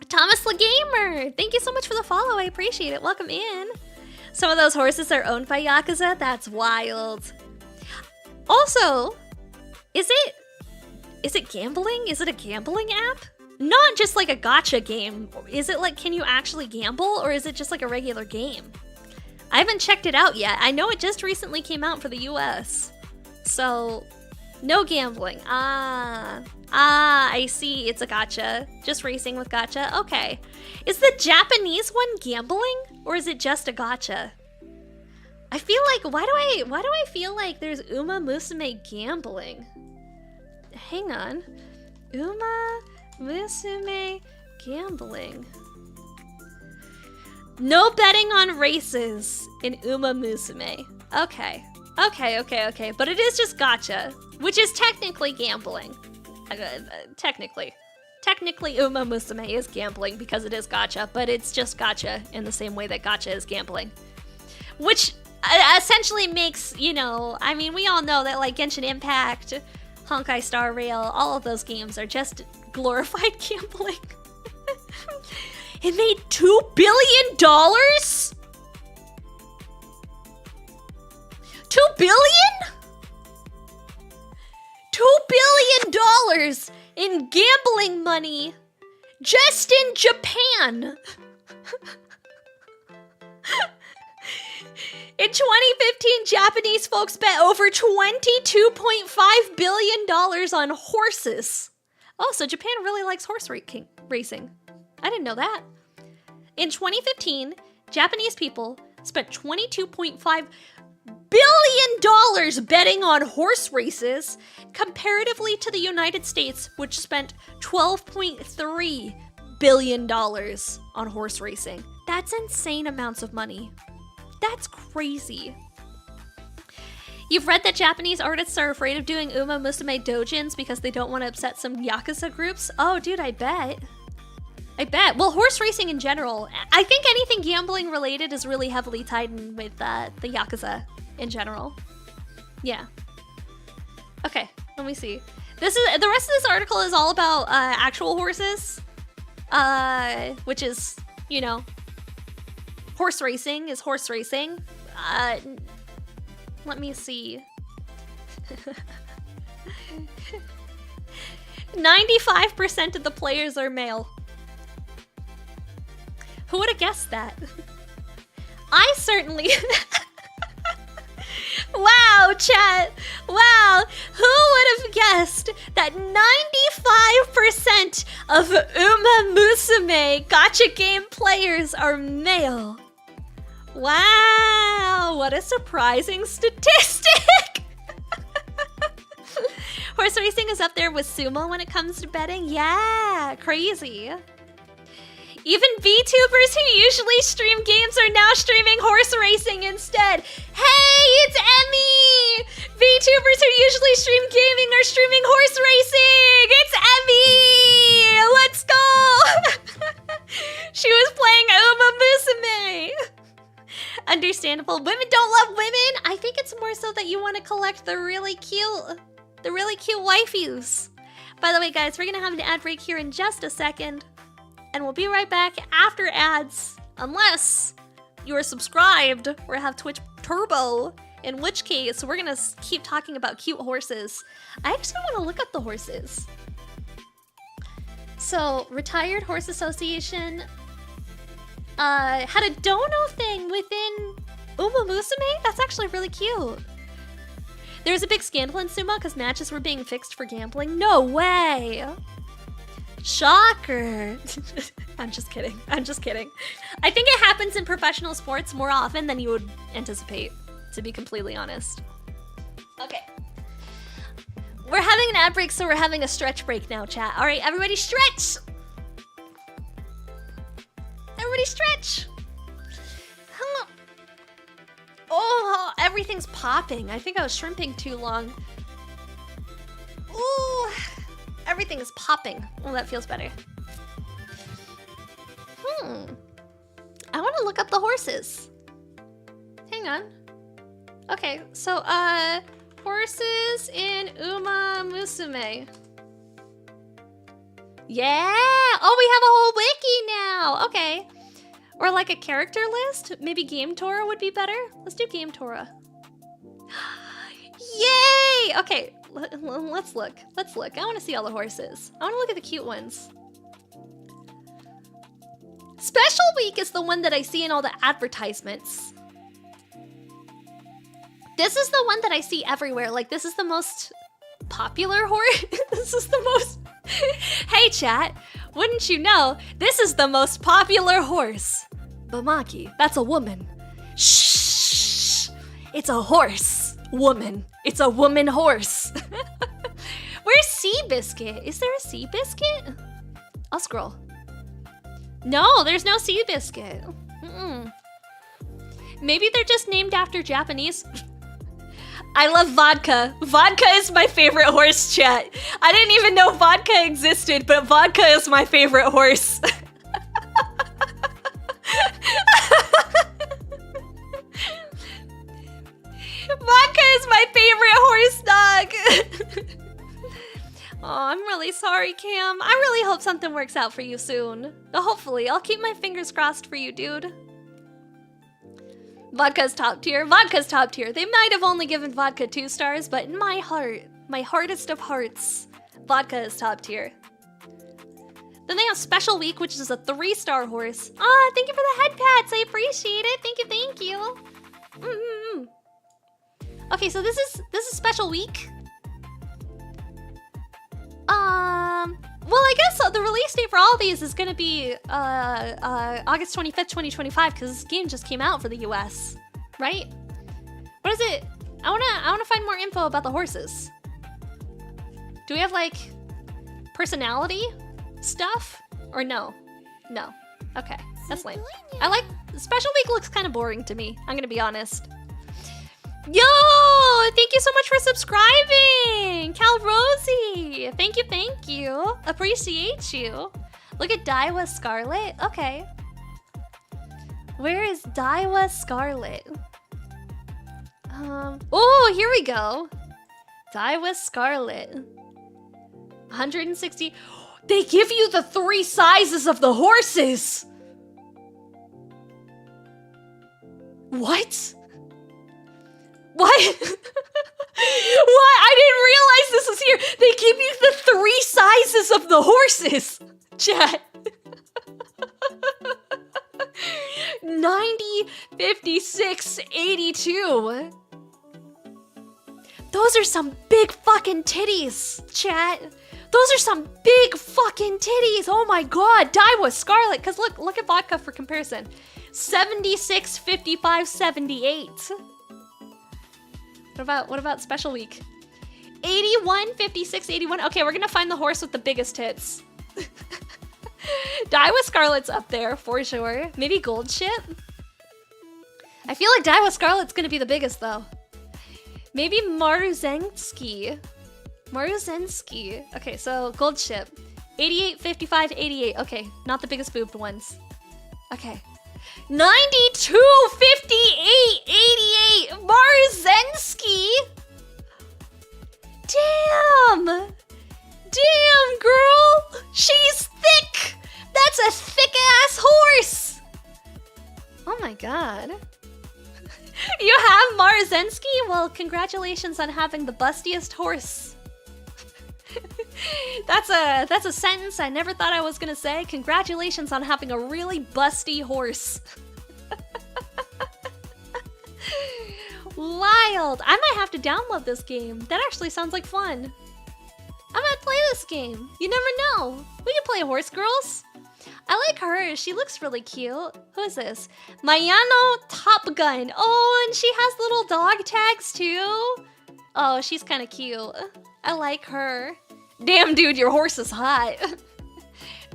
Thomas the Gamer, thank you so much for the follow. I appreciate it. Welcome in. Some of those horses are owned by Yakuza. That's wild. Also, is it gambling? Is it a gambling app? Not just like a gacha game. Is it like, can you actually gamble, or is it just like a regular game? I haven't checked it out yet. I know it just recently came out for the US. So, no gambling. I see. It's a gacha. Just racing with gacha. Okay. Is the Japanese one gambling, or is it just a gacha? I feel like, why do I feel like there's Uma Musume gambling? Hang on. Uma Musume gambling. No betting on races in Uma Musume. Okay. But it is just gacha, which is technically gambling. Technically Uma Musume is gambling because it is gacha, but it's just gacha in the same way that gacha is gambling. Which essentially makes, you know, I mean, we all know that like Genshin Impact, Honkai Star Rail, all of those games are just glorified gambling. It made $2 billion? $2 billion? $2 billion in gambling money just in Japan. In 2015, Japanese folks bet over $22.5 billion on horses. Oh, so Japan really likes horse racing. I didn't know that. In 2015, Japanese people spent $22.5 billion betting on horse races, comparatively to the United States, which spent $12.3 billion on horse racing. That's insane amounts of money. That's crazy. You've read that Japanese artists are afraid of doing Uma Musume doujins because they don't want to upset some Yakuza groups? Oh, dude, I bet. Well, horse racing in general, I think anything gambling related is really heavily tied in with the Yakuza in general. Yeah. Okay, let me see. The rest of this article is all about actual horses, which is, you know, horse racing is horse racing. Let me see. 95% of the players are male. Who would have guessed that? I certainly... Wow, chat. Wow. Who would have guessed that 95% of Uma Musume gacha game players are male? Wow, what a surprising statistic. Horse racing is up there with sumo when it comes to betting. Yeah, crazy. Even VTubers who usually stream games are now streaming horse racing instead. Hey, it's Emmy! VTubers who usually stream gaming are streaming horse racing! It's Emmy! Let's go! She was playing Uma Musume. Understandable. Women don't love women. I think it's more so that you want to collect the really cute waifus. By the way, guys, we're gonna have an ad break here in just a second. And we'll be right back after ads, unless you're subscribed or have Twitch Turbo, in which case we're gonna keep talking about cute horses. I actually want to look up the horses. So, Retired Horse Association had a dono thing within Uma Musume? That's actually really cute. There was a big scandal in sumo because matches were being fixed for gambling. No way! Shocker. I'm just kidding. I think it happens in professional sports more often than you would anticipate, to be completely honest. Okay. We're having an ad break, so we're having a stretch break now, chat. All right, everybody stretch. Everybody stretch. Oh, everything's popping. I think I was shrimping too long. Ooh. Everything is popping. Oh, that feels better. I want to look up the horses. Hang on. Okay, so, horses in Uma Musume. Yeah! Oh, we have a whole wiki now! Okay. Or like a character list? Maybe Game Tora would be better? Let's do Game Tora. Yay! Okay. Let's look. I want to see all the horses. I want to look at the cute ones. Special Week is the one that I see in all the advertisements. This is the one that I see everywhere. Like, this is the most popular horse. This is the most... Hey, chat. Wouldn't you know, this is the most popular horse. Bamaki, that's a woman. Shh. It's a horse. Woman. It's a woman horse. Where's Seabiscuit? Is there a Seabiscuit? I'll scroll. No, there's no Seabiscuit. Maybe they're just named after Japanese. I love vodka. Vodka is my favorite horse, chat. I didn't even know vodka existed, but vodka is my favorite horse. I'm really sorry, Cam. I really hope something works out for you soon. Hopefully, I'll keep my fingers crossed for you, dude. Vodka's top tier. Vodka's top tier. They might have only given Vodka 2 stars, but in my heart, my heartest of hearts, Vodka is top tier. Then they have Special Week, which is a 3-star horse. Ah, thank you for the head pats. I appreciate it. Thank you, thank you. Okay, so this is Special Week. Well, I guess the release date for all of these is gonna be August 25th, 2025, because this game just came out for the US, right? What is it? I wanna find more info about the horses. Do we have like personality stuff or no? No. Okay, that's lame. I like Special Week looks kind of boring to me. I'm gonna be honest. Yo, thank you so much for subscribing, Cal Rosie. Thank you. Appreciate you. Look at Daiwa Scarlet. Okay. Where is Daiwa Scarlet? Oh, here we go. Daiwa Scarlet. 160. They give you the 3 sizes of the horses. What? What? What? I didn't realize this was here. They give you the 3 sizes of the horses. Chat. 90, 56, 82. Those are some big fucking titties, chat. Those are some big fucking titties. Oh my god. Daiwa Scarlet. Because look at Vodka for comparison. 76, 55, 78. What about Special Week? 81, 56, 81. Okay, we're gonna find the horse with the biggest tits. Daiwa Scarlet's up there for sure. Maybe Gold Ship? I feel like Daiwa Scarlet's gonna be the biggest though. Maybe Maruzensky. Okay, so Gold Ship. 88, 55, 88. Okay, not the biggest boobed ones. Okay. 92, 58, 88. Marzensky. Damn, girl. She's thick. That's a thick ass horse. Oh my god. You have Marzensky? Well, congratulations on having the bustiest horse. That's a sentence I never thought I was gonna say. Congratulations on having a really busty horse. Wild. I might have to download this game. That actually sounds like fun. I might play this game. You never know. We can play Horse Girls. I like her. She looks really cute. Who is this? Mayano Top Gun. Oh, and she has little dog tags too. Oh, she's kind of cute. I like her. Damn, dude, your horse is hot.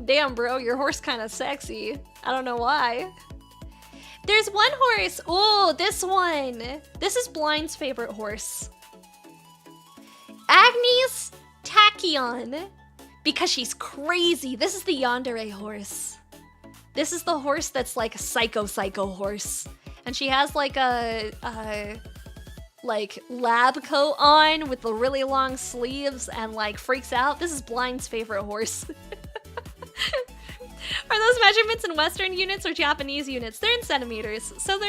Damn, bro, your horse kind of sexy. I don't know why. There's one horse. Oh, this one. This is Blind's favorite horse. Agnes Tachyon. Because she's crazy. This is the yandere horse. This is the horse that's like a psycho horse. And she has like a like lab coat on with the really long sleeves and like freaks out. This is Blind's favorite horse. Are those measurements in Western units or Japanese units? They're in centimeters, so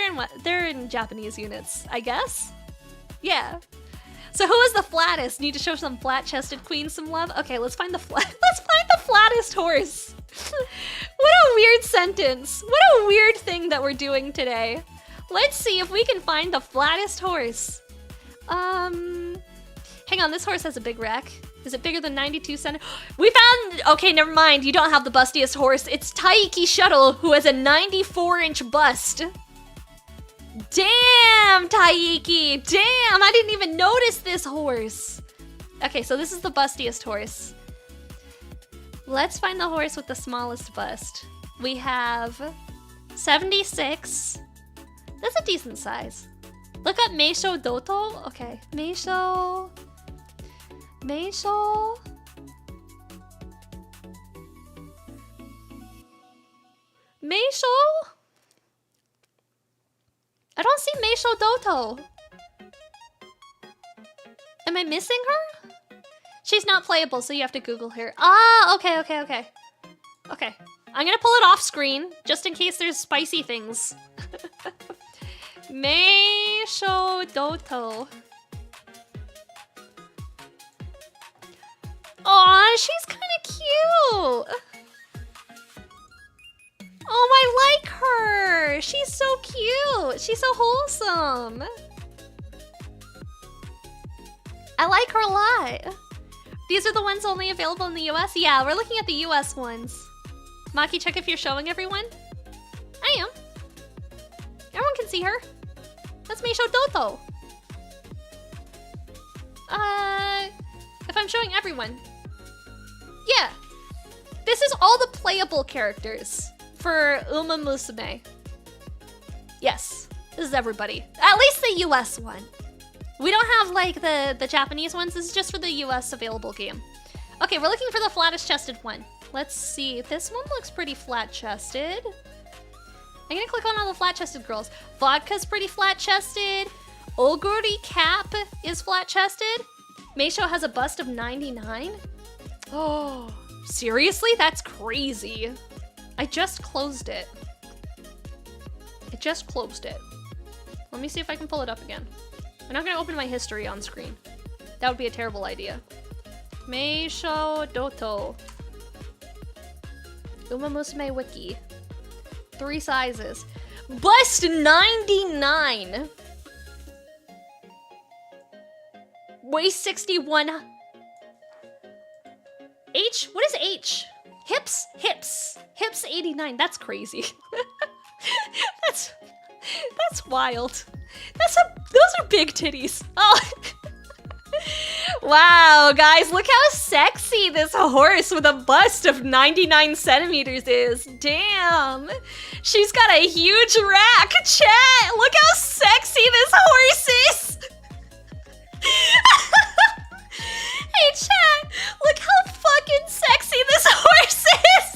they're in Japanese units, I guess. Yeah. So who is the flattest? Need to show some flat-chested queens some love. Okay, let's find the flattest horse. What a weird sentence. What a weird thing that we're doing today. Let's see if we can find the flattest horse. Hang on, this horse has a big rack. Is it bigger than 92 centimeters? We found, okay, never mind. You don't have the bustiest horse. It's Taiki Shuttle, who has a 94-inch bust. Damn, Taiki. Damn, I didn't even notice this horse. Okay, so this is the bustiest horse. Let's find the horse with the smallest bust. We have 76. That's a decent size. Look up Meisho Doto. Okay, Meisho. I don't see Meisho Doto. Am I missing her? She's not playable, so you have to Google her. Ah, okay. Okay, I'm gonna pull it off screen, just in case there's spicy things. Meisho Doto. Aw, she's kind of cute. Oh, I like her. She's so cute. She's so wholesome. I like her a lot. These are the ones only available in the US? Yeah, we're looking at the US ones. Maki, check if you're showing everyone. I am. Everyone can see her. That's Meisho Doto. If I'm showing everyone. Yeah. This is all the playable characters for Uma Musume. Yes, this is everybody. At least the US one. We don't have like the Japanese ones. This is just for the US available game. Okay, we're looking for the flattest chested one. Let's see. This one looks pretty flat chested. I'm gonna click on all the flat chested girls. Vodka's pretty flat chested. Oguri Cap is flat chested. Meisho has a bust of 99. Oh, seriously? That's crazy. I just closed it. Let me see if I can pull it up again. I'm not gonna open my history on screen. That would be a terrible idea. Meisho Doto. Uma Musume Wiki. 3 sizes. Bust 99. Waist 61. H? What is H? Hips? Hips 89. That's crazy. That's wild. Those are big titties. Oh. Wow, guys, look how sexy this horse with a bust of 99 centimeters is. Damn. She's got a huge rack. Chat, look how sexy this horse is. Hey, chat, look how fucking sexy this horse is.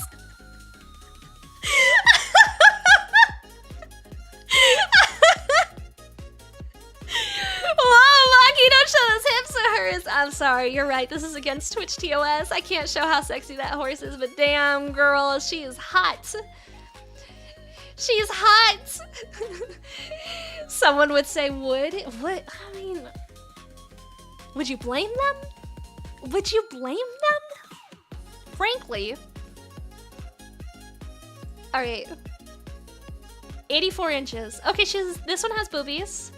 Whoa, Maki, don't show those hips of hers. I'm sorry, you're right. This is against Twitch TOS. I can't show how sexy that horse is, but damn, girl, she is hot. She's hot. Someone would say, would? What? I mean, would you blame them? Would you blame them? Frankly. All right. 84 inches. Okay, this one has boobies.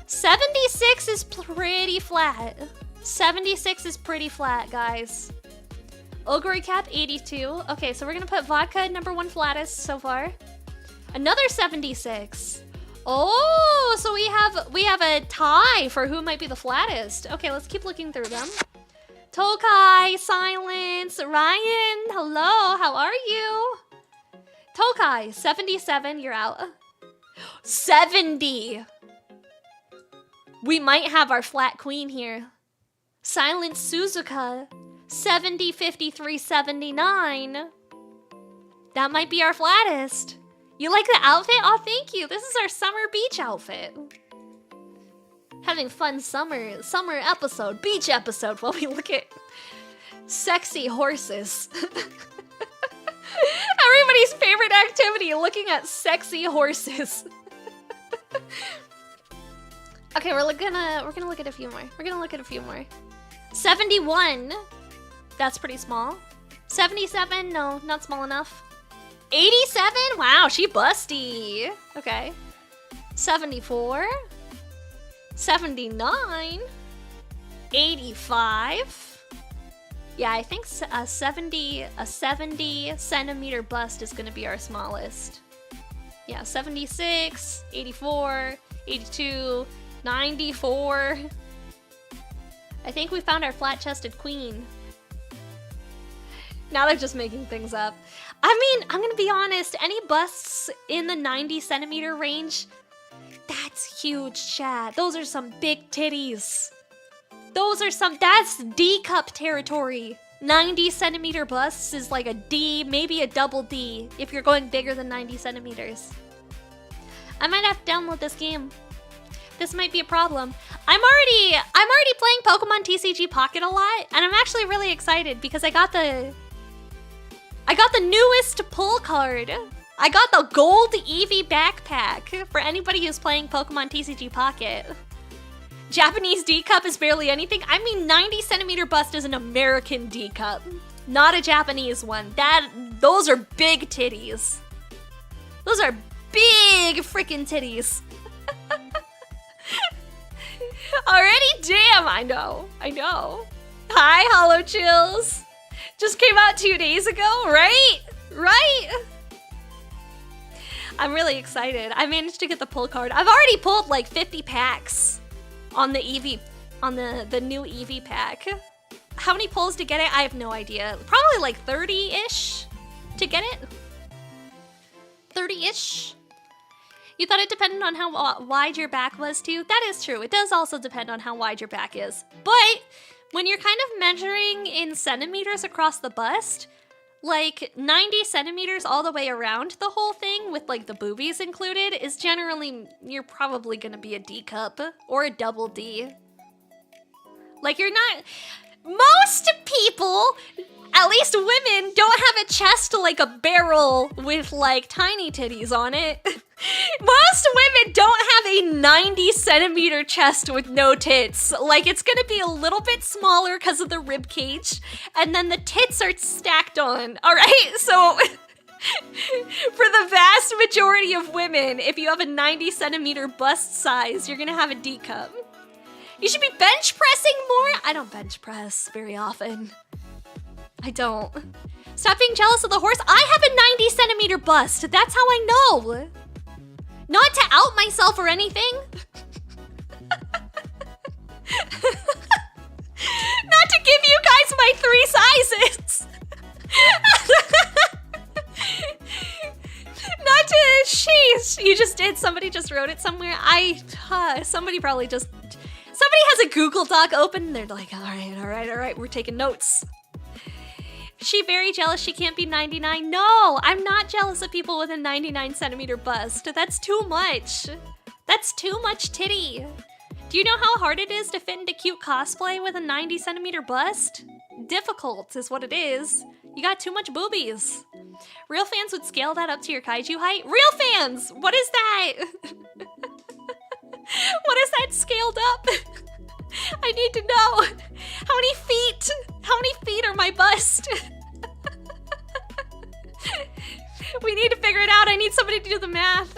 76 is pretty flat. 76 is pretty flat, guys. Ogre Cap, 82. Okay, so we're gonna put Vodka at #1 flattest so far. Another 76. Oh, so we have a tie for who might be the flattest. Okay, let's keep looking through them. Tokai, Silence, Ryan, hello, how are you? Tokai, 77, you're out. 70. We might have our flat queen here. Silent Suzuka, 70, 53, 79. That might be our flattest. You like the outfit? Oh, thank you. This is our summer beach outfit. Having fun summer episode, beach episode, while we look at sexy horses. Everybody's favorite activity, looking at sexy horses. Okay, we're gonna look at a few more. 71. That's pretty small. 77, no, not small enough. 87? Wow, she busty. Okay. 74. 79. 85. Yeah, I think a 70 centimeter bust is gonna be our smallest. Yeah, 76, 84, 82, 94. I think we found our flat-chested queen. Now they're just making things up. I mean, I'm gonna be honest, any busts in the 90 centimeter range, that's huge, chat. Those are some big titties. That's D cup territory. 90 centimeter busts is like a D, maybe a double D, if you're going bigger than 90 centimeters. I might have to download this game. This might be a problem. I'm already playing Pokemon TCG Pocket a lot, and I'm actually really excited because I got the newest pull card. I got the gold Eevee backpack for anybody who's playing Pokemon TCG Pocket. Japanese D cup is barely anything. I mean, 90 centimeter bust is an American D cup, not a Japanese one. Those are big titties. Those are big freaking titties. Already? Damn, I know. Hi, Hollow Chills. Just came out 2 days ago, right? Right? I'm really excited. I managed to get the pull card. I've already pulled like 50 packs on the Eevee, on the new Eevee pack. How many pulls to get it? I have no idea. Probably like 30-ish to get it. 30-ish. You thought it depended on how wide your back was too? That is true. It does also depend on how wide your back is. But when you're kind of measuring in centimeters across the bust, like 90 centimeters all the way around the whole thing with like the boobies included is generally, you're probably gonna be a D cup or a double D. Like you're not, most people, at least women, don't have a chest like a barrel with like tiny titties on it. Most women don't have a 90 centimeter chest with no tits. Like it's gonna be a little bit smaller because of the rib cage, and then the tits are stacked on. All right, so for the vast majority of women, if you have a 90 centimeter bust size, you're gonna have a D cup. You should be bench pressing more. I don't bench press very often. I don't. Stop being jealous of the horse. I have a 90 centimeter bust. That's how I know. Not to out myself or anything. Not to give you guys my 3 sizes. Not to, sheesh. You just did. Somebody just wrote it somewhere. Somebody probably just, somebody has a Google Doc open. And they're like, all right. We're taking notes. She very jealous she can't be 99. No, I'm not jealous of people with a 99 centimeter bust. That's too much. That's too much titty. Do you know how hard it is to fit into cute cosplay with a 90 centimeter bust? Difficult is what it is. You got too much boobies. Real fans would scale that up to your kaiju height. Real fans, what is that? What is that scaled up? I need to know. How many feet are my bust? We need to figure it out. I need somebody to do the math.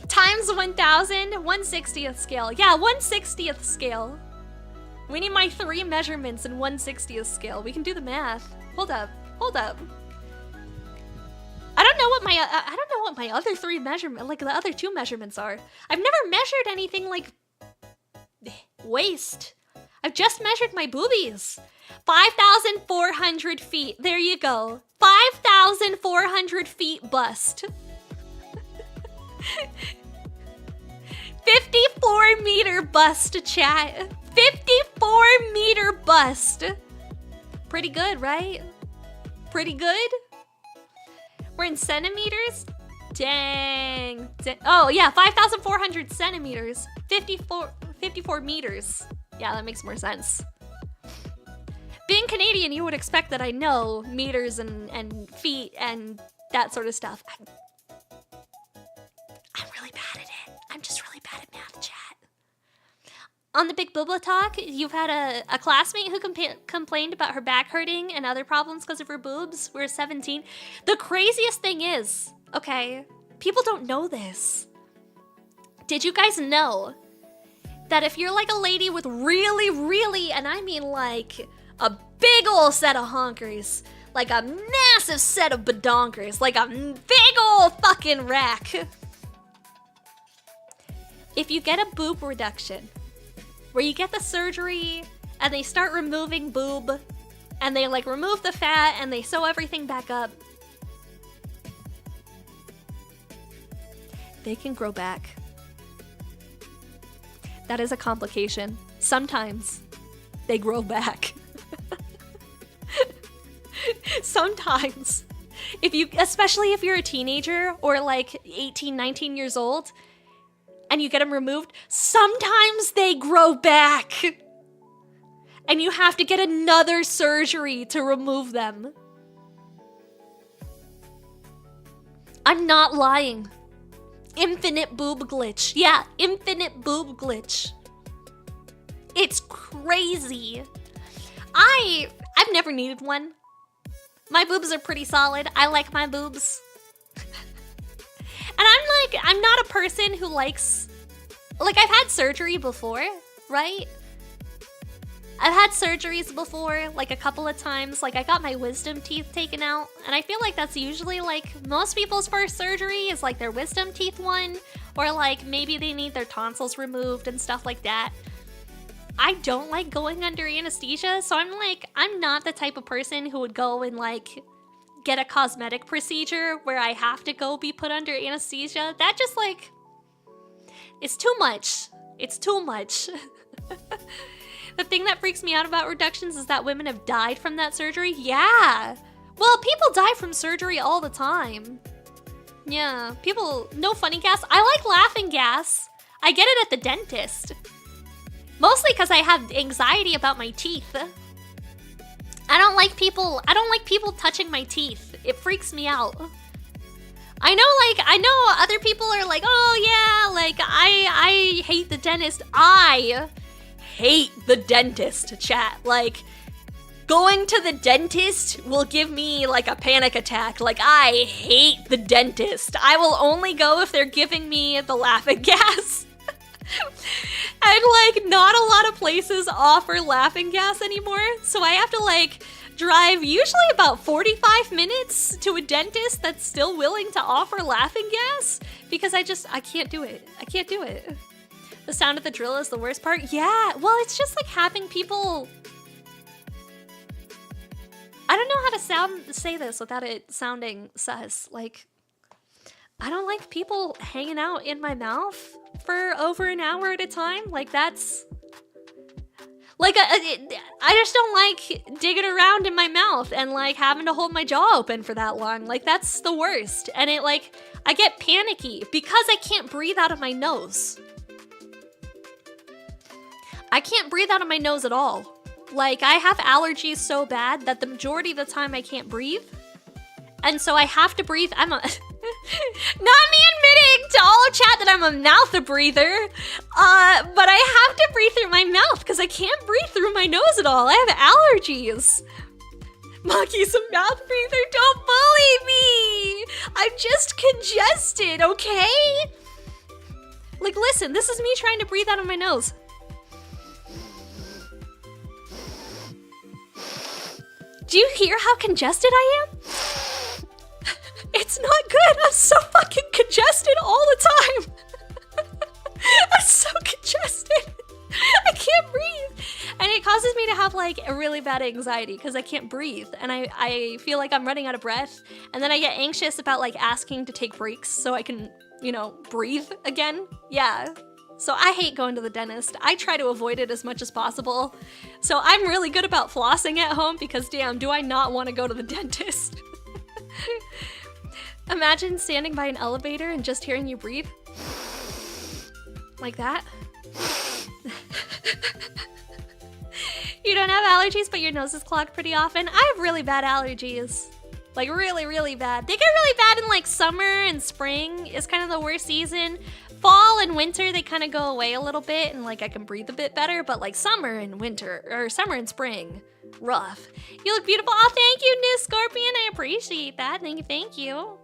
Times 1,000, 1/60th scale. Yeah, 1/60th scale. We need my 3 measurements in 1/60th scale. We can do the math. Hold up. I don't know what my other 3 measurements, like the other 2 measurements are. I've never measured anything like waist. I've just measured my boobies. 5,400 feet. There you go. 5,400 feet bust. 54 meter bust, chat. 54 meter bust. Pretty good, right? Pretty good? We're in centimeters? Dang. Oh yeah, 5,400 centimeters. 54 meters. Yeah, that makes more sense. Being Canadian, you would expect that I know meters and feet and that sort of stuff. I'm really bad at it. I'm just really bad at math, chat. On the Big Booba Talk, you've had a classmate who complained about her back hurting and other problems because of her boobs. We're 17. The craziest thing is, okay, people don't know this. Did you guys know that if you're like a lady with really, and I mean like a big ol' set of honkers, like a massive set of badonkers, like a big ol' fucking rack. If you get a boob reduction, where you get the surgery and they start removing boob and they like remove the fat and they sew everything back up, they can grow back. That is a complication. Sometimes they grow back. Sometimes. Especially if you're a teenager or like 18, 19 years old, and you get them removed, sometimes they grow back. And you have to get another surgery to remove them. I'm not lying. Infinite boob glitch. Yeah, infinite boob glitch. It's crazy. I've never needed one. My boobs are pretty solid. I like my boobs. And I'm not a person who likes, like, I've had surgery before, right? I've had surgeries before, like a couple of times. Like, I got my wisdom teeth taken out, and I feel like that's usually like most people's first surgery is like their wisdom teeth one, or like maybe they need their tonsils removed and stuff like that. I don't like going under anesthesia, so I'm not the type of person who would go and like get a cosmetic procedure where I have to go be put under anesthesia. That just like, it's too much. It's too much. The thing that freaks me out about reductions is that women have died from that surgery. Yeah. Well, people die from surgery all the time. Yeah, people, no funny gas. I like laughing gas. I get it at the dentist. Mostly because I have anxiety about my teeth. I don't like people touching my teeth. It freaks me out. I know other people are like, oh yeah, like I hate the dentist. I hate the dentist, chat. Like, going to the dentist will give me like a panic attack. Like, I hate the dentist. I will only go if they're giving me the laughing gas. And like, not a lot of places offer laughing gas anymore, so I have to like drive usually about 45 minutes to a dentist that's still willing to offer laughing gas, because I can't do it. I can't do it. The sound of the drill is the worst part. Yeah, well, it's just like having people, I don't know how to say this without it sounding sus. Like, I don't like people hanging out in my mouth for over an hour at a time. Like, that's like, I just don't like digging around in my mouth and like having to hold my jaw open for that long. Like, that's the worst. And it like, I get panicky because I can't breathe out of my nose. I can't breathe out of my nose at all. Like, I have allergies so bad that the majority of the time I can't breathe. And so I have to breathe. Not me admitting to all of chat that I'm a mouth breather, but I have to breathe through my mouth because I can't breathe through my nose at all. I have allergies. Maki's a mouth breather. Don't bully me. I'm just congested, okay? Like, listen, this is me trying to breathe out of my nose. Do you hear how congested I am? It's not good. I'm so fucking congested all the time. I'm so congested. I can't breathe. And it causes me to have like a really bad anxiety because I can't breathe. And I feel like I'm running out of breath. And then I get anxious about like asking to take breaks so I can, you know, breathe again. Yeah. So I hate going to the dentist. I try to avoid it as much as possible. So I'm really good about flossing at home because damn, do I not want to go to the dentist. Imagine standing by an elevator and just hearing you breathe. Like that. You don't have allergies, but your nose is clogged pretty often. I have really bad allergies. Like really, really bad. They get really bad in like summer and spring is kind of the worst season. Fall and winter, they kind of go away a little bit and like I can breathe a bit better, but like summer and winter, or summer and spring, rough. You look beautiful. Oh, thank you, New Scorpion. I appreciate that. Thank you.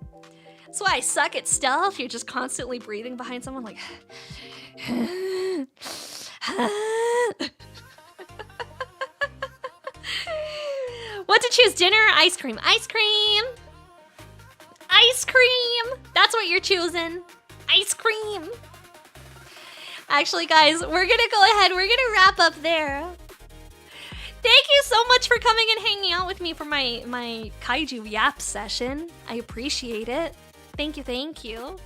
That's why I suck at stealth. You're just constantly breathing behind someone like... What to choose, dinner or ice cream? Ice cream! Ice cream! That's what you're choosing. Ice cream! Actually, guys, we're gonna go ahead. We're gonna wrap up there. Thank you so much for coming and hanging out with me for my Kaiju Yap session. I appreciate it. Thank you.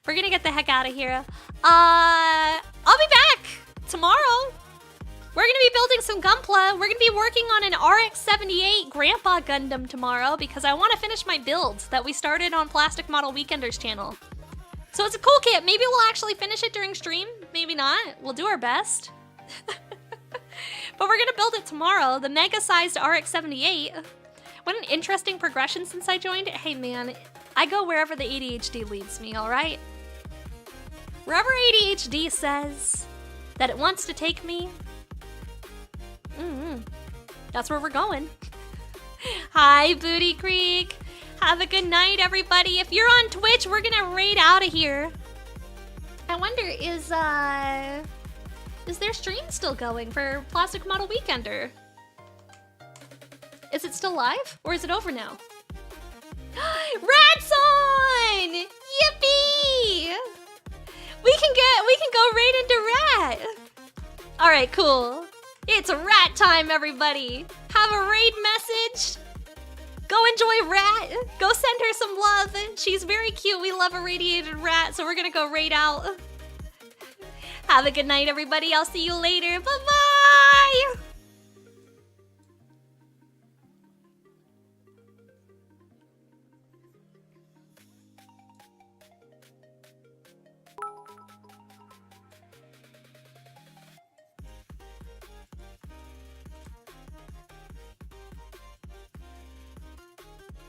We're gonna get the heck out of here. I'll be back tomorrow. We're gonna be building some Gunpla. We're gonna be working on an RX-78 Grandpa Gundam tomorrow because I want to finish my builds that we started on Plastic Model Weekenders channel. So it's a cool kit. Maybe we'll actually finish it during stream. Maybe not. We'll do our best. But we're gonna build it tomorrow. The mega-sized RX-78. What an interesting progression since I joined. Hey man, I go wherever the ADHD leads me, alright? Wherever ADHD says that it wants to take me, that's where we're going. Hi, Booty Creek. Have a good night, everybody. If you're on Twitch, we're gonna raid out of here. I wonder, is their stream still going for Plastic Model Weekender? Is it still live, or is it over now? Rat's on! Yippee! We can go right into Rat. All right, cool. It's rat time, everybody. Have a raid message. Go enjoy Rat. Go send her some love. She's very cute. We love a radiated rat, so we're gonna go raid out. Have a good night, everybody. I'll see you later. Bye-bye.